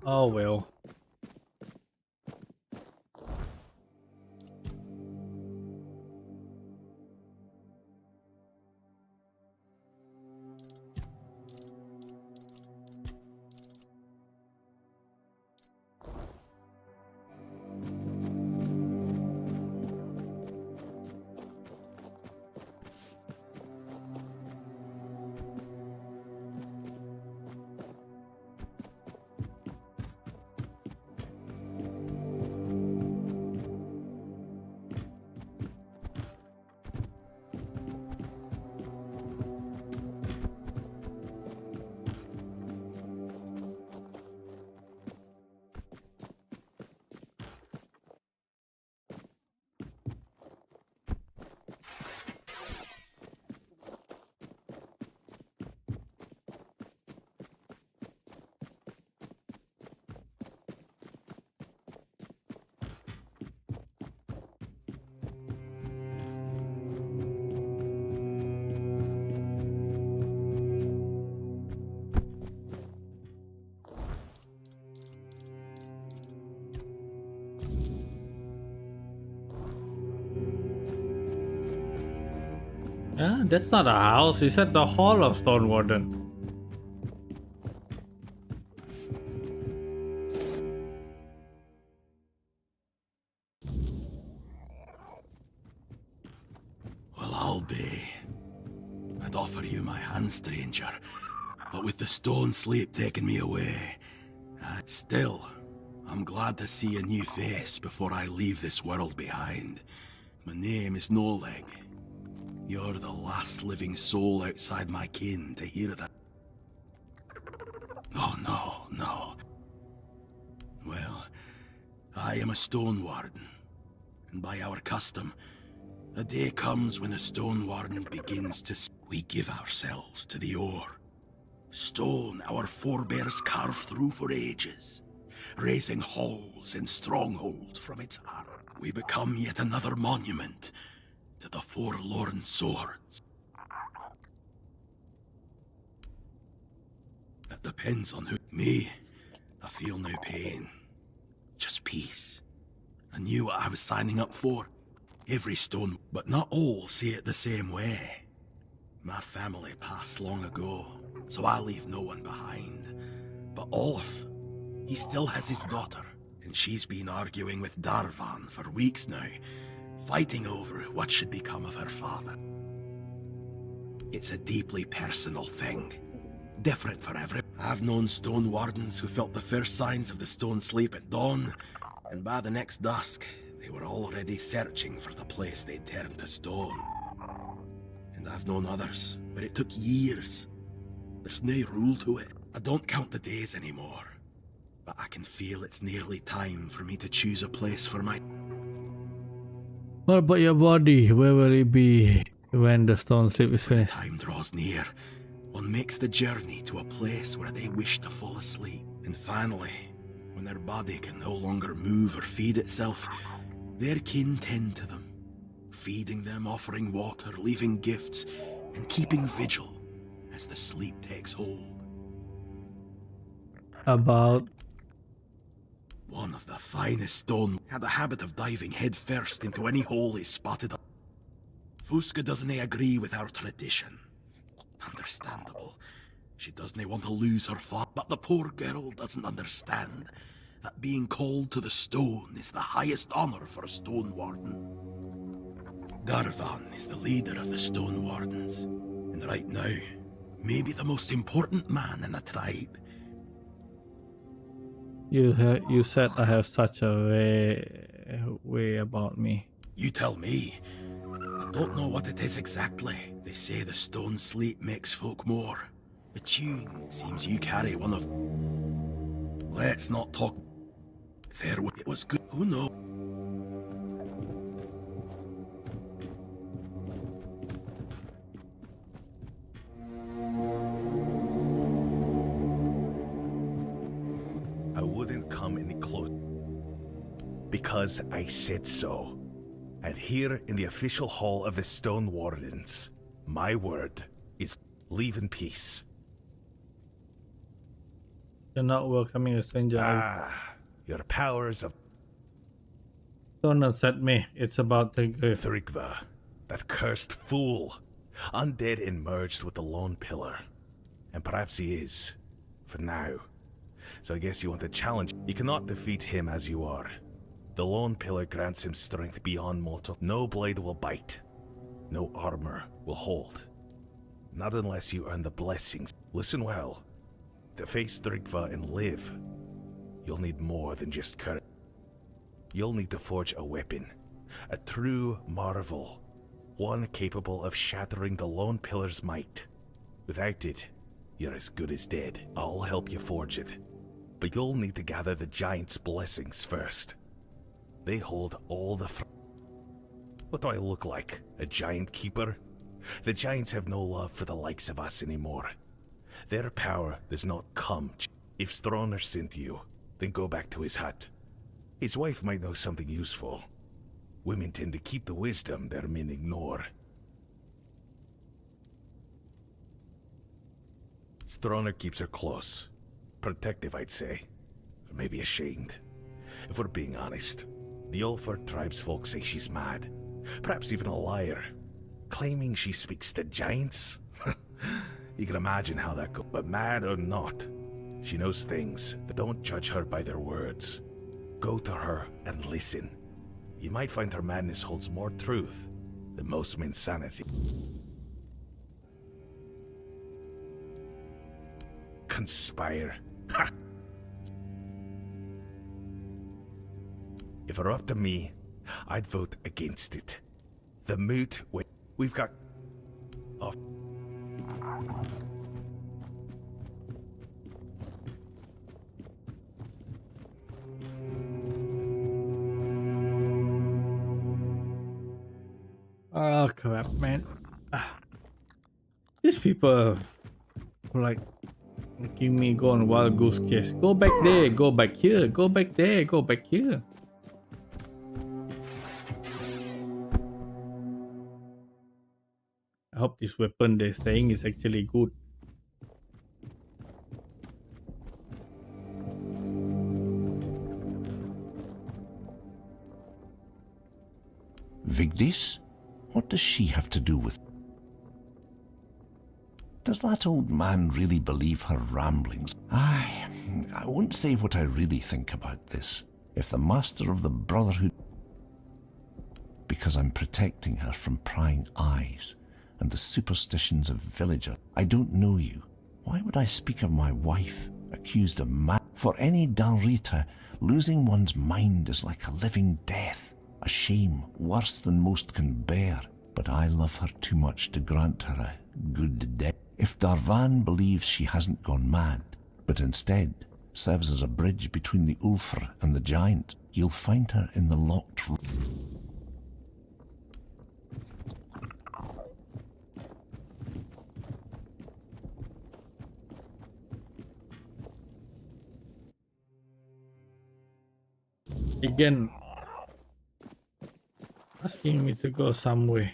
Oh well. Ah, that's not a house. He said the Hall of Stone Warden. Well, I'll be. I'd offer you my hand, stranger, but with the stone sleep taking me away, still, I'm glad to see a new face before I leave this world behind. My name is Noleg. You're the last living soul outside my kin to hear that. Oh, no. Well, I am a stone warden, and by our custom, a day comes when a stone warden begins to... We give ourselves to the ore. Stone our forebears carved through for ages, raising halls and strongholds from its heart. We become yet another monument to the Forlorn swords. That depends on who. Me, I feel no pain, just peace. I knew what I was signing up for. Every stone, but not all see it the same way. My family passed long ago, so I leave no one behind. But Olaf, he still has his daughter, and she's been arguing with Darvan for weeks now, fighting over what should become of her father. It's a deeply personal thing, different for everyone. I've known stone wardens who felt the first signs of the stone sleep at dawn, and by the next dusk, they were already searching for the place they'd turned to stone. And I've known others where it took years. There's no rule to it. I don't count the days anymore, but I can feel it's nearly time for me to choose a place for my... What about your body? Where will it be when the stone sleep is finished? When time draws near, one makes the journey to a place where they wish to fall asleep. And finally, when their body can no longer move or feed itself, their kin tend to them, feeding them, offering water, leaving gifts, and keeping vigil as the sleep takes hold. About... One of the finest stone had a habit of diving headfirst into any hole he spotted. Fuska doesn't agree with our tradition. Understandable. She doesn't want to lose her father, but the poor girl doesn't understand that being called to the stone is the highest honor for a stone warden. Darvan is the leader of the stone wardens, and right now, maybe the most important man in the tribe. You said I have such a way about me. You tell me. I don't know what it is exactly. They say the stone sleep makes folk more. The tune seems you carry one of... Let's not talk... Farewell. It was good. Who knows? I wouldn't come any close because I said so. And here in the official hall of the Stone Wardens, my word is leave in peace. You're not welcoming a stranger. Your powers of... Don't upset me. It's about the grief. Thrigva, that cursed fool. Undead and merged with the Lone Pillar. And perhaps he is. For now. So I guess you want to challenge. You cannot defeat him as you are. The Lone Pillar grants him strength beyond mortal. No blade will bite. No armor will hold. Not unless you earn the blessings. Listen well. To face Thrigva and live, you'll need more than just courage. You'll need to forge a weapon. A true marvel. One capable of shattering the Lone Pillar's might. Without it, you're as good as dead. I'll help you forge it. But you'll need to gather the Giant's blessings first. They hold all the... What do I look like? A Giant Keeper? The Giants have no love for the likes of us anymore. Their power does not come. If Stroner sent you, then go back to his hut. His wife might know something useful. Women tend to keep the wisdom their men ignore. Stroner keeps her close. Protective, I'd say. Or maybe ashamed. If we're being honest, the Ulford tribesfolk say she's mad. Perhaps even a liar. claiming she speaks to giants. You can imagine how that goes. But mad or not, she knows things. Don't judge her by their words. Go to her and listen. You might find her madness holds more truth than most men's sanity. Conspire. Ha! If it were up to me, I'd vote against it. The moot we've got... Oh. Oh crap, man. These people are like making me go on wild goose chase. Go back there, go back here, go back there, go back here. I hope this weapon they're saying is actually good. Vigdis? What does she have to do with... Does that old man really believe her ramblings? I won't say what I really think about this. If the master of the Brotherhood... Because I'm protecting her from prying eyes and the superstitions of villagers. I don't know you. Why would I speak of my wife, accused of For any Dalrita, losing one's mind is like a living death. A shame worse than most can bear, but I love her too much to grant her a good death. If Darvan believes she hasn't gone mad, but instead serves as a bridge between the Ulfr and the giant, you'll find her in the locked room. Again, asking me to go somewhere.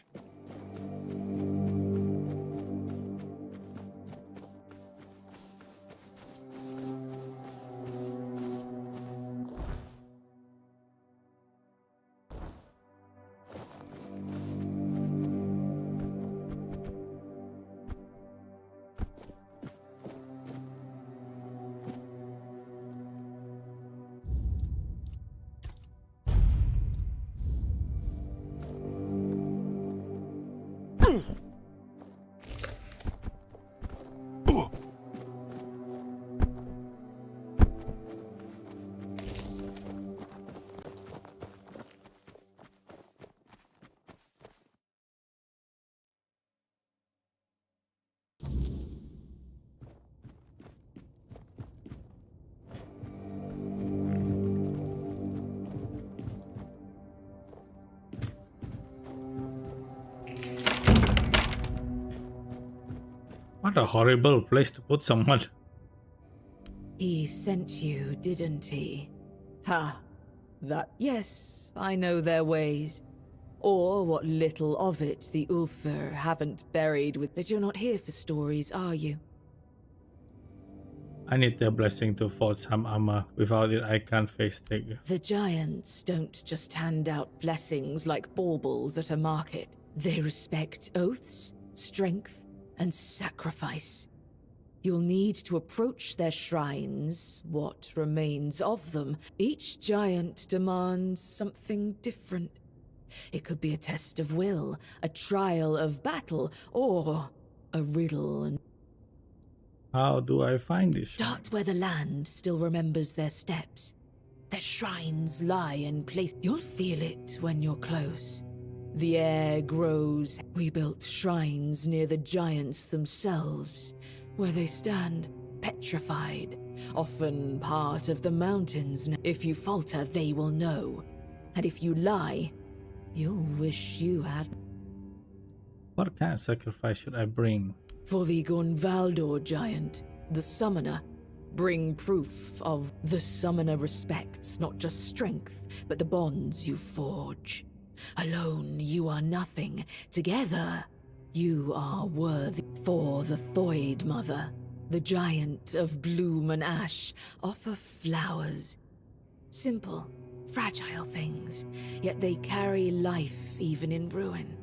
What a horrible place to put someone. He sent you, didn't he? Ha! That, yes, I know their ways. Or what little of it the Ulfr haven't buried with. But you're not here for stories, are you? I need their blessing to forge some armor. Without it, I can't face Tig. The giants don't just hand out blessings like baubles at a market. They respect oaths, strength, and sacrifice. You'll need to approach their shrines, what remains of them. Each giant demands something different. It could be a test of will, a trial of battle, or a riddle. How do I find this? Start where the land still remembers their steps. Their shrines lie in place. You'll feel it when you're close. The air grows. We built shrines near the giants themselves, where they stand petrified, often part of the mountains. If you falter, they will know. And if you lie, you'll wish you had. What kind of sacrifice should I bring? For the Gunvaldor giant, the summoner, bring proof of the summoner respects not just strength, but the bonds you forge. Alone, you are nothing. Together, you are worthy. For the Thoid Mother, the giant of bloom and ash, offer flowers. Simple, fragile things, yet they carry life even in ruin.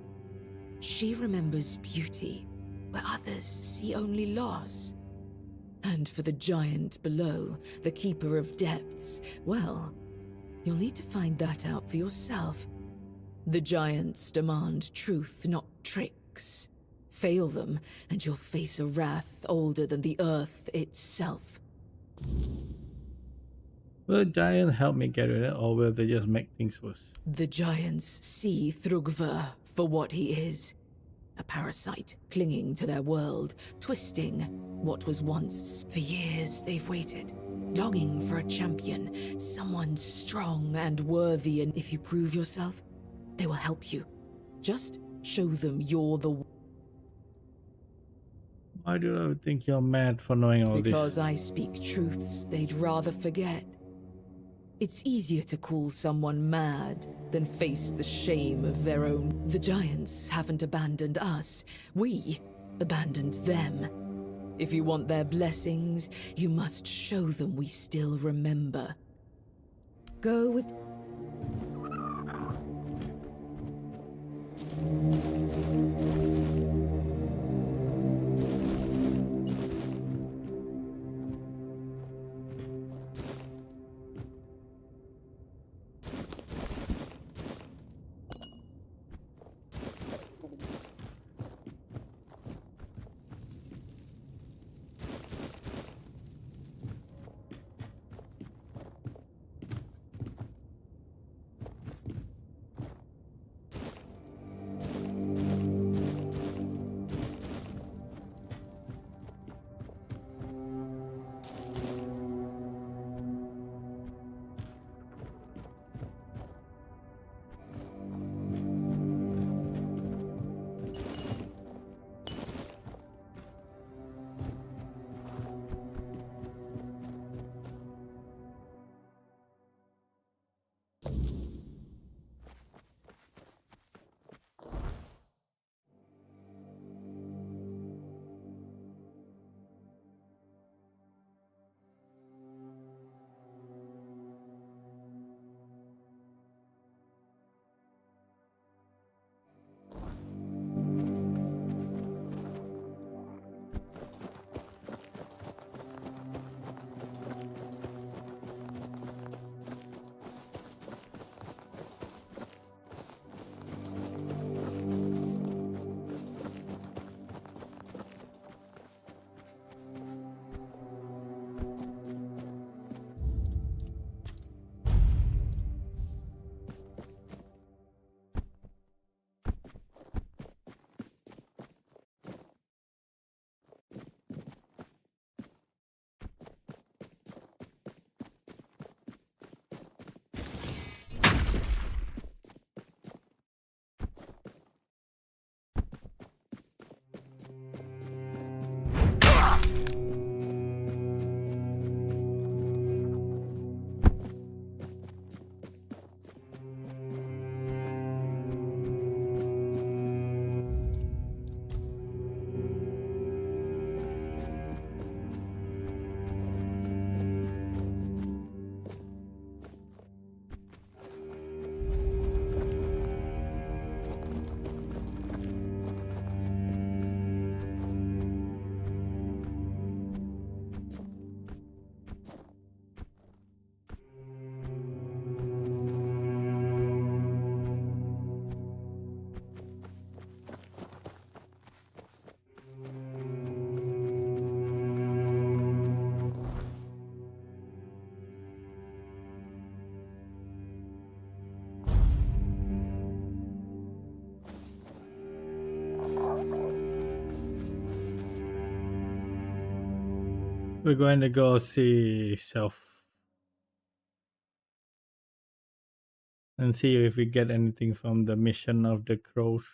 She remembers beauty, where others see only loss. And for the giant below, the Keeper of Depths, well, you'll need to find that out for yourself. The giants demand truth, not tricks. Fail them, and you'll face a wrath older than the earth itself. Will the giant help me get rid of it, or will they just make things worse? The giants see Thrugva for what he is. A parasite clinging to their world, twisting what was once. For years they've waited, longing for a champion, someone strong and worthy, and if you prove yourself, they will help you. Just show them you're the one. Why do I think you're mad for knowing all this? Because I speak truths they'd rather forget. It's easier to call someone mad than face the shame of their own. The giants haven't abandoned us. We abandoned them. If you want their blessings, you must show them we still remember. Go with... We're going to go see Self and see if we get anything from the mission of the crows.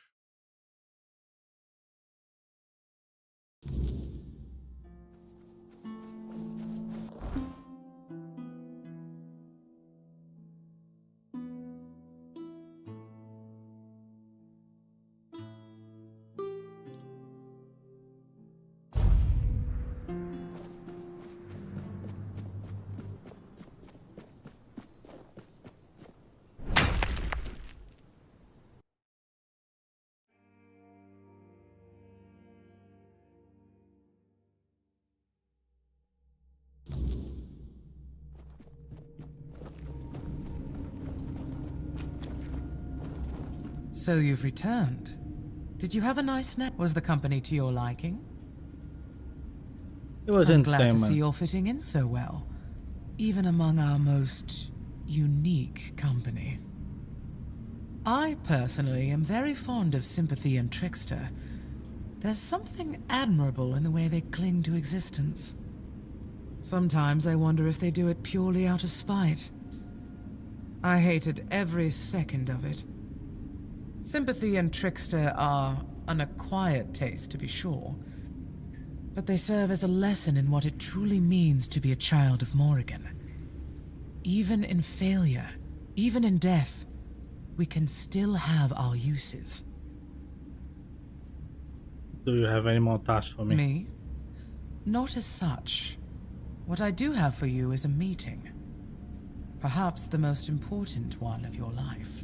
So you've returned. Did you have a nice nap? Was the company to your liking? It was I'm glad to entertainment. see you're fitting in so well, even among our most unique company. I personally am very fond of Sympathy and Trickster. There's something admirable in the way they cling to existence. Sometimes I wonder if they do it purely out of spite. I hated every second of it. Sympathy and Trickster are an acquired taste, to be sure, but they serve as a lesson in what it truly means to be a child of Morrigan. Even in failure, even in death, we can still have our uses. Do you have any more tasks for me? Me? Not as such. What I do have for you is a meeting. Perhaps the most important one of your life.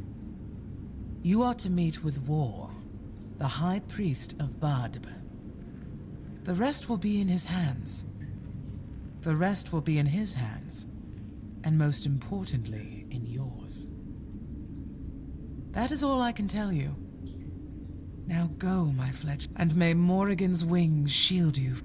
You are to meet with War, the High Priest of Badb. The rest will be in his hands. The rest will be in his hands, and most importantly, in yours. That is all I can tell you. Now go, my Fletch, and may Morrigan's wings shield you.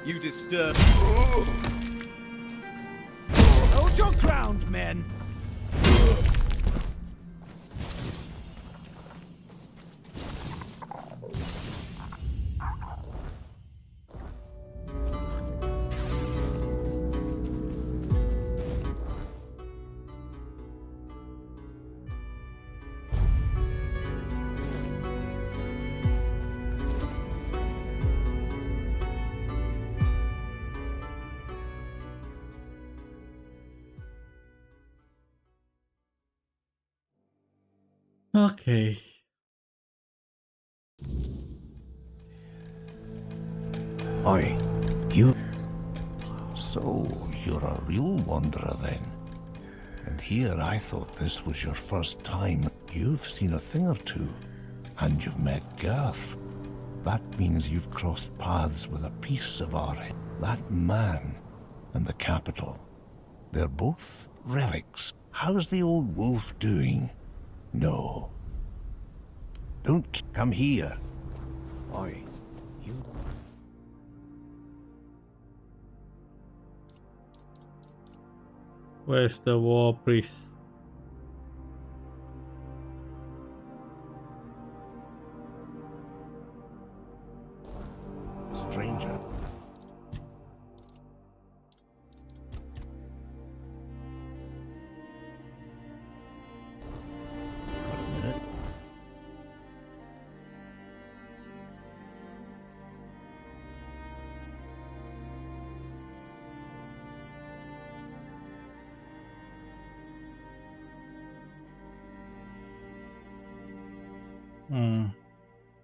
You disturb. Hold your ground, men. Okay. Oi, you... So, you're a real wanderer then. And here I thought this was your first time. You've seen a thing or two, and you've met Garth. That means you've crossed paths with a piece of our... That man and the capital. They're both relics. How's the old wolf doing? No. Don't come here. Oi, you... Where's the war priest? Stranger. Got a minute?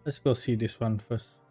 Let's go see this one first.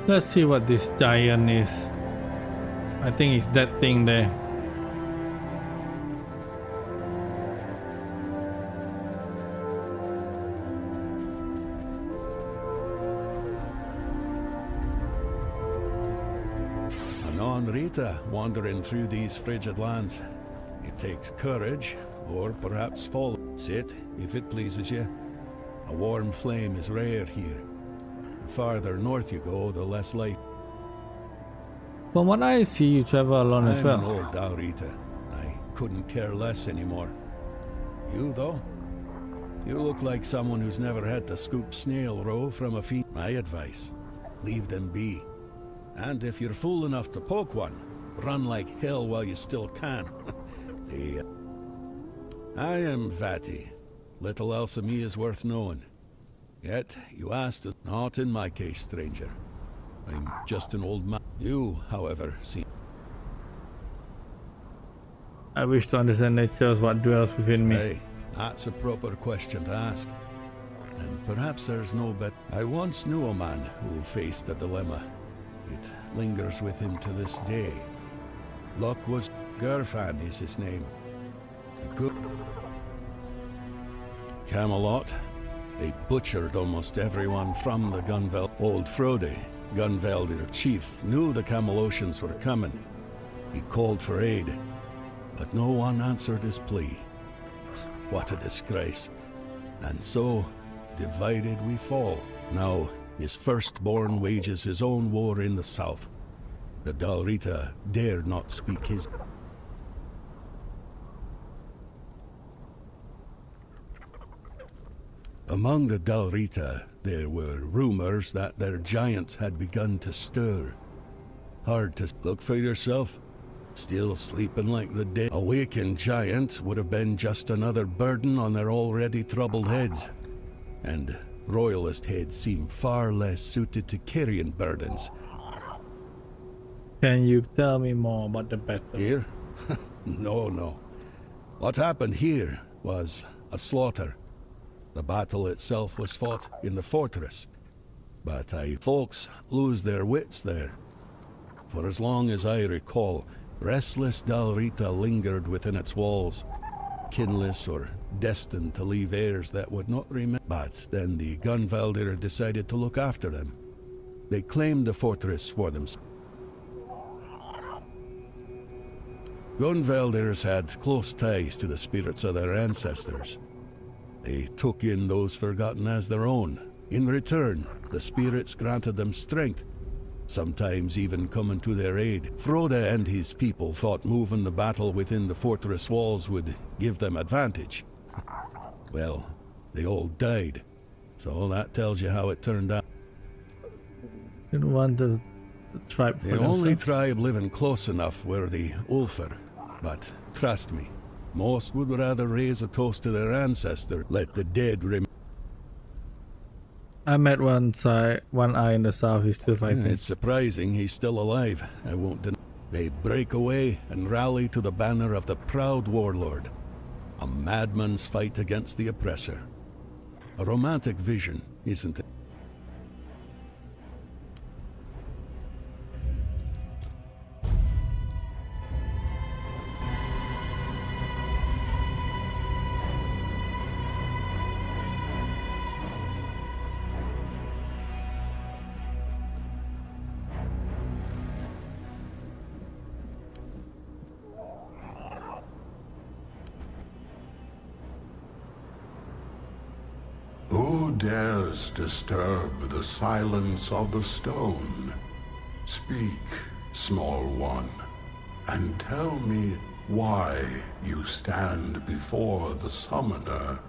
Let's see what this giant is. I think it's that thing there. Anon Rita wandering through these frigid lands. It takes courage, or perhaps fall. Sit, if it pleases you. A warm flame is rare here. The farther north you go, the less light. From what I see, you travel alone as well. I'm an old Dalrita. I couldn't care less anymore. You, though? You look like someone who's never had to scoop snail roe from a feet. My advice, leave them be. And if you're fool enough to poke one, run like hell while you still can. I am Vati. Little else of me is worth knowing. Yet, you asked us. Not in my case, stranger. I'm just an old man. You, however, seem... I wish to understand nature of what dwells within me. Hey, that's a proper question to ask. And perhaps there's no bet. I once knew a man who faced a dilemma. It lingers with him to this day. Luck was... Gerfan is his name. A good... Camelot. They butchered almost everyone from the Gunveld. Old Frode, Gunveldir chief, knew the Camelosians were coming. He called for aid, but no one answered his plea. What a disgrace. And so, divided we fall. Now, his firstborn wages his own war in the south. The Dalrita dare not speak his... Among the Dalrita, there were rumors that their giants had begun to stir. Hard to look for yourself. Still sleeping like the dead. A wakened giant would have been just another burden on their already troubled heads. And royalist heads seem far less suited to carrying burdens. Can you tell me more about the battle? Here? No. What happened here was a slaughter. The battle itself was fought in the fortress, but folks lose their wits there. For as long as I recall, restless Dalrita lingered within its walls, kinless or destined to leave heirs that would not remember. But then the Gunveldir decided to look after them. They claimed the fortress for themselves. Gunveldirs had close ties to the spirits of their ancestors. They took in those forgotten as their own. In return, the spirits granted them strength, sometimes even coming to their aid. Frode and his people thought moving the battle within the fortress walls would give them advantage. Well, they all died, so that tells you how it turned out. Didn't want the tribe for The only themselves. tribe living close enough were the Ulfar, but trust me, most would rather raise a toast to their ancestor. Let the dead remain. I met one eye in the south. He's still fighting. It's surprising he's still alive. I won't deny. They break away and rally to the banner of the proud warlord. A madman's fight against the oppressor. A romantic vision, isn't it? Who dares disturb the silence of the stone? Speak, small one, and tell me why you stand before the summoner.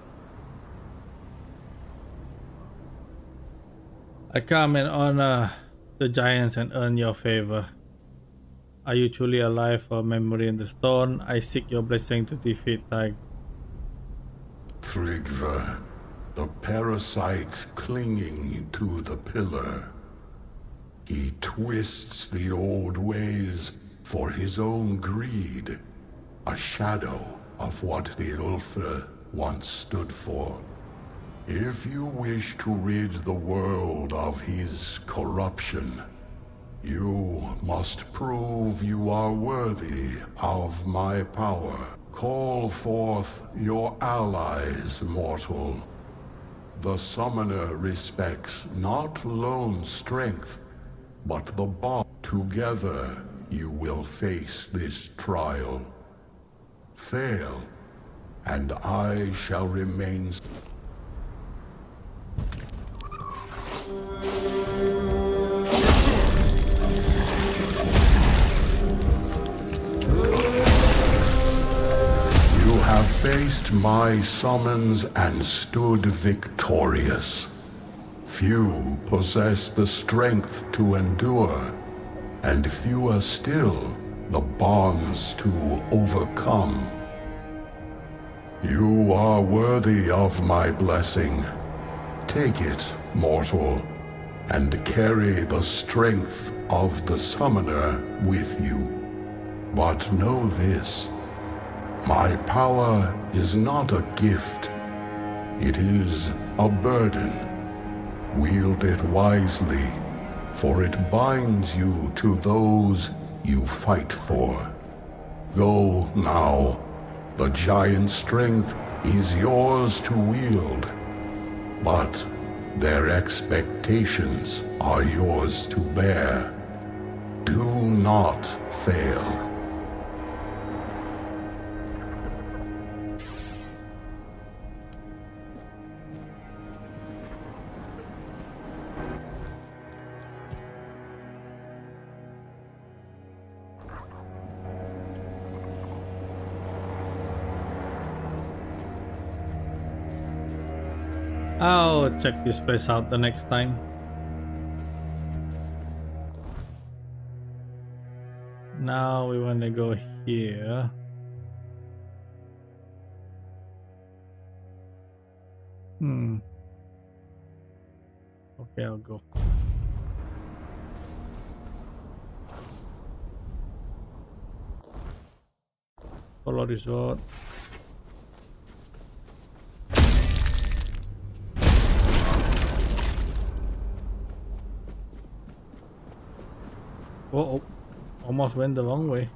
I come and honor the giants and earn your favor. Are you truly alive for memory in the stone? I seek your blessing to defeat Tag. Tryggva, the parasite clinging to the pillar. He twists the old ways for his own greed, a shadow of what the Ulfra once stood for. If you wish to rid the world of his corruption, You must prove you are worthy of my power. Call forth your allies, mortal. The summoner respects not lone strength, but the bond. Together, you will face this trial. Fail, and I shall remain. You have faced my summons and stood victorious. Few possess the strength to endure, and fewer still the bonds to overcome. You are worthy of my blessing. Take it, mortal, and carry the strength of the summoner with you. But know this, my power is not a gift. It is a burden. Wield it wisely, for it binds you to those you fight for. Go now. The giant strength is yours to wield, but their expectations are yours to bear. Do not fail. I'll check this place out the next time. Now we want to go here. Okay, I'll go. Follow this road. Oh, almost went the wrong way.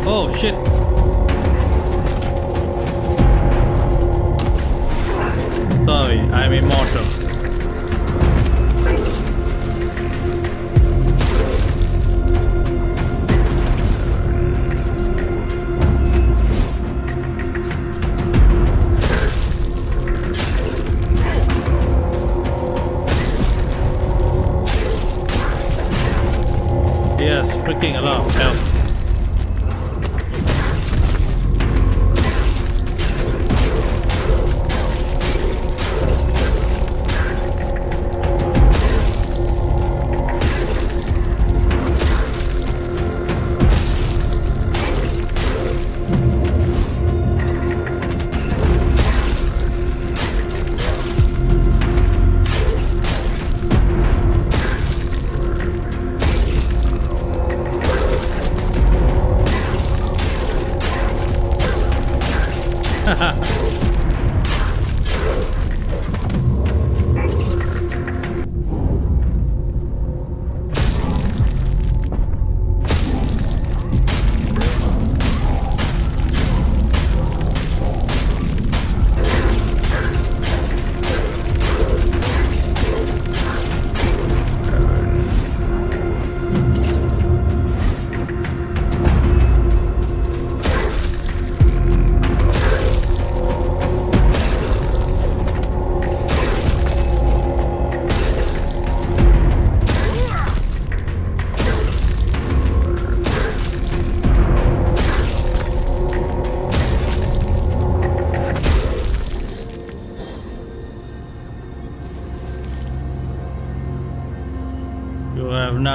Oh shit. Sorry, I'm immortal. Yes, freaking a lot of health.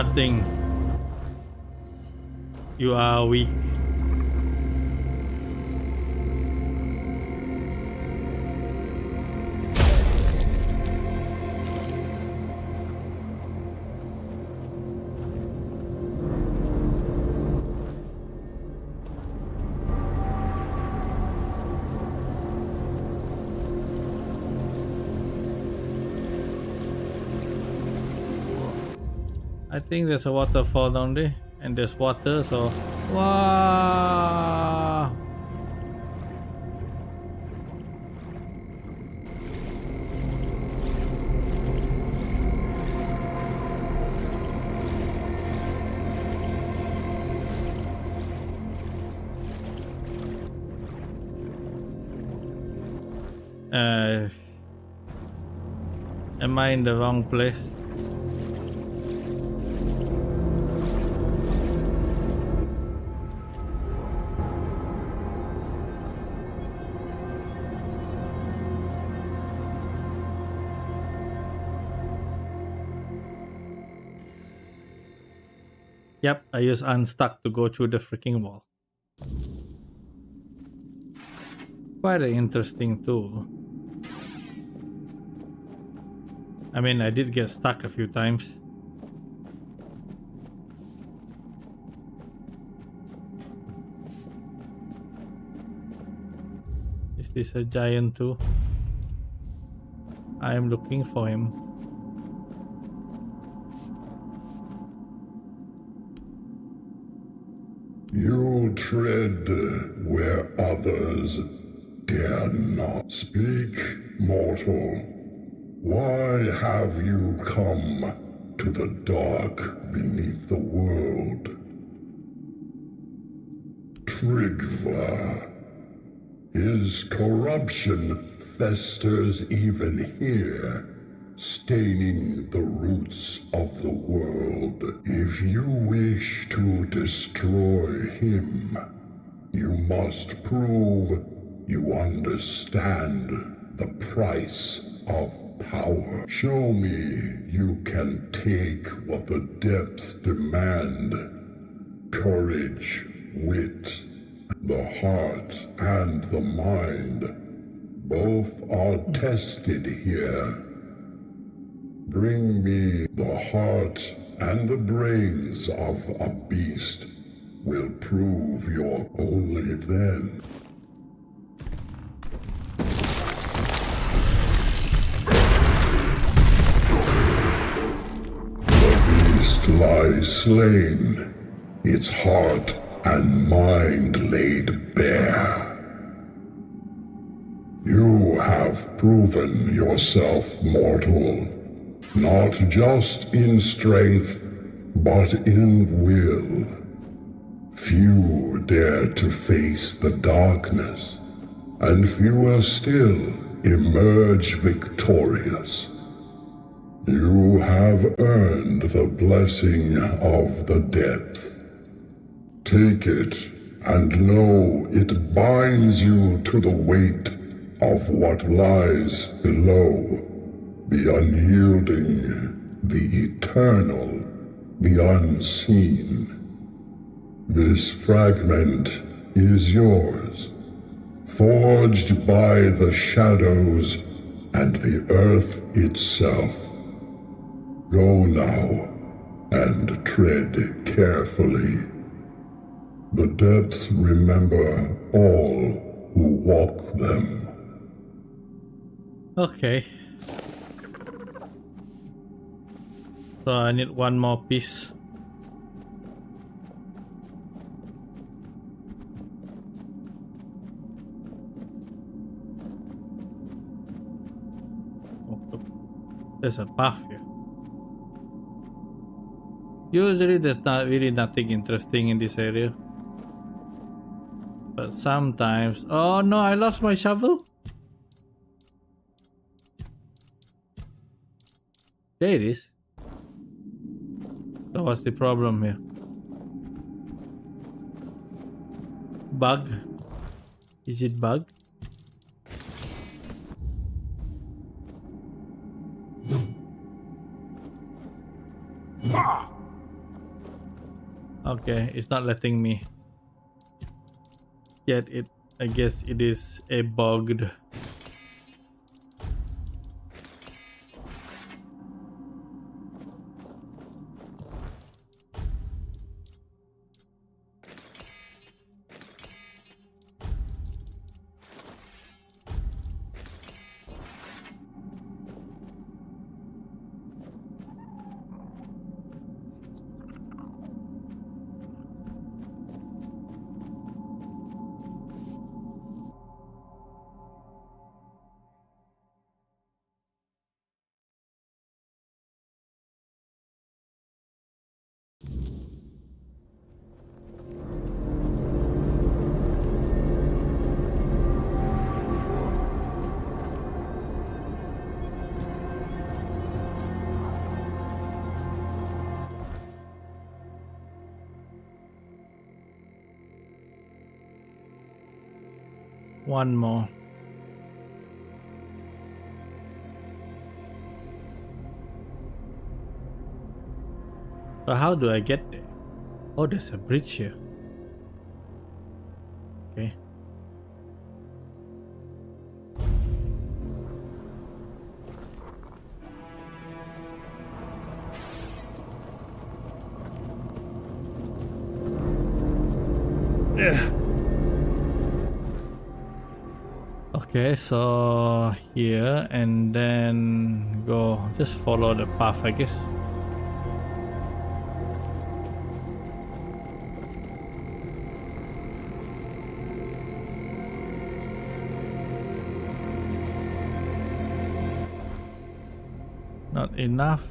Nothing. You are weak. I think there's a waterfall down there, and there's water, so wow. Am I in the wrong place? Yep, I use unstuck to go through the freaking wall. Quite an interesting tool. I mean, I did get stuck a few times. Is this a giant too? I am looking for him. You tread where others dare not. Speak, mortal. Why have you come to the dark beneath the world? Trigva. His corruption festers even here, staining the roots of the world. If you wish to destroy him, you must prove you understand the price of power. Show me you can take what the depths demand. Courage, wit, the heart and the mind. Both are tested here. Bring me the heart and the brains of a beast. Will prove you're only then. The beast lies slain, its heart and mind laid bare. You have proven yourself mortal, not just in strength, but in will. Few dare to face the darkness, and fewer still emerge victorious. You have earned the blessing of the depth. Take it, and know it binds you to the weight of what lies below. The unyielding, the eternal, the unseen. This fragment is yours, forged by the shadows and the earth itself. Go now, and tread carefully. The depths remember all who walk them. Okay. So I need one more piece. There's a path here. Usually there's not really nothing interesting in this area. But sometimes... Oh no, I lost my shovel. There it is. So what's the problem here? Bug? Is it bug? Okay, it's not letting me. Yet it, I guess it is a bugged. One more. But how do I get there? Oh, there's a bridge here. Okay. Yeah. Okay, so here and then go, just follow the path, I guess. Not enough.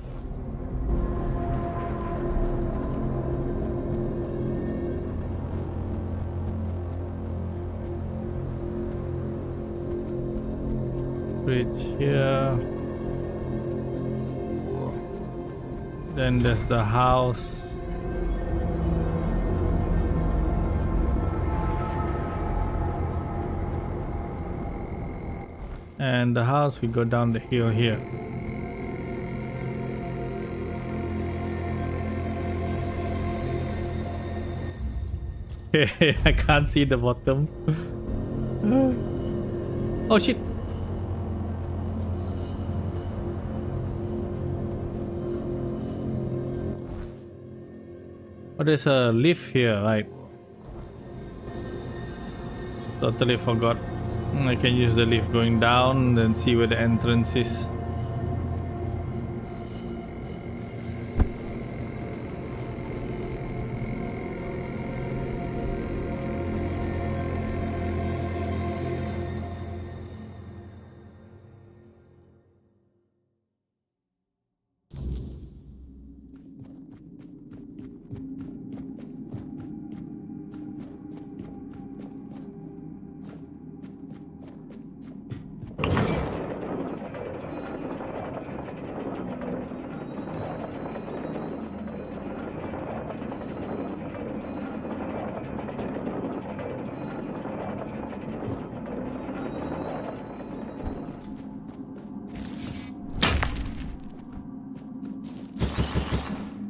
Bridge here. Then there's the house. And the house, we go down the hill here. I can't see the bottom. Oh shit. Oh, there's a lift here, right? Totally forgot. I can use the lift going down, then see where the entrance is.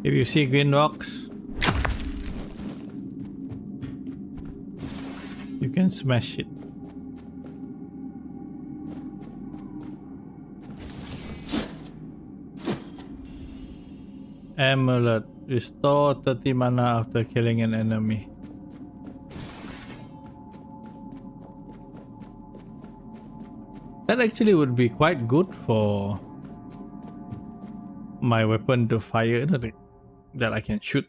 If you see green rocks, you can smash it. Amulet. Restore 30 mana after killing an enemy. That actually would be quite good for my weapon to fire, that I can shoot.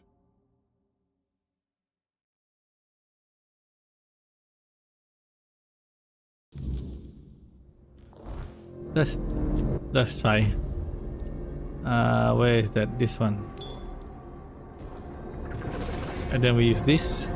Let's try. Where is that? This one. And then we use this.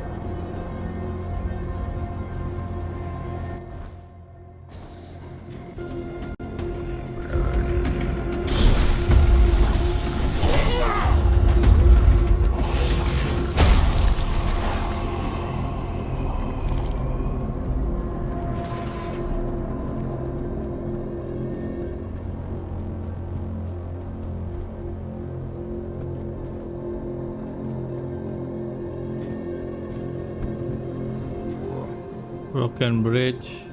Broken bridge.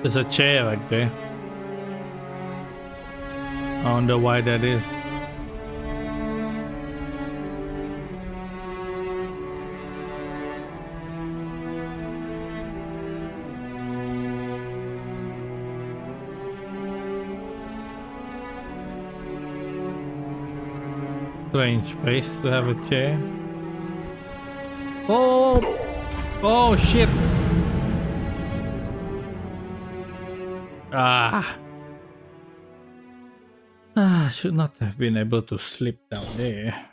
There's a chair right there. I wonder why that is. Strange place to have a chair. Oh! Oh shit! Should not have been able to slip down there.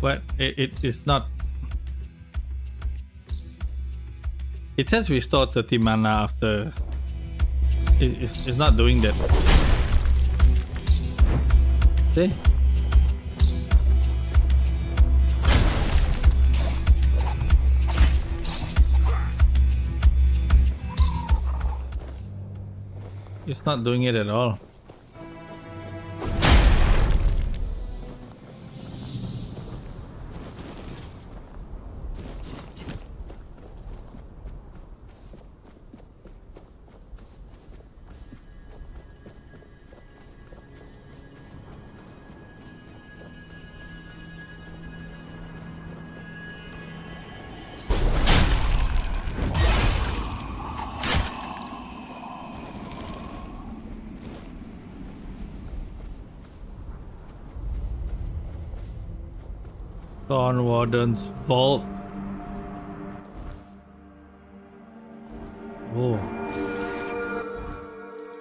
But it is not. It says restore 30 mana after. It's not doing that. See? It's not doing it at all. Dawn Warden's Vault. Oh.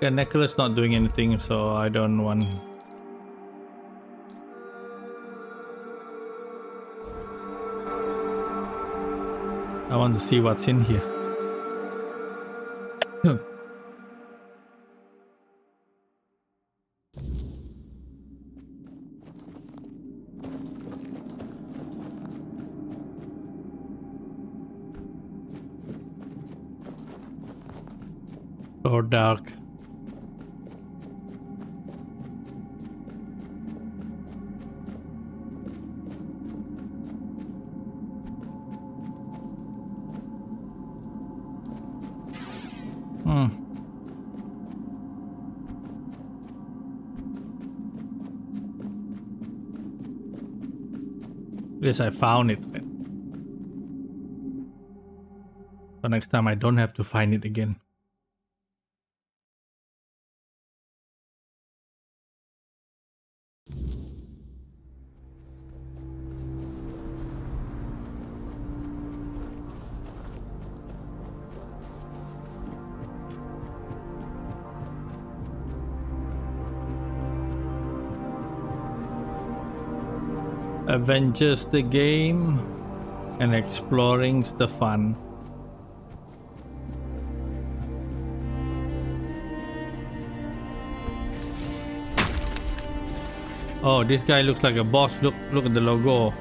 Yeah, necklace not doing anything, so I don't want. I want to see what's in here. Or dark. At least I found it. So next time I don't have to find it again. Avengers the game and exploring's the fun. Oh, this guy looks like a boss. Look at the logo.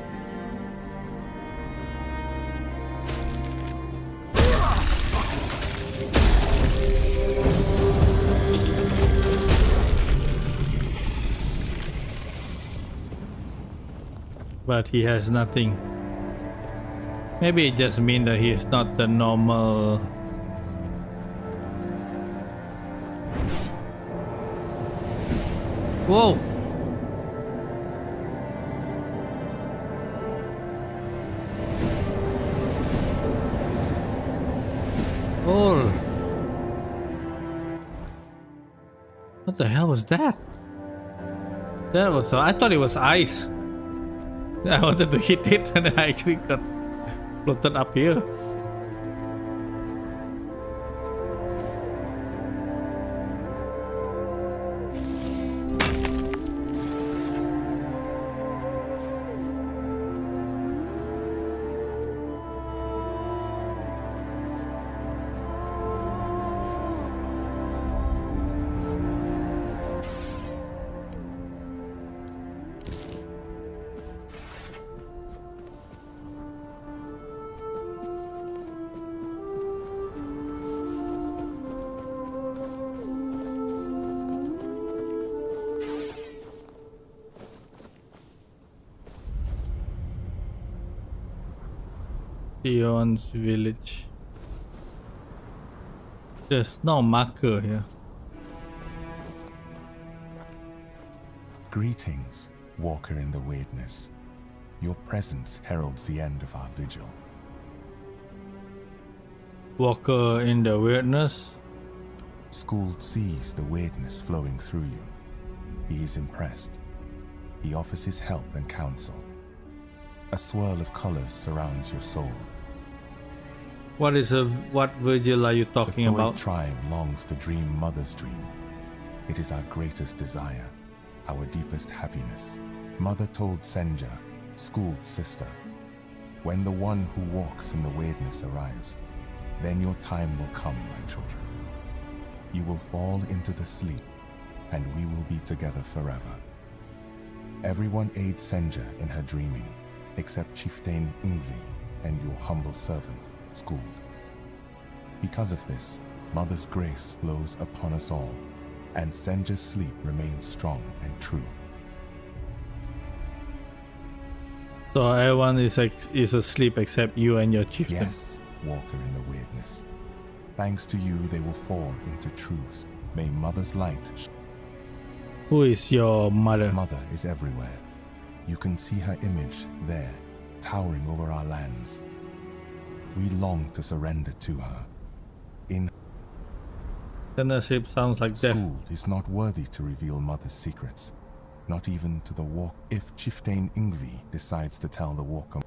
But he has nothing. Maybe it just means that he is not the normal. Whoa! Oh! What the hell was that? That was. I thought it was ice. I wanted to hit it and I actually got floated up here. Dion's village. There's no marker here. Greetings, Walker in the Weirdness. Your presence heralds the end of our vigil. Walker in the Weirdness? Skuld sees the weirdness flowing through you. He is impressed. He offers his help and counsel. A swirl of colors surrounds your soul. What Virgil are you talking about? The tribe longs to dream Mother's dream. It is our greatest desire, our deepest happiness. Mother told Senja, Skuld's sister, when the one who walks in the weirdness arrives, then your time will come, my children. You will fall into the sleep, and we will be together forever. Everyone aids Senja in her dreaming, except Chieftain Ngvi and your humble servant, Skuld. Because of this, Mother's grace flows upon us all, and Senja's sleep remains strong and true. So everyone is asleep except you and your chieftain. Yes, Walker in the Weirdness. Thanks to you, they will fall into truth. May Mother's light. Who is your mother? Mother is everywhere. You can see her image there, towering over our lands. We long to surrender to her. Censorship sounds like death. Skuld is not worthy to reveal Mother's secrets, not even to the walk. If Chieftain Ngvi decides to tell the Walker.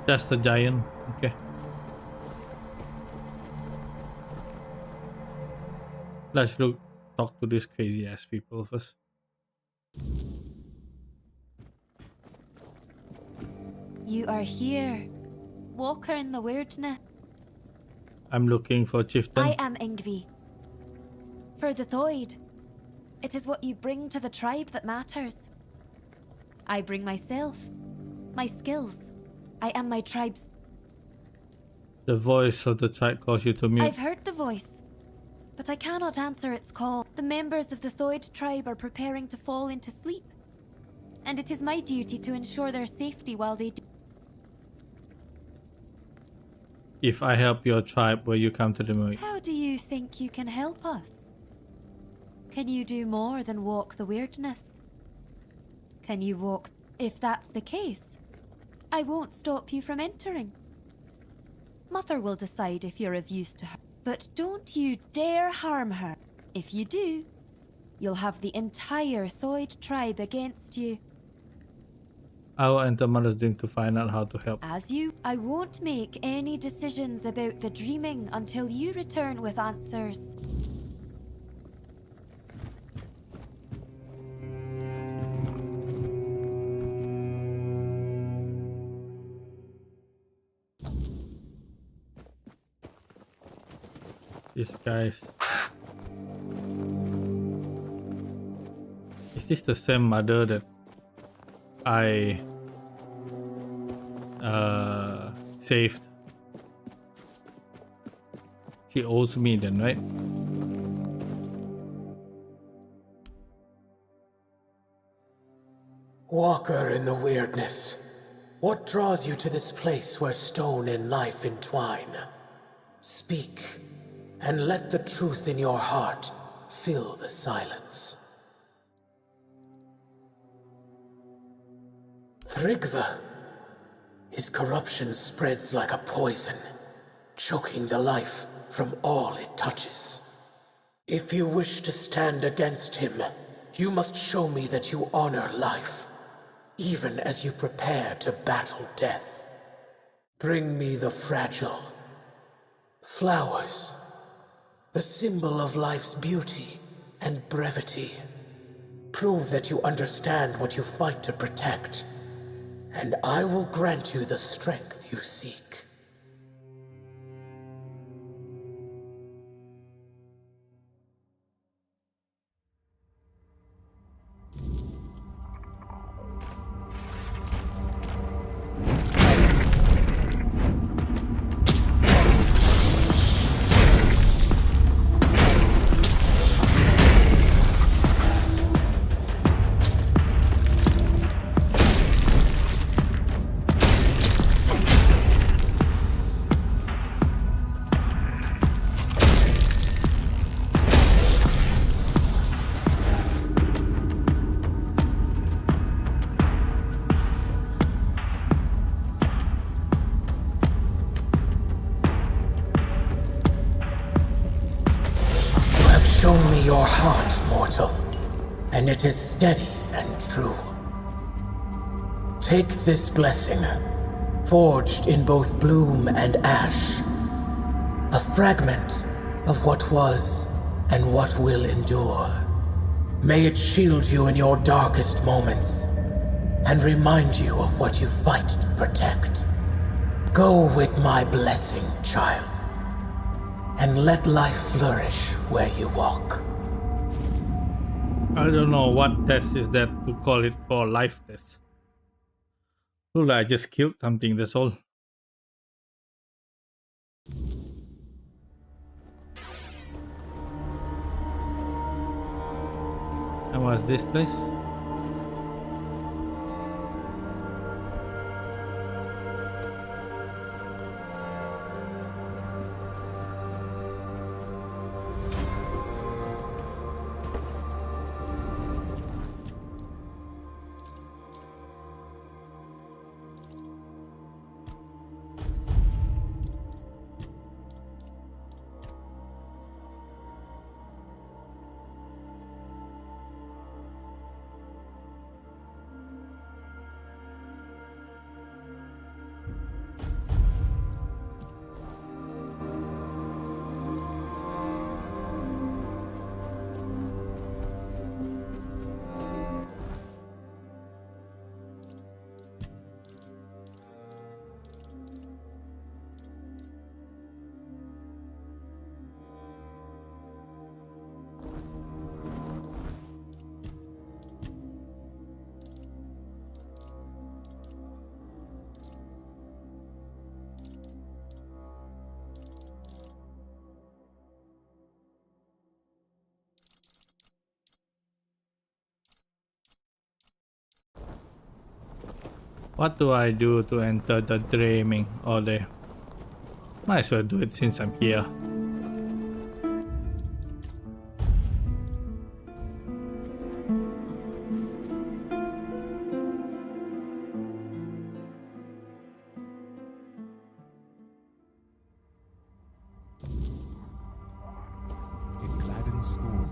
That's the giant. Okay. Let's talk to these crazy ass people first. You are here, Walker in the Weirdness. I'm looking for Chieftain. I am Ingvi. For the Thoid, it is what you bring to the tribe that matters. I bring myself, my skills. I am my tribe's. The voice of the tribe calls you to mute. I've heard the voice, but I cannot answer its call. The members of the Thoid tribe are preparing to fall into sleep, and it is my duty to ensure their safety while they do. If I help your tribe, will you come to the mute? How do you think you can help us? Can you do more than walk the weirdness? Can you walk? If that's the case, I won't stop you from entering. Mother will decide if you're of use to her. But don't you dare harm her. If you do, you'll have the entire Thoid tribe against you. I will enter Mother's Dream to find out how to help. As you, I won't make any decisions about the dreaming until you return with answers. These guys. Is this the same mother that I saved? She owes me then, right? Walker in the weirdness. What draws you to this place where stone and life entwine? Speak, and let the truth in your heart fill the silence. Thrigva. His corruption spreads like a poison, choking the life from all it touches. If you wish to stand against him, you must show me that you honor life, even as you prepare to battle death. Bring me the fragile. Flowers. The symbol of life's beauty and brevity. Prove that you understand what you fight to protect, and I will grant you the strength you seek. Shown me your heart, mortal, and it is steady and true. Take this blessing, forged in both bloom and ash, a fragment of what was and what will endure. May it shield you in your darkest moments, and remind you of what you fight to protect. Go with my blessing, child, and let life flourish where you walk. I don't know what test is that to call it for life test. Look like I just killed something, that's all. And what's this place? What do I do to enter the dreaming? Or the... Might as well do it since I'm here.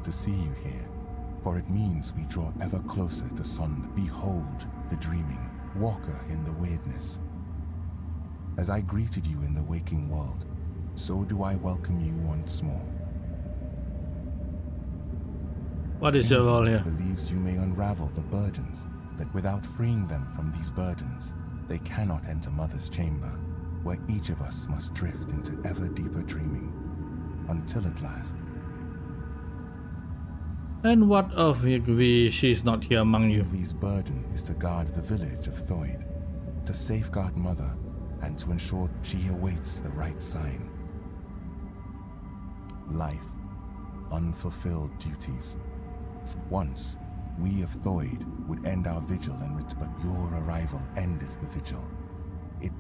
To see you here, for it means we draw ever closer to Sun. Behold the dreaming, walker in the weirdness. As I greeted you in the waking world, so do I welcome you once more. What is your role here? Believes you may unravel the burdens, that without freeing them from these burdens, they cannot enter Mother's chamber, where each of us must drift into ever deeper dreaming, until at last. And what of Yigvi? She's not here among you. Yigvi's burden is to guard the village of Thoid, to safeguard Mother, and to ensure she awaits the right sign. Life, unfulfilled duties. Once, we of Thoid would end our vigil but your arrival ended the vigil. It...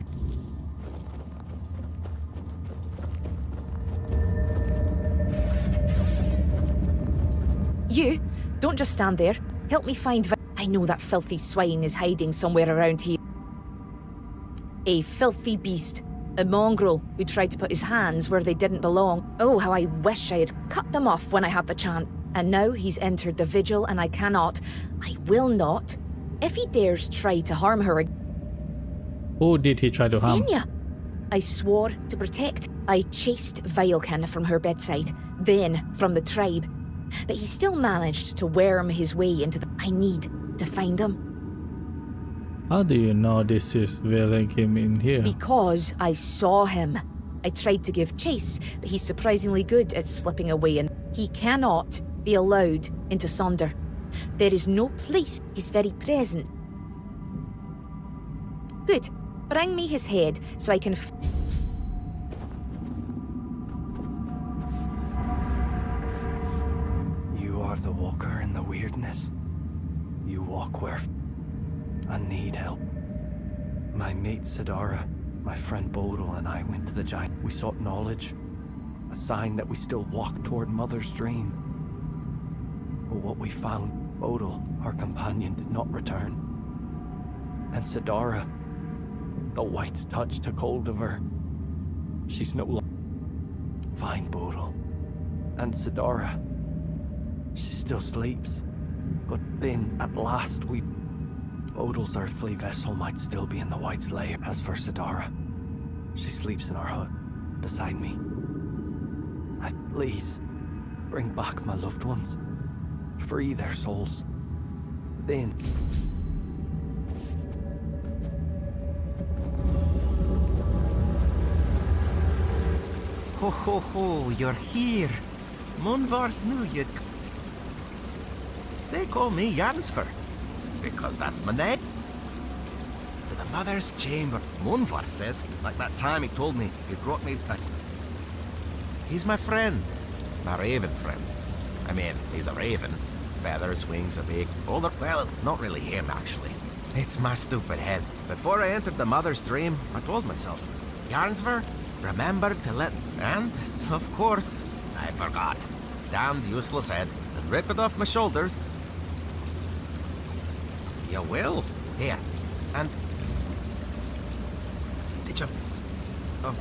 You, don't just stand there. Help me find I know that filthy swine is hiding somewhere around here. A filthy beast. A mongrel who tried to put his hands where they didn't belong. Oh, how I wish I had cut them off when I had the chance. And now he's entered the vigil and I will not. If he dares try to harm her again. Who did he try to harm? Senya! I swore to protect. I chased Vilekin from her bedside, then from the tribe. But he still managed to worm his way into the... I need to find him. How do you know this is Vilekin in here? Because I saw him. I tried to give chase, but he's surprisingly good at slipping away and he cannot be allowed into Sonder. There is no place his very presence. Good. Bring me his head so I can... You are the walker in the weirdness. You walk where I need help. My mate Sidara, my friend Bodil and I went to the giant. We sought knowledge, a sign that we still walk toward Mother's dream. But what we found, Bodil, our companion, did not return. And Sidara, the White's touch took hold of her. She's no longer... Find Bodil. And Sidara. She still sleeps. But then, at last, Bodil's earthly vessel might still be in the White's lair. As for Sidara, she sleeps in our hut, beside me. Please, bring back my loved ones. Free their souls. Then... Ho ho ho, you're here. Munvarth knew you'd... They call me Jansfer, because that's my name. To the Mother's Chamber. Munvarth says, like that time he told me he brought me a... He's my friend. My raven friend. I mean, he's a raven. Feathers, wings, a beak. Well, not really him, actually. It's my stupid head. Before I entered the Mother's Dream, I told myself, Jarnsver, remember to let... And, of course, I forgot. Damned useless head. And rip it off my shoulders. You will? Here. And... Did you... Oh...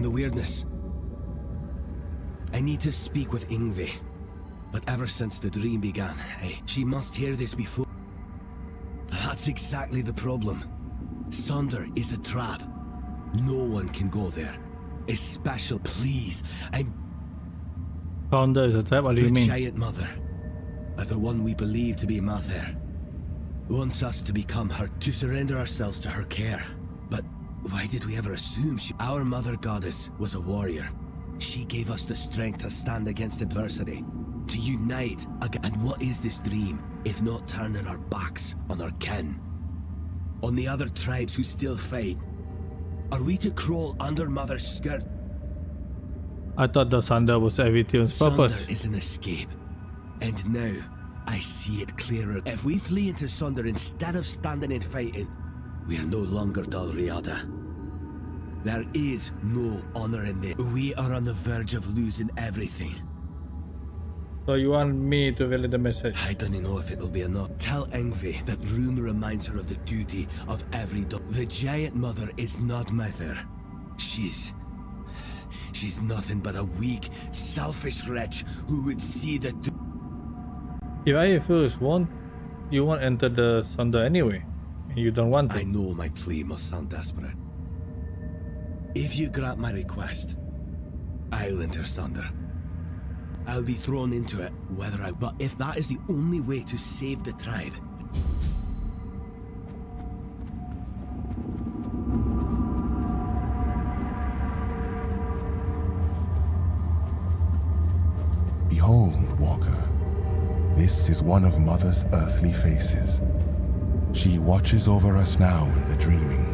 Weirdness. I need to speak with Yngvi. But ever since the dream began, she must hear this before. That's exactly the problem. Sonder is a trap. No one can go there. Especially, please, Sonder is a trap? What do you mean? The Giant Mother, the one we believe to be Mather, wants us to become her, to surrender ourselves to her care. But why did we ever assume our Mother Goddess was a warrior? She gave us the strength to stand against adversity, to unite again. And what is this dream, if not turning our backs on our kin? On the other tribes who still fight? Are we to crawl under Mother's skirt? I thought the Sunder was everything's purpose. Sunder is an escape. And now, I see it clearer. If we flee into Sunder instead of standing and fighting, we are no longer Dalriada. There is no honor in there. We are on the verge of losing everything. So you want me to relay the message? I don't know if it will be enough. Tell Ingvi that Rune reminds her of the duty of every The Giant Mother is not mother. She's nothing but a weak, selfish wretch who would see that. If I refuse, you won't enter the Sunder anyway. You don't want to. I know my plea must sound desperate. If you grant my request, I'll enter Sunder. I'll be thrown into it, but if that is the only way to save the tribe. Behold, Walker. This is one of Mother's earthly faces. She watches over us now in the dreaming,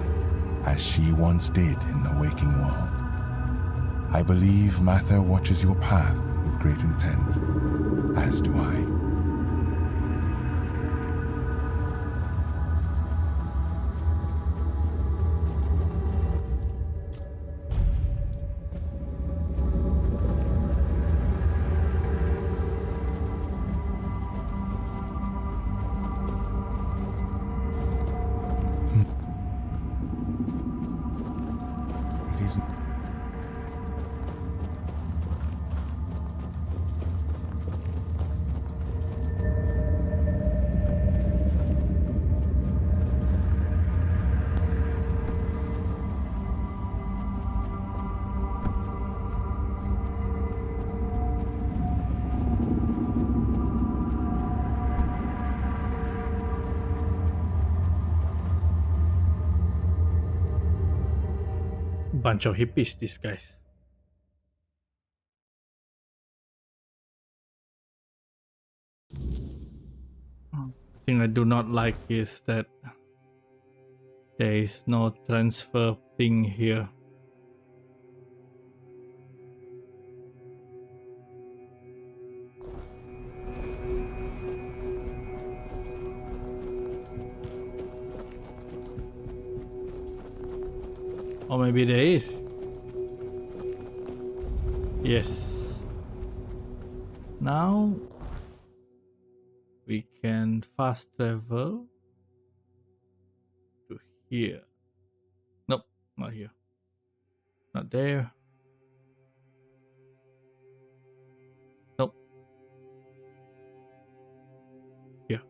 as she once did in the waking world. I believe Mather watches your path with great intent, as do I. Bunch of hippies, these guys. The thing I do not like is that there is no transfer thing here. Or maybe there is. Yes. Now we can fast travel to here. Nope, not here. Not there. Nope. Here.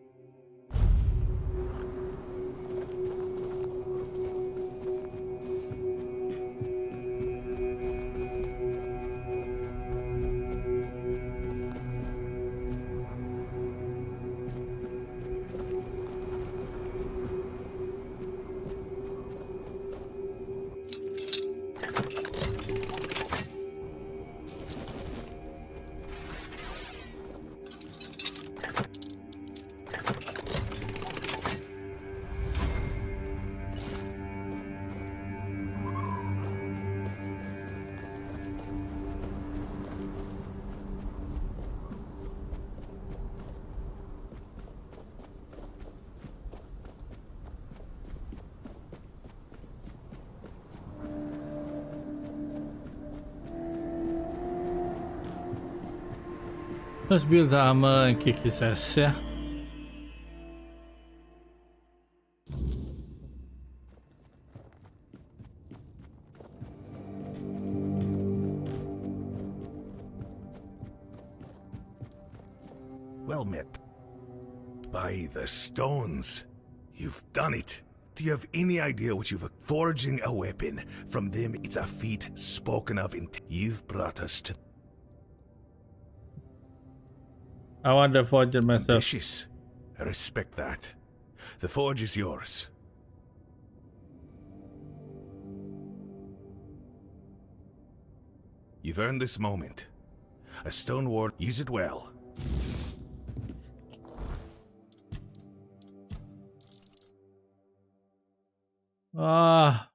Let's build the armor and kick his ass, yeah? Well met. By the stones. You've done it. Do you have any idea what you've... Forging a weapon. From them, it's a feat spoken of in... You've brought us to... I want to forge it myself. Ambitious. I respect that. The forge is yours. You've earned this moment. A stone ward, use it well. Ah.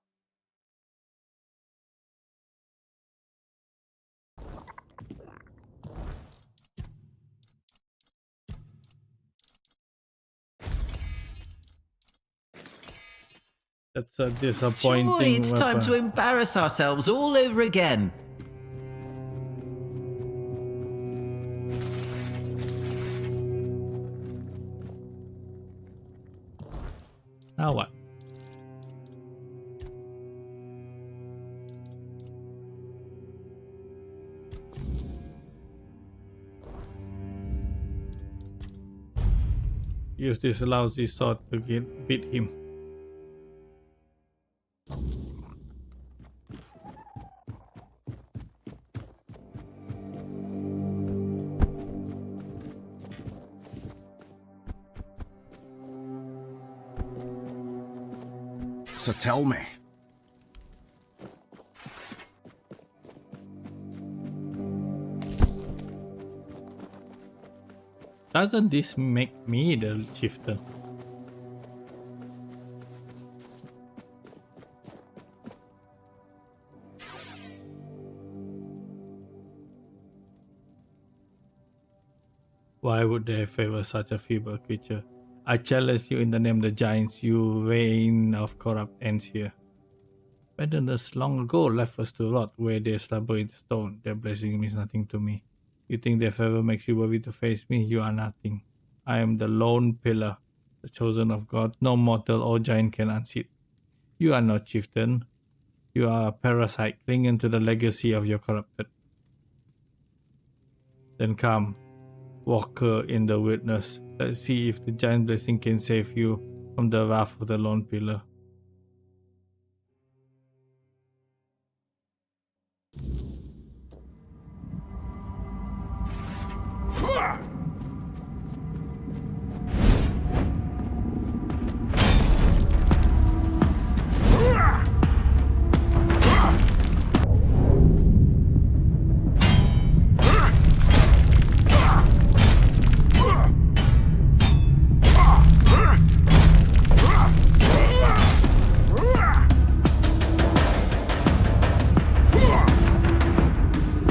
That's a disappointing Joy, it's time weapon. to embarrass ourselves all over again. Now what? Use this lousy sword to beat him. So tell me. Doesn't this make me the chieftain? Why would they favor such a feeble creature? I challenge you in the name of the giants, you reign of corrupt ends here. Abandoners long ago left us to rot where they slumber in stone. Their blessing means nothing to me. You think their favor makes you worthy to face me? You are nothing. I am the lone pillar, the chosen of God. No mortal or giant can unseat. You are no chieftain. You are a parasite clinging to the legacy of your corrupted. Then come, walker in the wilderness. Let's see if the giant blessing can save you from the wrath of the lone pillar.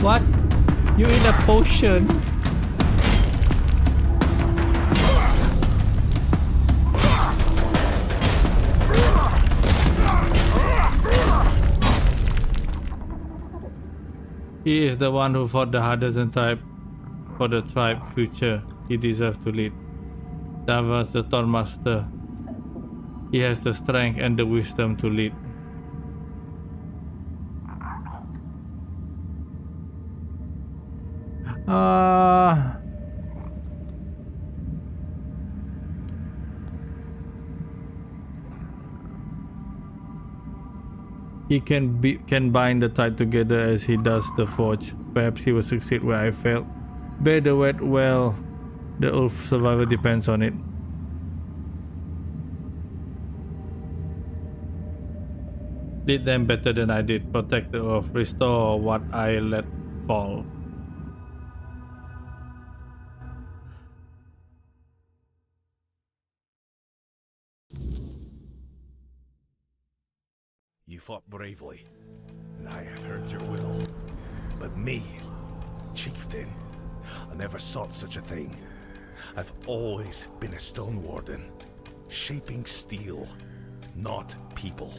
What? You in a potion? He is the one who fought the hardest and tribe for the tribe future. He deserves to lead. Davos the Stormmaster. He has the strength and the wisdom to lead. He can bind the tide together as he does the forge. Perhaps he will succeed where I failed. Bear the weight well. The wolf survival depends on it. Lead them better than I did. Protect the earth. Restore what I let fall. You fought bravely, and I have heard your will. But me, chieftain, I never sought such a thing. I've always been a stone warden, shaping steel, not people.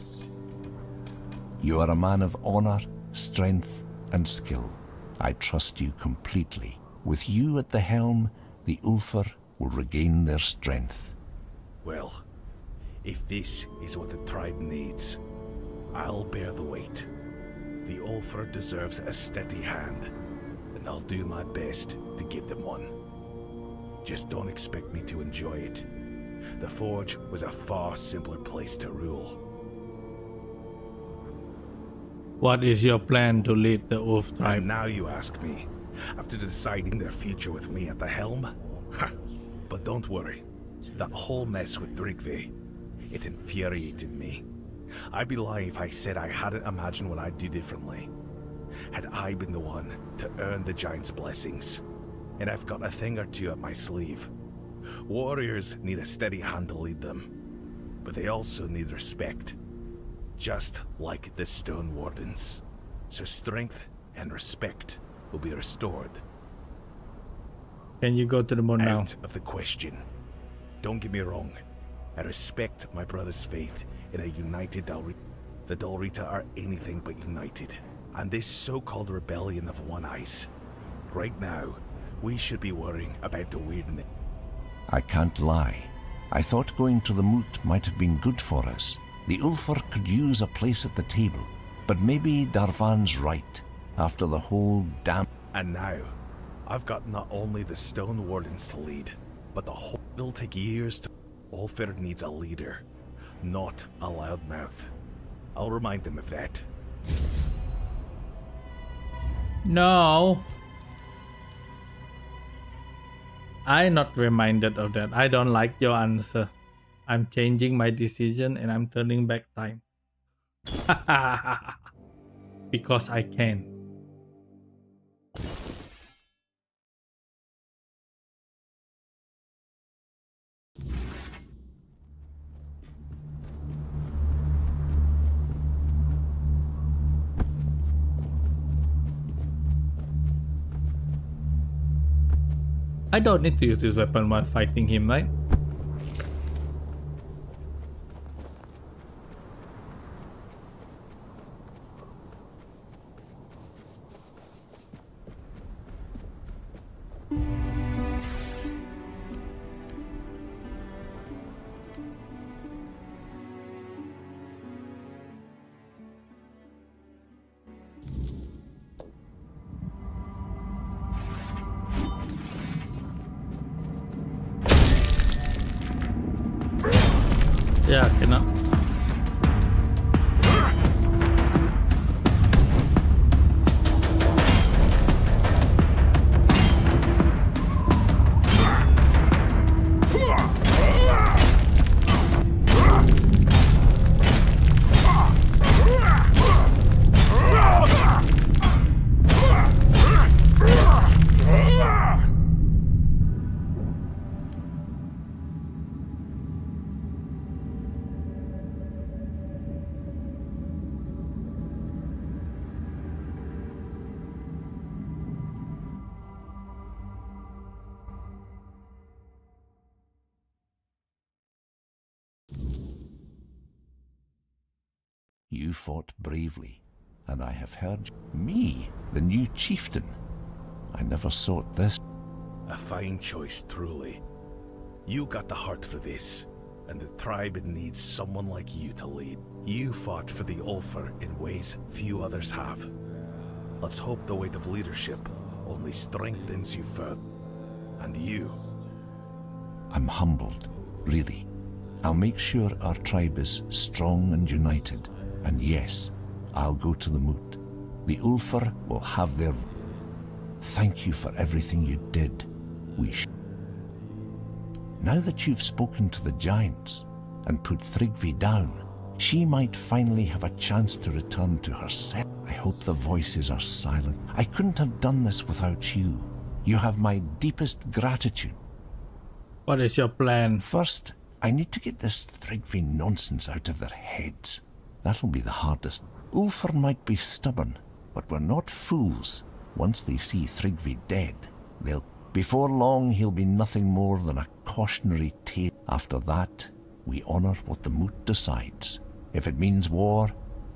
You are a man of honor, strength, and skill. I trust you completely. With you at the helm, the Ulfr will regain their strength. Well, if this is what the tribe needs, I'll bear the weight. The Ulfr deserves a steady hand, and I'll do my best to give them one. Just don't expect me to enjoy it. The Forge was a far simpler place to rule. What is your plan to lead the Wolf tribe? And now you ask me, after deciding their future with me at the helm? But don't worry, that whole mess with Tryggvi, it infuriated me. I'd be lying if I said I hadn't imagined what I'd do differently. Had I been the one to earn the giant's blessings. And I've got a thing or two up my sleeve. Warriors need a steady hand to lead them. But they also need respect. just like the Stone Wardens. So strength and respect will be restored. Can you go to the moon now? Out of the question. Don't get me wrong. I respect my brother's faith in a united Dalrita. The Dalrita are anything but united. And this so-called rebellion of One Eyes. Right now, we should be worrying about the weirdness. I can't lie. I thought going to the moot might have been good for us. The Ulfar could use a place at the table. But maybe Darvan's right. After the whole damn... And now, I've got not only the Stone Wardens to lead, but the whole... It'll take years to... Ulfar needs a leader, not a loudmouth. I'll remind them of that. No. I'm not reminded of that. I don't like your answer. I'm changing my decision and I'm turning back time. Because I can. I don't need to use this weapon while fighting him, right? Yeah, cannot. You fought bravely, and I have heard me, the new chieftain. I never sought this. A fine choice, truly. You got the heart for this, and the tribe needs someone like you to lead. You fought for the Ulfar in ways few others have. Let's hope the weight of leadership only strengthens you further. And you. I'm humbled, really. I'll make sure our tribe is strong and united. And yes, I'll go to the moot. The Ulfar will have their... Thank you for everything you did. Now that you've spoken to the giants and put Thrigvi down, she might finally have a chance to return to herself. I hope the voices are silent. I couldn't have done this without you. You have my deepest gratitude. What is your plan? First, I need to get this Thrigvi nonsense out of their heads. That'll be the hardest. Ulfar might be stubborn, but we're not fools. Once they see Thrigvi dead, they'll... Before long, he'll be nothing more than a cautionary tale. After that, we honour what the moot decides. If it means war,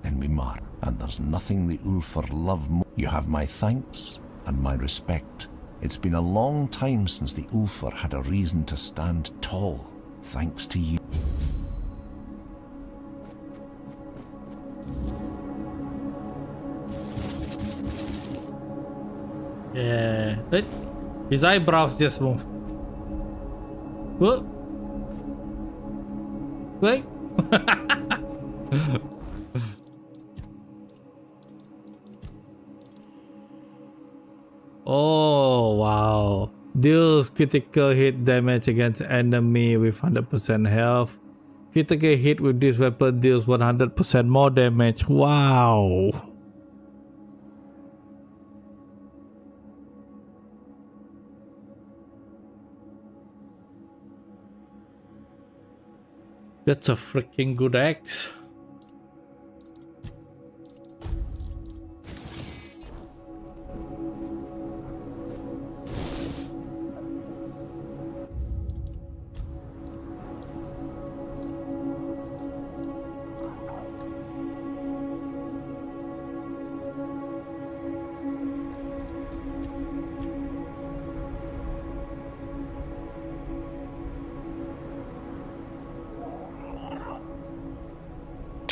then we march. And there's nothing the Ulfar love more. You have my thanks and my respect. It's been a long time since the Ulfar had a reason to stand tall, thanks to you. Yeah, but his eyebrows just moved. What? Wait. Oh wow. Deals critical hit damage against enemy with 100% health. Critical hit with this weapon deals 100% more damage. Wow. That's a freaking good axe.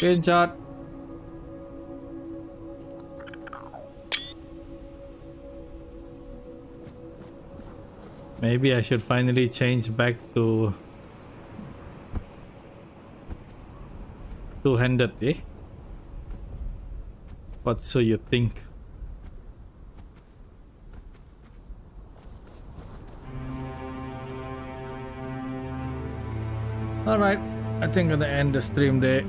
Screenshot. Maybe I should finally change back to two-handed, eh? What so you think? Alright, I think I'm gonna end the stream there.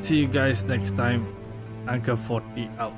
See you guys next time. Anchor 40 out.